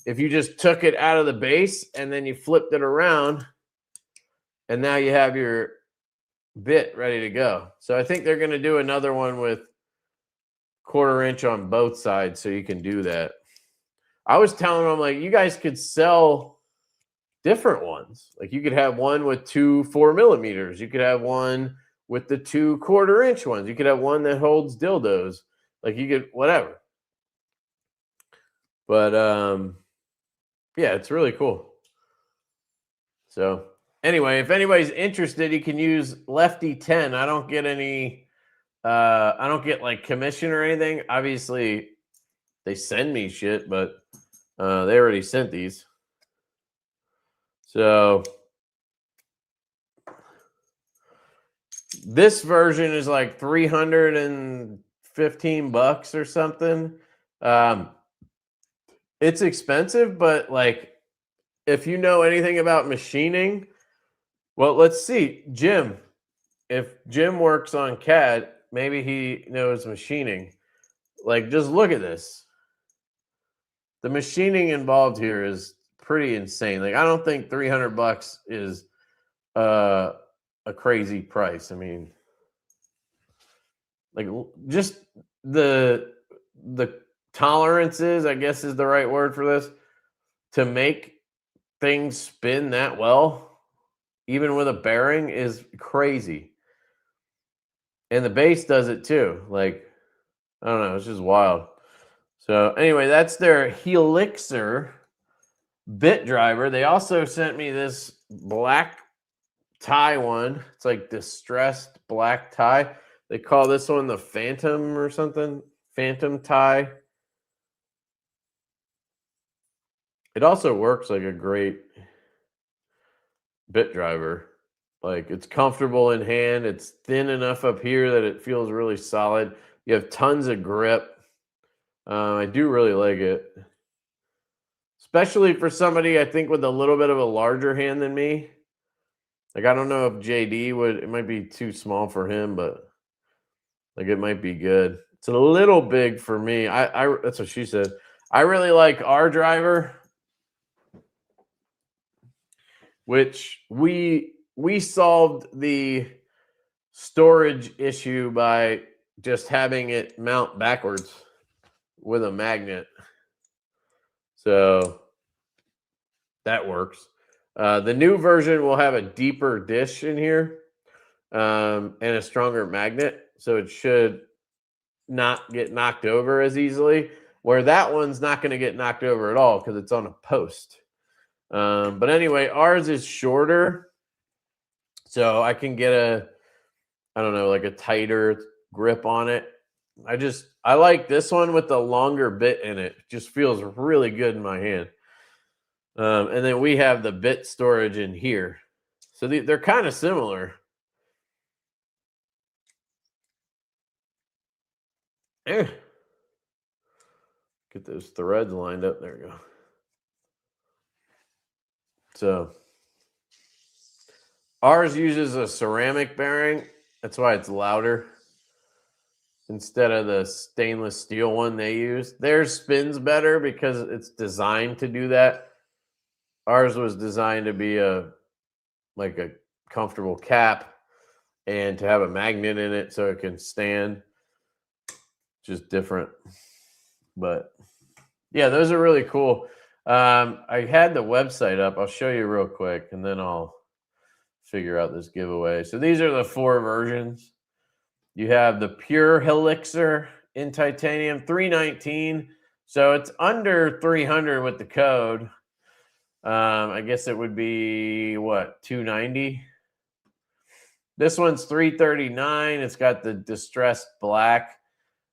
If you just took it out of the base and then you flipped it around, and now you have your bit ready to go. So I think they're going to do another one with 1/4 inch on both sides so you can do that. I was telling them, like, you guys could sell different ones. Like, you could have one with 2 4mm. You could have one with the 2 1/4 inch ones. You could have one that holds dildos. Like, you could, whatever. But, yeah, it's really cool. So, anyway, if anybody's interested, you can use Lefty 10. I don't get any, I don't get like commission or anything. Obviously, they send me shit, but they already sent these. So this version is like $315 or something. It's expensive, but like if you know anything about machining, well, let's see, Jim. If Jim works on CAD, maybe he knows machining. Like, just look at this. The machining involved here is pretty insane. Like, I don't think $300 is a crazy price. I mean, like, just the tolerances, I guess is the right word for this, to make things spin that well, even with a bearing, is crazy. And the base does it too. Like, I don't know, it's just wild. So anyway, that's their Helixer bit driver. They also sent me this black tie one. It's like distressed black tie. They call this one the Phantom or something. Phantom tie. It also works like a great bit driver. Like, it's comfortable in hand. It's thin enough up here that it feels really solid. You have tons of grip. I do really like it. Especially for somebody, I think, with a little bit of a larger hand than me. Like, I don't know if JD would, it might be too small for him, but like it might be good. It's a little big for me. I that's what she said. I really like our driver, which we solved the storage issue by just having it mount backwards with a magnet. So that works. The new version will have a deeper dish in here and a stronger magnet. So it should not get knocked over as easily, where that one's not going to get knocked over at all because it's on a post. But anyway, ours is shorter. So I can get I don't know, like a tighter grip on it. I like this one with the longer bit in it. It just feels really good in my hand. And then we have the bit storage in here. So they're kind of similar. Get those threads lined up. There we go. So ours uses a ceramic bearing. That's why it's louder instead of the stainless steel one they use. Theirs spins better because it's designed to do that. Ours was designed to be like a comfortable cap and to have a magnet in it so it can stand. Just different. But yeah, those are really cool. I had the website up. I'll show you real quick and then I'll figure out this giveaway. So these are the 4 versions. You have the pure Helixer in titanium, $319. So it's under 300 with the code. I guess it would be what, $290. This one's $339. It's got the distressed black.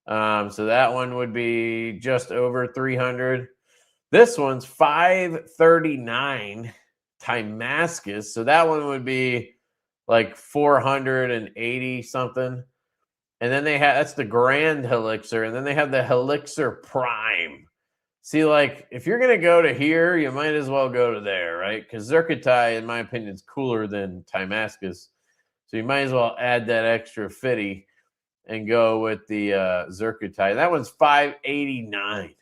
So that one would be just over 300. This one's $539 Timascus. So that one would be like 480 something. And then they have, that's the Grand Helixer. And then they have the Helixer Prime. See, like, if you're going to go to here, you might as well go to there, right? Because Zircotai, in my opinion, is cooler than Timascus. So you might as well add that extra 50 and go with the Zircotai. That one's $589.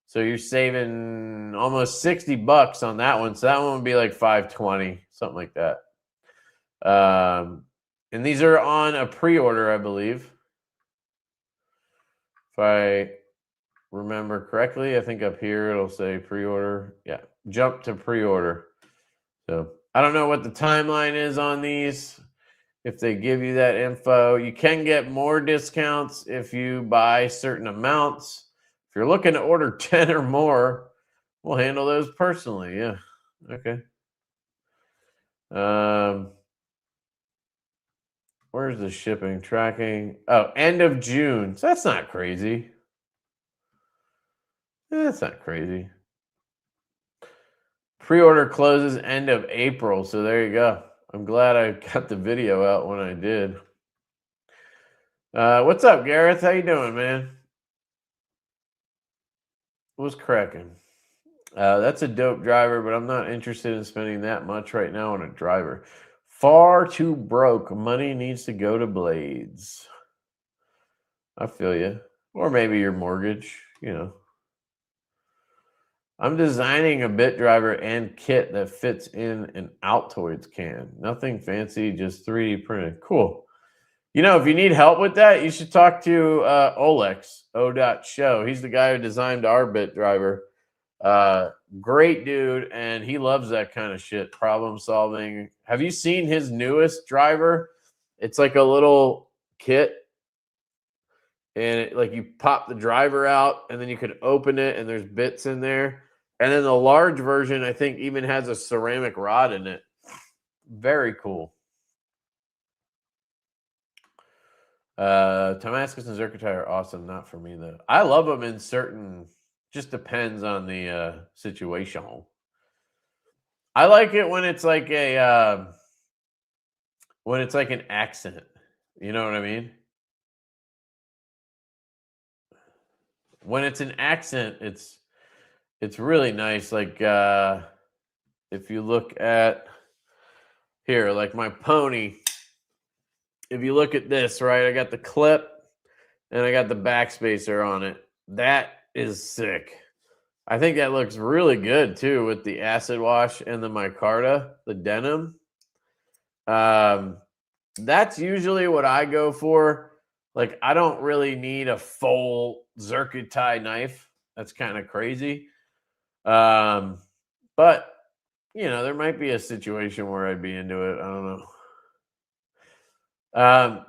So you're saving almost $60 on that one. So that one would be like $520, something like that. And these are on a pre-order, I believe. If I remember correctly, I think up here it'll say pre-order. Yeah, jump to pre-order. So I don't know what the timeline is on these. If they give you that info, you can get more discounts if you buy certain amounts. If you're looking to order 10 or more, we'll handle those personally. Yeah. Okay. Where's the shipping tracking? Oh, end of June. So that's not crazy. That's not crazy. Pre-order closes end of April. So there you go. I'm glad I got the video out when I did. What's up, Gareth? How you doing, man? What's cracking? That's a dope driver, but I'm not interested in spending that much right now on a driver. Far too broke. Money needs to go to blades. I feel you. Or maybe your mortgage, you know. I'm designing a bit driver and kit that fits in an Altoids can. Nothing fancy, just 3D printed. Cool. You know, if you need help with that, you should talk to Olex, O.Show. He's the guy who designed our bit driver. Great dude, and he loves that kind of shit, problem solving. Have you seen his newest driver? It's like a little kit, and like you pop the driver out, and then you can open it, and there's bits in there. And then the large version, I think, even has a ceramic rod in it. Very cool. Timascus and Zircotai are awesome. Not for me, though. I love them in certain... Just depends on the situation. I like it when it's like a when it's like an accent. You know what I mean? When it's an accent, it's really nice. Like if you look at here, like my pony, if you look at this, right, I got the clip and I got the backspacer on it. That is sick. I think that looks really good too with the acid wash and the micarta, the denim. That's usually what I go for. Like, I don't really need a full zircuit knife. That's kind of crazy. But you know, there might be a situation where I'd be into it. I don't know.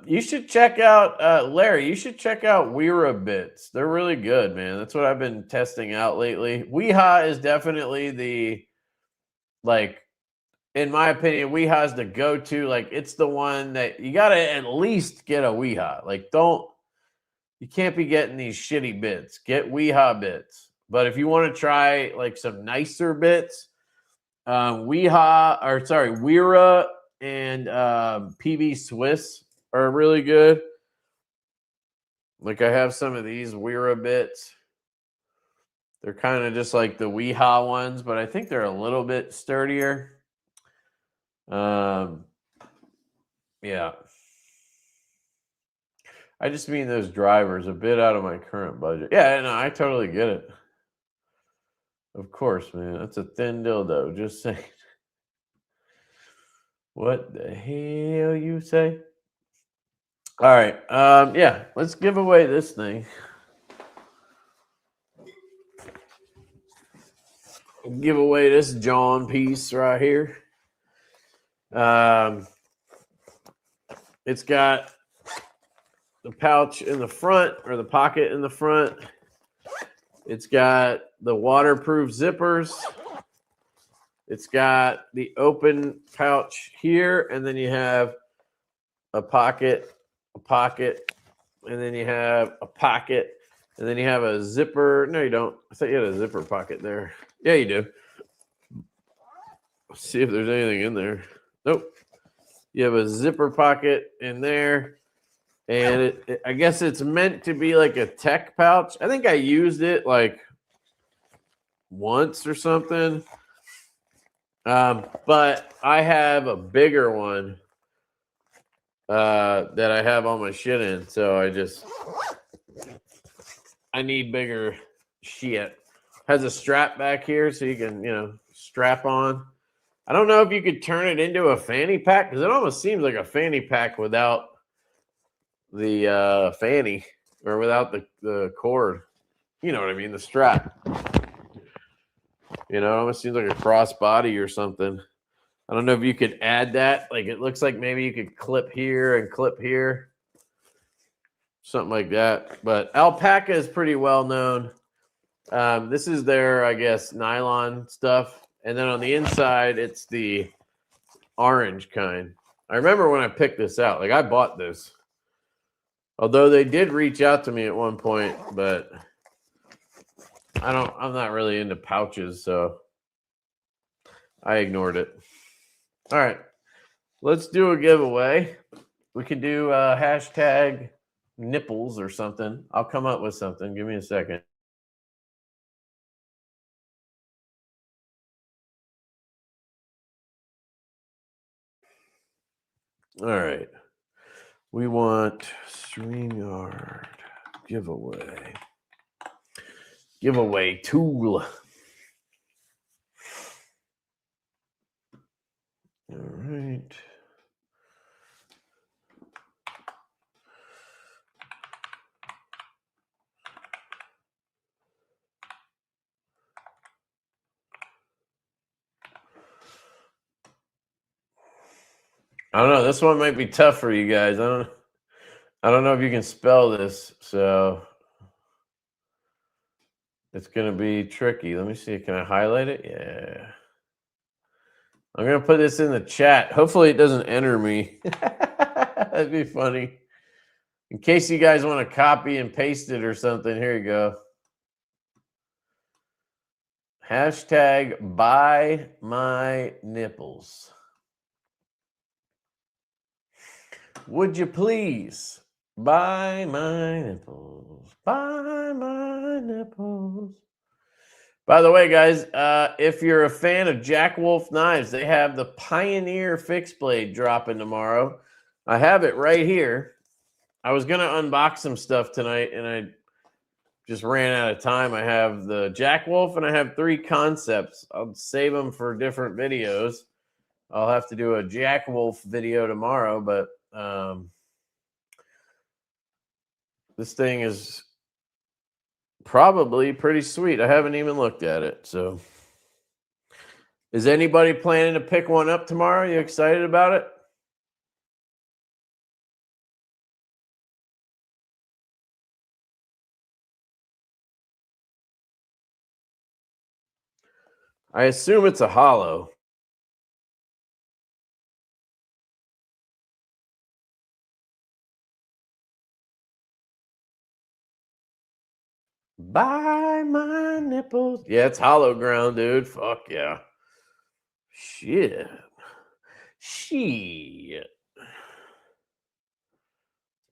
You should check out Larry. You should check out Weera bits. They're really good, man. That's what I've been testing out lately. Weeha is definitely the like, in my opinion, Weeha is the go-to. Like, it's the one that you gotta at least get a Weeha. Like, you can't be getting these shitty bits. Get Weeha bits. But if you want to try like some nicer bits, Weeha Weera and PB Swiss are really good. Like, I have some of these Weera bits. They're kind of just like the Weeha ones, but I think they're a little bit sturdier. Yeah. I just mean those drivers a bit out of my current budget. Yeah, no, I totally get it. Of course, man. That's a thin dildo. Just saying. What the hell you say? All right. Yeah, let's give away this thing. Give away this John piece right here. It's got the pouch in the front, or the pocket in the front. It's got the waterproof zippers. It's got the open pouch here, and then you have a pocket, and then you have a pocket, and then you have a zipper. No, you don't. I thought you had a zipper pocket there. Yeah, you do. Let's see if there's anything in there. Nope. You have a zipper pocket in there, and I guess it's meant to be like a tech pouch. I think I used it like once or something. But I have a bigger one that I have all my shit in, so I need bigger shit. Has a strap back here so you can, you know, strap on. I don't know if you could turn it into a fanny pack, because it almost seems like a fanny pack without the fanny, or without the cord. You know what I mean? The strap. You know, it almost seems like a crossbody or something. I don't know if you could add that. Like, it looks like maybe you could clip here and clip here. Something like that. But alpaca is pretty well known. This is their, I guess, nylon stuff. And then on the inside, it's the orange kind. I remember when I picked this out. Like, I bought this. Although they did reach out to me at one point, but I'm not really into pouches, so I ignored it. All right. Let's do a giveaway. We could do hashtag nipples or something. I'll come up with something. Give me a second. All right. We want StreamYard giveaway. Giveaway tool. All right. I don't know. This one might be tough for you guys. I don't know if you can spell this, so it's gonna be tricky. Let me see. Can I highlight it? Yeah. I'm gonna put this in the chat. Hopefully it doesn't enter me. That'd be funny. In case you guys want to copy and paste it or something, here you go. Hashtag buy my nipples. Would you please buy my nipples? Buy my nipples. By the way, guys, if you're a fan of Jack Wolf knives, they have the Pioneer fixed blade dropping tomorrow. I have it right here. I was going to unbox some stuff tonight, and I just ran out of time. I have the Jack Wolf, and I have 3 concepts. I'll save them for different videos. I'll have to do a Jack Wolf video tomorrow, but this thing is probably pretty sweet. I haven't even looked at it. So is anybody planning to pick one up tomorrow? You excited about it? I assume it's a hollow. Buy my nipples. Yeah, it's hollow ground, dude. Fuck yeah. Shit.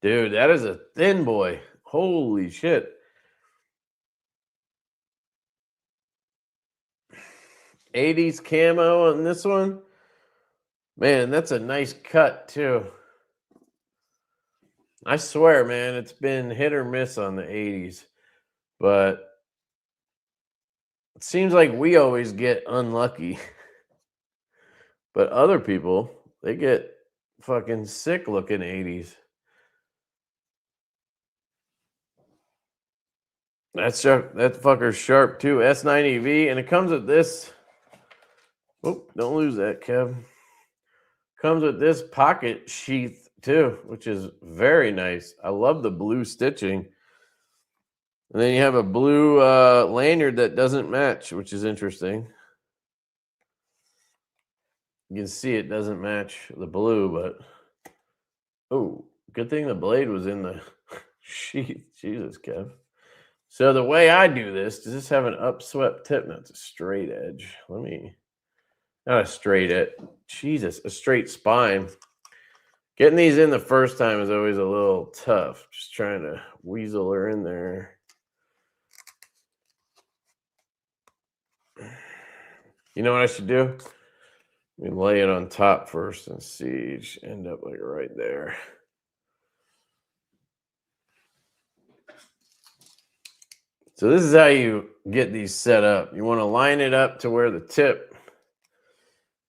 Dude, that is a thin boy. Holy shit. 80s camo on this one. Man, that's a nice cut too. I swear, man, it's been hit or miss on the 80s. But it seems like we always get unlucky. But other people, they get fucking sick looking 80s. That's sharp. That fucker's sharp too. S90V, and it comes with this. Oh, don't lose that, Kev. Comes with this pocket sheath too, which is very nice. I love the blue stitching. And then you have a blue lanyard that doesn't match, which is interesting. You can see it doesn't match the blue, but oh, good thing the blade was in the sheath. Jesus, Kev. So the way I do this, does this have an upswept tip? No, it's a straight edge. Not a straight edge. Jesus, a straight spine. Getting these in the first time is always a little tough. Just trying to weasel her in there. You know what I should do? Let me lay it on top first and see. End up like right there. So this is how you get these set up. You want to line it up to where the tip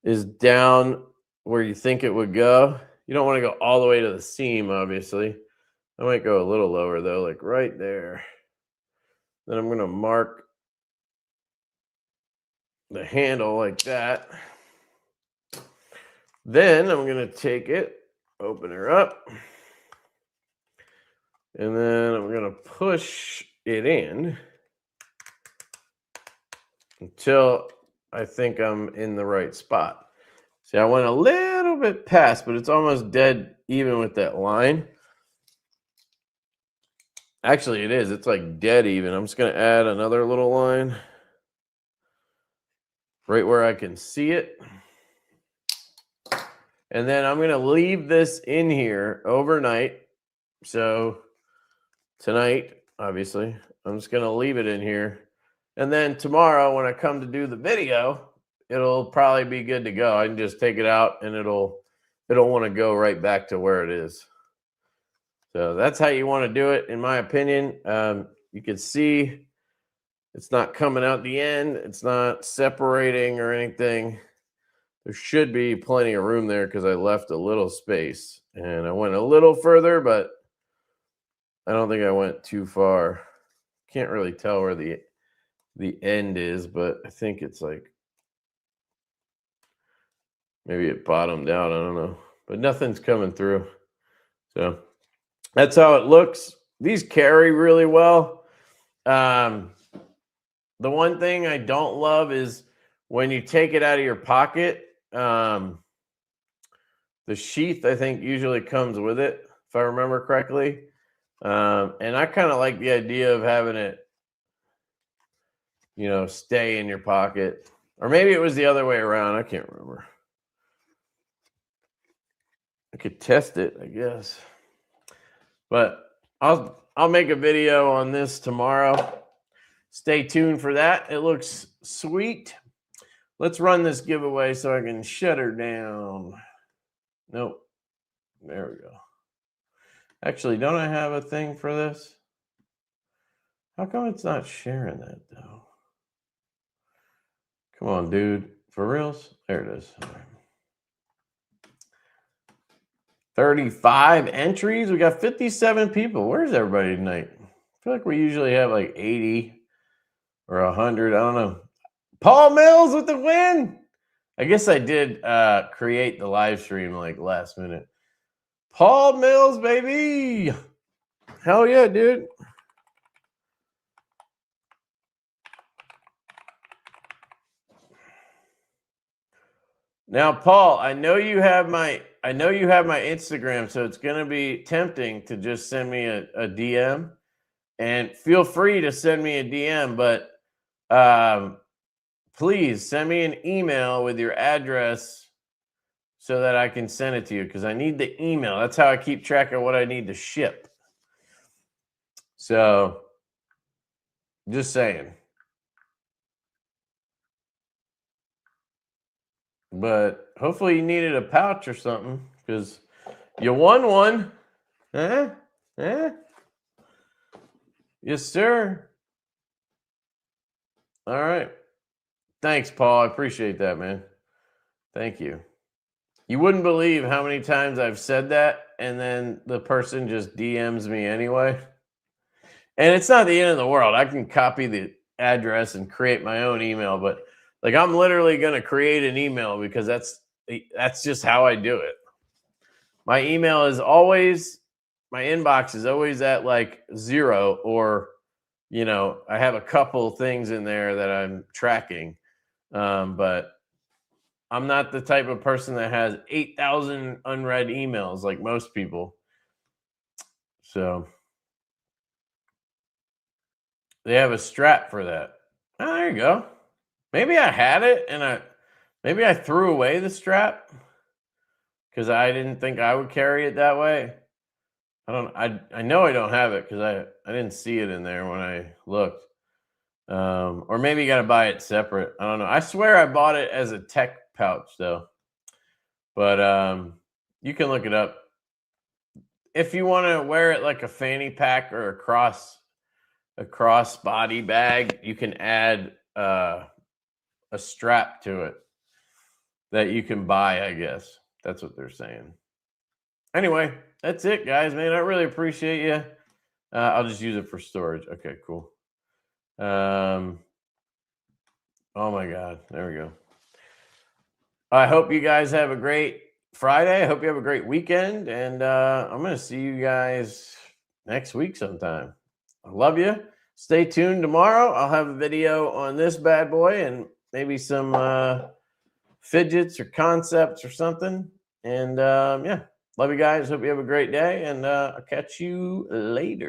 is down where you think it would go. You don't want to go all the way to the seam, obviously. I might go a little lower though, like right there. Then I'm going to mark the handle like that. Then I'm going to take it, open her up, and then I'm going to push it in until I think I'm in the right spot. See, I went a little bit past, but it's almost dead even with that line. Actually, it is. It's like dead even. I'm just going to add another little line right where I can see it. And then I'm going to leave this in here overnight. So tonight, obviously, I'm just going to leave it in here. And then tomorrow when I come to do the video, it'll probably be good to go. I can just take it out and it'll want to go right back to where it is. So that's how you want to do it, in my opinion. You can see it's not coming out the end. It's not separating or anything. There should be plenty of room there because I left a little space. And I went a little further, but I don't think I went too far. Can't really tell where the end is, but I think it's like maybe it bottomed out. I don't know. But nothing's coming through. So that's how it looks. These carry really well. The one thing I don't love is when you take it out of your pocket, the sheath, I think, usually comes with it, if I remember correctly. And I kind of like the idea of having it, stay in your pocket. Or maybe it was the other way around. I can't remember. I could test it, I guess. But I'll make a video on this tomorrow. Stay tuned for that. It looks sweet. Let's run this giveaway so I can shut her down. Nope. There we go. Actually, don't I have a thing for this? How come it's not sharing that, though? Come on, dude. For reals? There it is. 35 entries. We got 57 people. Where's everybody tonight? I feel like we usually have like 80 or 100. I don't know. Paul Mills with the win. I guess I did create the live stream like last minute. Paul Mills, baby. Hell yeah, dude. Now, Paul, I know you have my Instagram, so it's gonna be tempting to just send me a DM, and feel free to send me a DM, but please send me an email with your address so that I can send it to you, because I need the email. That's how I keep track of what I need to ship. So, just saying. But hopefully you needed a pouch or something, because you won one. Huh? Yes, sir. All right. Thanks, Paul. I appreciate that, man. Thank you. You wouldn't believe how many times I've said that, and then the person just DMs me anyway. And it's not the end of the world. I can copy the address and create my own email, but like I'm literally going to create an email because that's just how I do it. My email is always, my inbox is always at like 0, or, you know, I have a couple things in there that I'm tracking. But I'm not the type of person that has 8,000 unread emails like most people. So they have a strap for that. Oh, there you go. Maybe I had it and maybe I threw away the strap because I didn't think I would carry it that way. I know I don't have it because I didn't see it in there when I looked. Or maybe you got to buy it separate. I don't know. I swear I bought it as a tech pouch though. But you can look it up. If you want to wear it like a fanny pack or a cross body bag, you can add a strap to it that you can buy, I guess. That's what they're saying. Anyway, that's it, guys, man. I really appreciate you. I'll just use it for storage. Okay, cool. Oh my God. There we go. I hope you guys have a great Friday. I hope you have a great weekend. And I'm going to see you guys next week sometime. I love you. Stay tuned tomorrow. I'll have a video on this bad boy and maybe some fidgets or concepts or something. And yeah, love you guys. Hope you have a great day. And I'll catch you later.